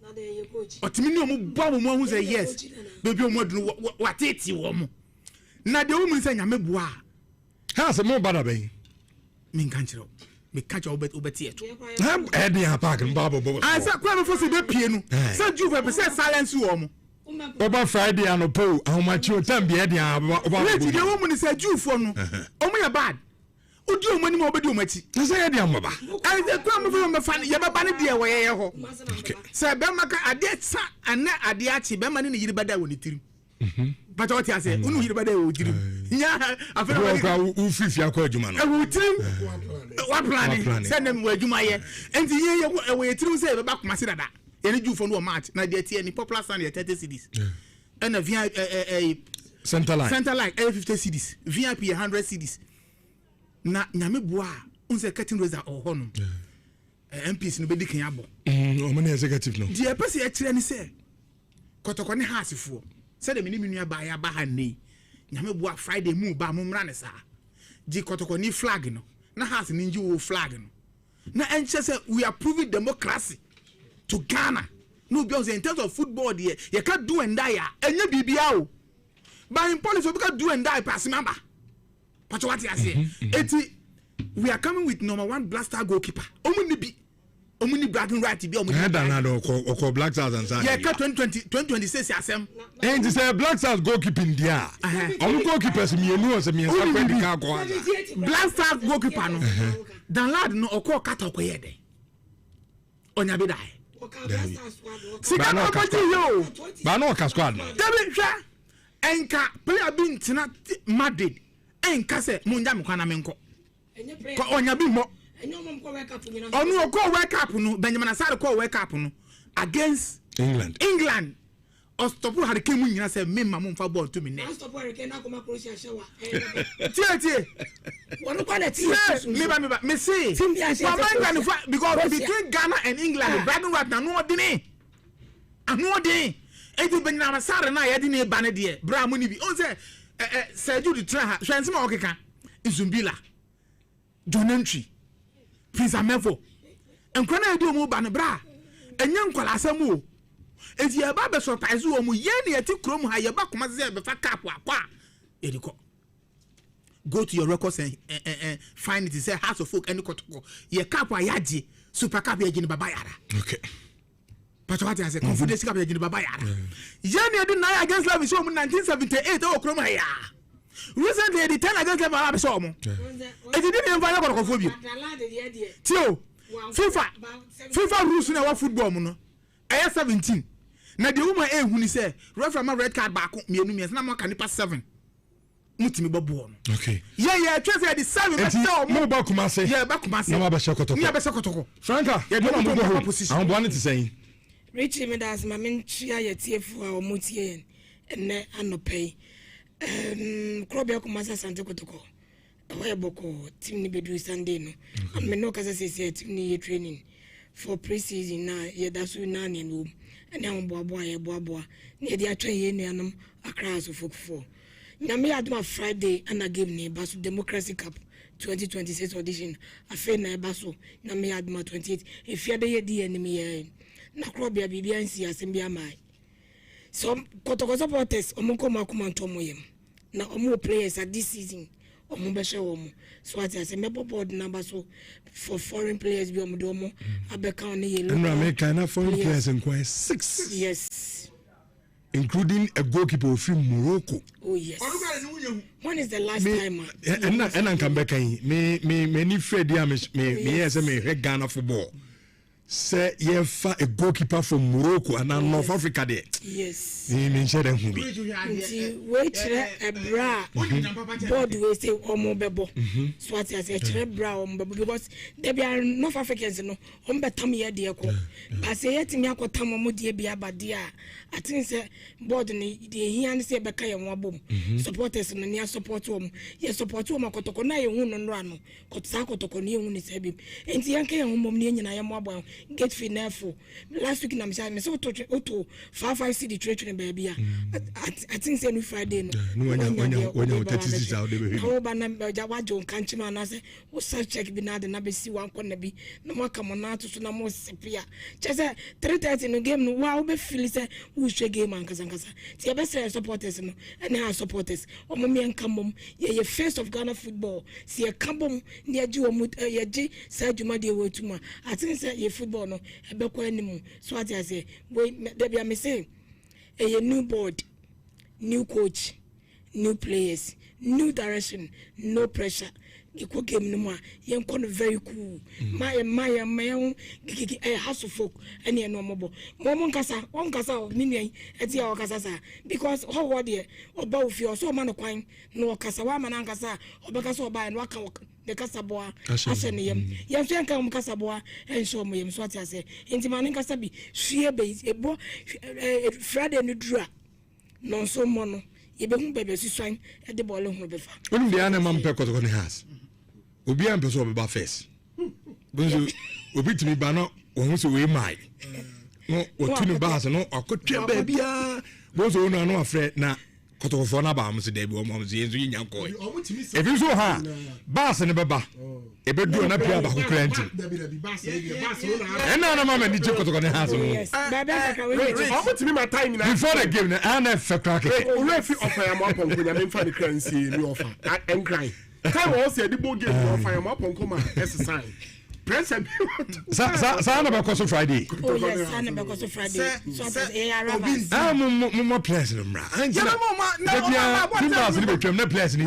na de ye coach otimi ni o mu bo mo hu say yes bebi o mo dunu wateti wo mo na de o mu se nya mebua ha se mo bada ben min kanchiro me catch obeti eto e dey park mbabo bo I say kwa me for se be pie no say Juve be say silence wo mo Oba Friday anopo ahomachi o tam be e dey oba wait the woman say Juve no omo ya bad odi omo ni mo obedi omachi say e dey amaba I say kwa me for me fan ye be ba ne de we ye ho say be maka ade sa ana ade achi be ma ne yiri bada woni tirim but what you say unu yiri bada wo tirim ya afero ka u fifi akọ adwuma no wo tirim wa plan send them wo adwuma ye enti ye we tirim say be ba koma se dada any Jew for no match na dey tie ni popular stand 30 cedis and a VIP center line 50 cedis VIP 100 cedis na nyame boa unse cutting razor or hono MPs no be dikan abo o mo na executive no die pese e kire ni say Kotoko ne hasifo say de mini nua ba ya ba ha nei nyame boa Friday mu ba mo mra ne sa di Kotoko ni flag no na has ni nji wo flag no na enche say we are proving democracy to Ghana no because in terms of football there you can do and die enye bibia o but in police we can do and die pass member but what you say eti we are coming with number 1 blaster goalkeeper omuni bragging right bi omuni head and oko Black Stars and say yeah 2026 asem and to say Black Stars goalkeeping there goalkeepers mienu o se mi sa kwendi ka ko Black Stars goalkeeper no dan lad no oko kata okoye de onya bi dai sika no ko ti yo ba no ka squad no David hwa enka player bi ntina Madrid enka se munja me kwana menko ko onya bi mo onu ko World Cup no Benjamin Asare ko World Cup no against England Ostopo Hurricane mun nyina se memma mun fa ball to me ne Ostopo Hurricane na koma Croatia shewa tie wonu kwa na tie me say because between Ghana and England bragging right now no dey eti Benjamin Asare na ye dey ne ba ne de bra mu ni bi on say Sergio de Tra hwense ma okeka Izumbila Jonentry Prince Amevo enkwana edi omo ba ne bra enye nkwala asem o eti e ba be surprise o mo ye ne yeti krom ha ye ba koma se be fa cap akwa ediko go to your records and find it say House of Folk any Kotoko ye cap ayaje super cap ye gini baba yara okay but what I say confidence cap ye gini baba yara ye ne edi na against Love show mo 1978 o krom ha ya recently the 10 against them Arab show mo eti di me mfa Kotoko phobia tio FIFA rules na wa football mo no aya 17 na de woman ehuni say referee ma red card baako mienu mies na mo ka nipa 7 mutimi bobo no okay yeah twese the 7 be say mo ba kuma say yeah ba kuma say na ba be Kotoko ni be Kotoko Franka yeah do mo go position am bo ne ti say Richie me das ma men tua ye tiefu a omotie en enne anopei Krobia Kumasa Santa Kotoko. Away boko team ni bedu Sunday no. Me no kasa say team ni training for pre-season na ye dasu na ne no. Ene on boa ye boa. Ne dia twa ye nuanom akra so fokfo. Na me aduma Friday and a game ni Basu Democracy Cup 2026 audition. Afe na baso na me aduma 28. If you dey di enemy ye na Krobia bibia nsi asembia mai. So Kotoko supporters omonko makuma ntomo yem. Na omo players at this season. So I say me board number so for foreign players be omodomo abeka on yellow. And American foreign players in quite 6. Yes. Including a goalkeeper from Morocco. Oh yes. When is the last time? And I come back me ni Fred me yes me Ghana football. Say you fa a goalkeeper from Morocco and North Africa there. Yes. Me share them who be. Wait a bra. Board we say omo bebo. So what I say chere bra omo bebo because there be North Africans no omo betam here there ko. But say yet me akotam omo die bia bade a I think say board ni dey here say beka ye ho abom. Supporters no near support omo. Ye support omo Kotoko na ye hu no no ano. Kotoko ni hu ni say bi. Enti yanke ye hu mom ni nyina ye mo abon. Get free for last week. I'm saying, so to 5 city trade in baby. I think say Friday. No, when you 36 out there. How about Jawajo country man? I say, what's such check be now the number see one corner be no more come on now to Sunamo Sepia. Just 3:30 in the game. No, wow, be feel say who should game and Kazangasa. See, best supporters and our supporters. Or mommy and Kambum, ye face of Ghana football. See a Kambum near Juamut, ye J. Sajuma de Wotuma. I think say ye football no ebeko animu so what I say wait there be am say a new board, new coach, new players, new direction, no pressure. Equal game no more. Young con very cool. My house of folk and no mobile. Momon Casa, one Casa, Minion, at your Casa, because how what dear, or both your so man of quine, no Casawaman and Casa, or Bacaso by and Waka the Casaboa, Asheniyam, Yankan Casaboa, and show me what I say. Into Manin Casabi, sheer base, a boy, Friday and draw. No so mono. You be baby, swine at the ball of the farm. When the animal Pecos on the house. Obi am person about face. Bonzo obi timi ba no won so we mai. No otunu ba so no akotwa ba bia. Bonzo no no afre na Kotoko na ba am se dey bi o mo se yenzu yin yanko. E bi so ha bass ne beba. E be du na pia ba ko kranti. Na mama ni je Kotoko ne house no. Yes. Baba ka we. Omo timi my time na. Before the game na ana fe crack. O we fi offer am upon ko na me fa the currency ni offer. En cry. Time was the board game of fire up on come exercise. Press and Sana because of Friday. Oh, yes, Sana because of Friday. So, I'm more pleasant. I'm not pleasant.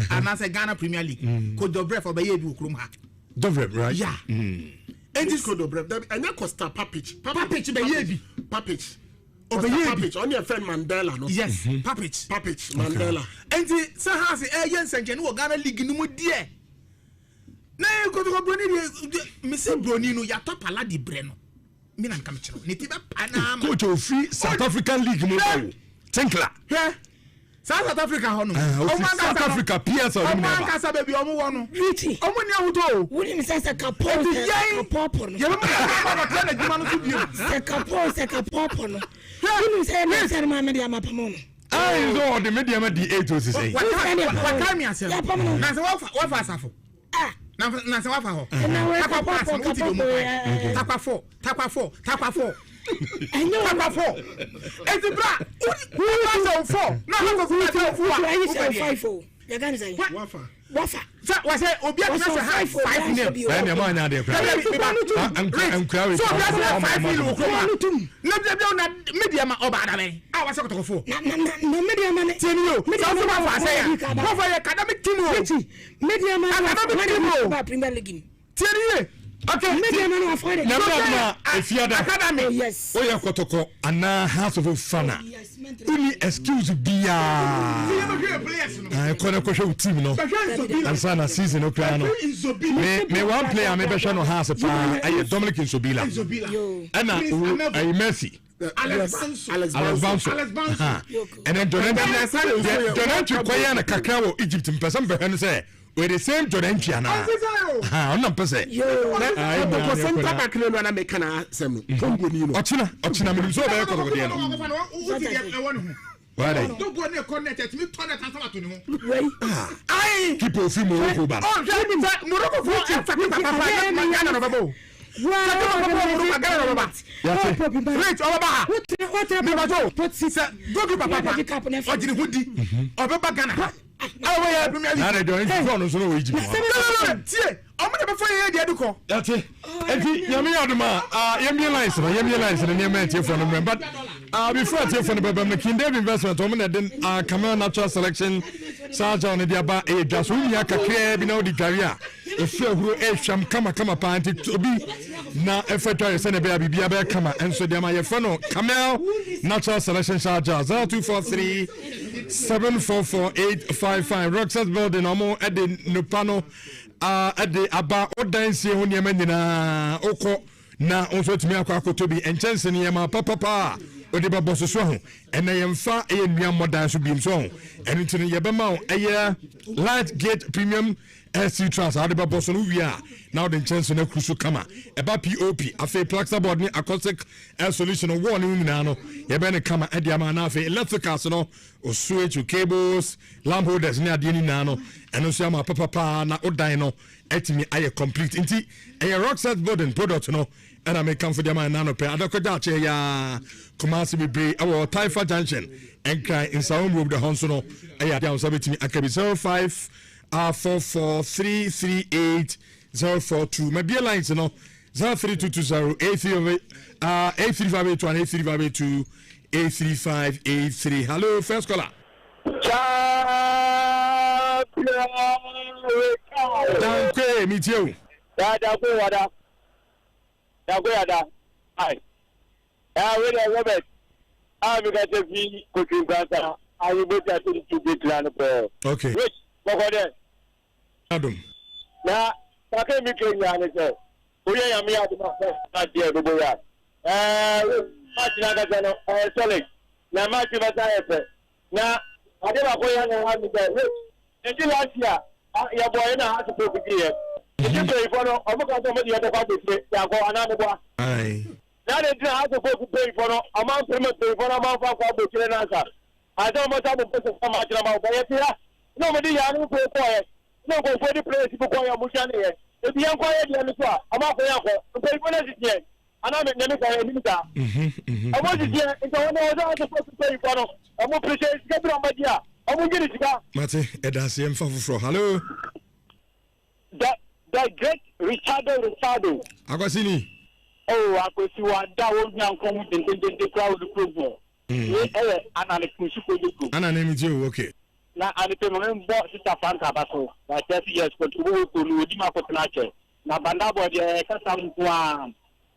And as a Ghana Premier League, could the breath of a year do Krumha? Dobre, right? Yeah. And this could the breath. And that Costa Papich. Papich, baby. Papich. Papich, on your friend Mandela, no? Yes, Papich. Papich, Mandela. And the Sahas, Agents and General Ghana League no more dear. Now you go to Brunei, Miss Brunino, Yatop Aladi Breno. Milan Camacho, Nitiba Panama. Coach of free South African League, Tinkla. Yeah. South Africa, South Africa, Pierce, or Casa baby, Omo, Richie, Omo, William says a couple of popcorn. You don't a couple. You say, let's say, my media mapamon. I know the media at the 8 to say. What time you say? What was I for? Ah, Nasawafa. Tapa four. I know Tapa 4. It's a bra. Who was 4? No, 5-4. You're going to say Wafa. Was it Obia 5 nil? I am on there. I'm crying. So that's 5 nil. No, medium or bad. I was talking for. No, medium. Tell you. What academic team? Medium about Premier League. Tell you. Okay, medium of Friday. If you are the academy, yes. Oh, yeah, Kotoko, and now House of Fana. Only excuse be I couldn't question team, no. And Sana season, no plan. May one player, maybe Shano has a Dominic in Sobila. And I Messi. Alex Banso. And then Donatio Koyana Kakao, Egypt, and Pesam Behan say, we're the same Donatio now. I'm not per se. Ochina, why don't go near connected to me, toilet and to know. I keep a few more. Oh, Morocco for I'm going to before you the educo. That's it. And Yami Adama, Yami Lines, and Yami from the but before I take from the McKinney investment, and then Camel Natural Selection, Sergeant and Diaba, a Jasuya Kaka, you know, the career. If you grew a sham, come upon it to be now, if I try to send a baby, be a come and so they my funnel. Camel Natural Selection Sergeant 0243 744-855. Roxas Building, Omo at the Nupano. At the Aba Odansi Hunyamendina Oko na onso timi akwa to be and chance ni ma papa odiba boso so ho and I am far a nua modan so bi so and into the yebema a light gate premium SC trans odiba boso no wi a now the chance na kruso kama eba POP afa plaxa board ni acoustic air solution one ni nyina no yebe ne kama e dia ma na afa electrical so no o switch cables lamp holders ni ade ni na no eno so ama papa na odan no etimi aye complete nti a Rockset Building product no and I may come for the man nano pay adokoja che ya Kumasi Bibre our Taifa Junction and cry in Sound Road the Honsono aya down sabetimi akabi 0544338042 my beer lines no 03220 83581 83582 hello first caller Donkor meet you Dagoyada, hi. Really, Robert. I'm going to be cooking granta. I will be to big land. Okay. Which, what Adam. Now, I can't be clean. I say, we are me out of my first idea. Sorry. Now, my now, I never go and have me there. Until last year, your boy and I had to go to here. If you pay for no, I'm going to the other party. Go another one. Aye. Now they have to go to pay for no amount payment for amount for the answer. I don't want to put so much about it. Nobody has to pay for it. No go for the place to go your Mushani. If you are quiet, I'm not going to pay for it yet. And I'm never going to I want to hear if I want to pay for no. I'm going to appreciate get on my dear. I will get it. Mate, Edasium for hello. The great Richardo. Akwasini. Oh, akwasi wa da wo nyan kom den crowd program. Ana kusuko. Ana name you okay. Na ani pe mo mbo sister Franka baso. Na 30 years ko tuwo ko no di ma ko tnache. Na banda board e kasa mpoa.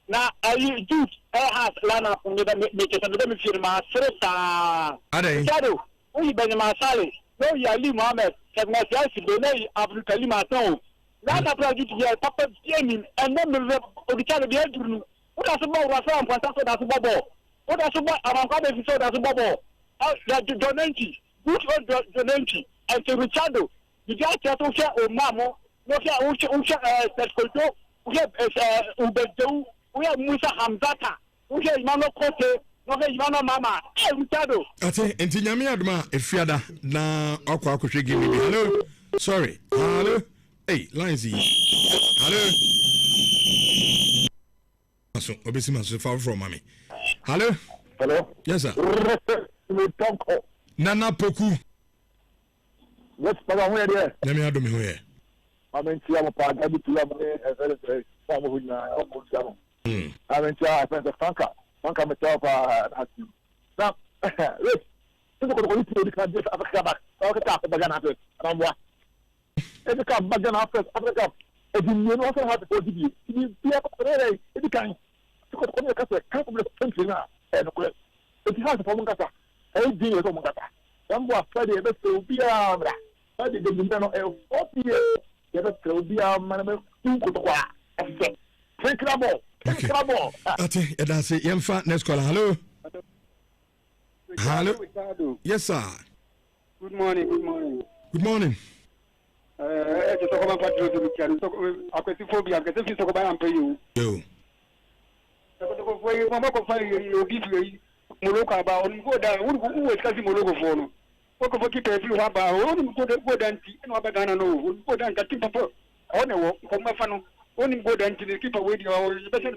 Na ayi dude has lana ko me ke tan me firma serta. Ade. Richardo, o yi benema sale. No yali Mohammed, ke na siasi be na Africa lima ton. That project here, Papa Jamie, and then the Richard the Edru. What does about Rassam Pastor as a bubble? What does about Aramaka is so as a bubble? Donenti, good Donenti, and to Richardo. The guy to share or Mamo, no share we have Ubedo, we have Musa Hamzata, we have Mano Cote, no Mano Mama, Richardo. I say, and Tinyami Adma, if Fiada, na Aqua could give me. Hello, sorry, hello. Hey, Lindsay. Hello. So, obviously, I'm so far from mommy. Hello. Hello. Yes, sir. Nana Poku. What's the one here? Let me have them here. I'm in Tiama Park. I be to have a some who now. I'm in Tiama. I spent the Franka myself. Now, look. This is going to be the Africa back. I'll get up the Bagana. I'm what? Every cup bagan after Africa, if you also have to go to you, you have a any kind of country now. And if you have a form of Kata, 8 years of Mugata, some was Friday, but will be a Friday, the Minano 40 years, the will be a man of 2 Drink trouble. Okay, that's it. Young fat next caller. Hello. Hello. Yes, sir. Good morning. Good morning. Good morning. To talk about patriotism, I can phobia. I can talk about you. Yo. You give you Morocco about go down. Who is catching Morocco for? What of keep a few about go down and Abagana no go down catching papa. On a walk from my funnel. Only go down to the keep away your special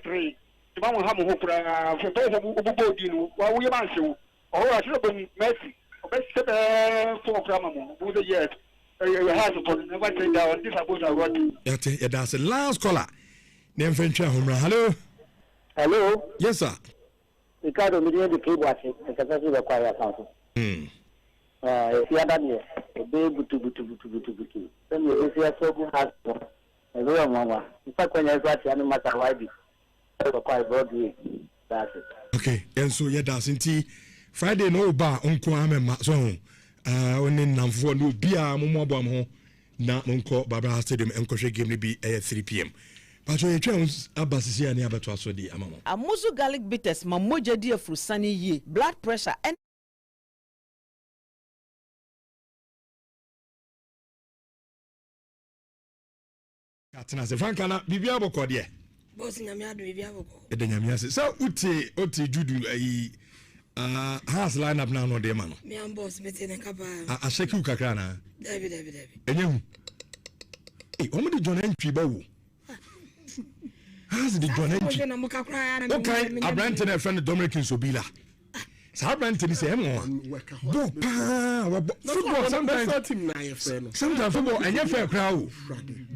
three. The man will have a hope for both of you while we are so. Oh, I should have been messy. Best 4 gram who the yet. You have to put never take down this about our working. That's the last caller. Name French Hello. Hello. Yes, sir. Ricardo, me the cable watching. I can see the choir council. If you are done here, a big butu. Then you see a so has a real mama. In fact, when I got no matter why be quite broadly. That's it. Okay, and so yeah, that's in Friday no bar uncle am so only namfo no bia mo bom ho na monko Barbara Stadium enkohwe game be 3 p.m. But you chance abasisi ani abeto aso di amamo. Amuzu garlic bitters mamoja di afrusani ye blood pressure and Katina se frankana bibia boko de. Boss nyame ado bibia boko. E de nyame ase. So uti judu ayi has line up now no de ma no. Me am boss mete ne kapa. A shake you kakra na. David. Enyehu. Omo de John Entry ba wo. Has the John Entry. Okay, Abrante na friend Dominic Nsobila. Sa Abrante ni say mo. Bo pa, football sometimes football enye fair crowd.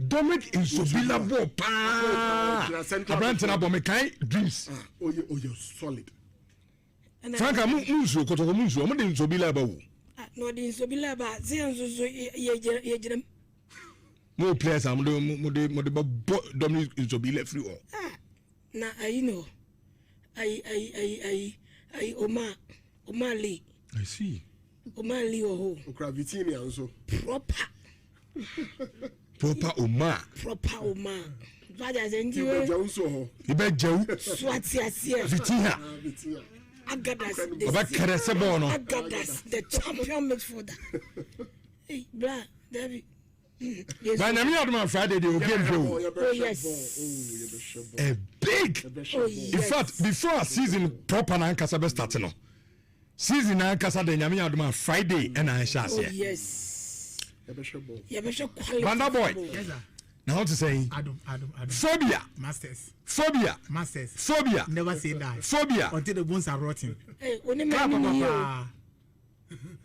Dominic Nsobila bo pa. Abrante na bo me kai dreams. Oh you solid. Franka munzo kotoko munzo mo de Nsobila ba wo. No de Nsobila ba se nzo ye jirem. More players am mo de Dominic Nsobila free all. Na I know. I Oma Lee. I see. Oma Lee oh. Okravitini also. Proper Oma. Vaja zenji. Ibe jewu. Swati asia. Vitia. Agadas. Aba kerese bo no. Agadas the champion midfielder. Hey, bra, David. Yes. By name on Friday they will be oh yes. A big. Oh, yes. In fact, before a season proper na nkasa be start no. Season na nkasa de nyame adoma Friday and I shall say. Oh yes. Yebesho Banda boy. Yes sir. Now what to say? Adam. Phobia. Masters. Phobia. Never say that. Phobia. Until the bones are rotting. Hey, only man.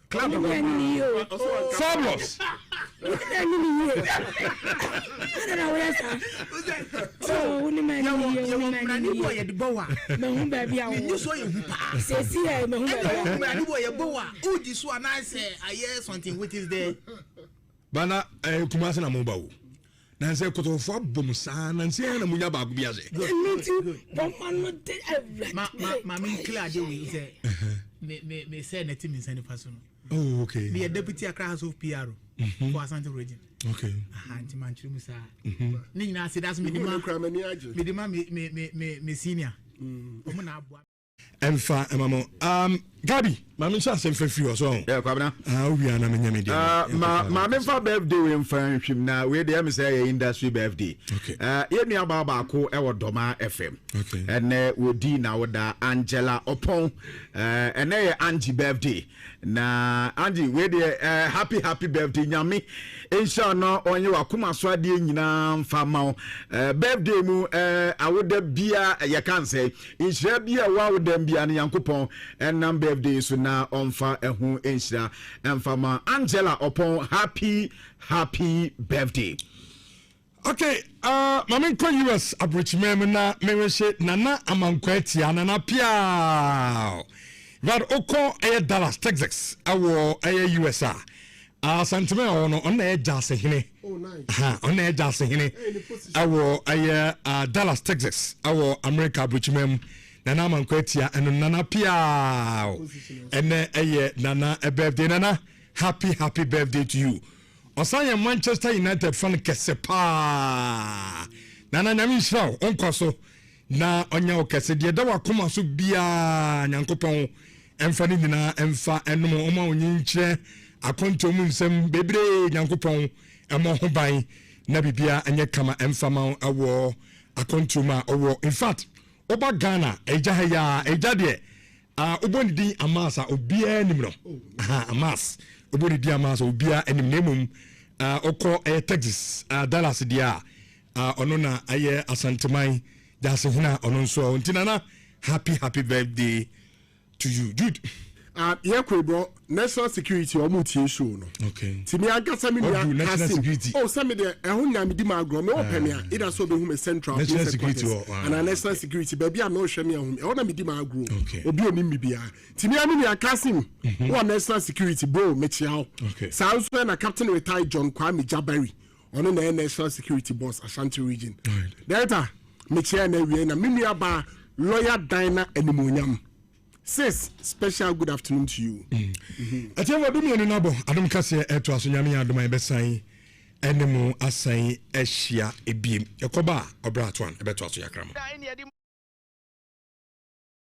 Clap Fabulous. Bana kumasa na mumba wo. Na nse kotofo bom sa na nse na munya ba gbi ase. Ma min clear dey we say me say na team inside person. Oh, okay. Me a deputy Accra House of PR for Asante region. Okay. Anti manchuru musa. Ni nyina say that's me me senior. Omo na aboa. Emfa emamo. Gabi, ma me sha sem free so. Yeah, kwabna. We are na me nyame dey. Ma me fa birthday we mfa hwim na we dey am say industry birthday. Okay. Ye nua ba ko e wo Doma FM. Okay. Ene we di na woda Angela Opon. Ene ye Angie birthday. Na Angie we dey happy birthday nyame. Inshallah onye wakuma so ade nyina mfa ma birthday mu awoda bia ye kan say insha bia wa woda bia ne yankopon enam birthday so na onfa ehu insha mfa ma Angela Opon happy birthday. Okay, mamen ko US abrochimem na mewehye nana amankwatia nana pia. But oko Dallas Texas awo USA. Santime ono on jase hine. Oh nice. On jase hine. Awo Dallas Texas awo America abrochimem nana amankwatia eno nana pia. Ene nana birthday nana happy birthday to you. Osanya Manchester United fan kesepa. Nana nyami shraw onko so na onya okese de da wakoma so bia nyankopon emfa ni nyina emfa enom oma onyi nkyerɛ akonto mu nsɛm bebre nyankopɔn ɛmɔ ho ban na bibia enye kama emfa ma awo akonto ma owo in fact oba Ghana eja ha ya eja de oboni din amasa obia nim no amas oboni din amasa obia enim nemum okọ Texas Dallas dia ono na aye asanteman jase huna ono nso ntinana happy birthday to you Jude. Yeah, bro. National security or multi show no. Okay. Timi agasa mi national security. Oh, some de ehun na mi di magro me open ya. Ida so be hu me central national security and national security baby am no hwe me ehun. Ehun na mi di magro. Okay. Obi oni mi bia. Timi ami ni akasim. One national security bro me chia. Okay. Sanso na Captain retired John Kwame Jabari. Ono na national security boss Ashanti region. Right. Delta me chia na wie na mi nua ba lawyer Dina Enimonyam. Sis, special good afternoon to you. Atiwa dumi enu nabo adum kase eto aso nyame adum ebesan enemu asan ehia ebiem yakoba obra atwan ebeto aso yakrama.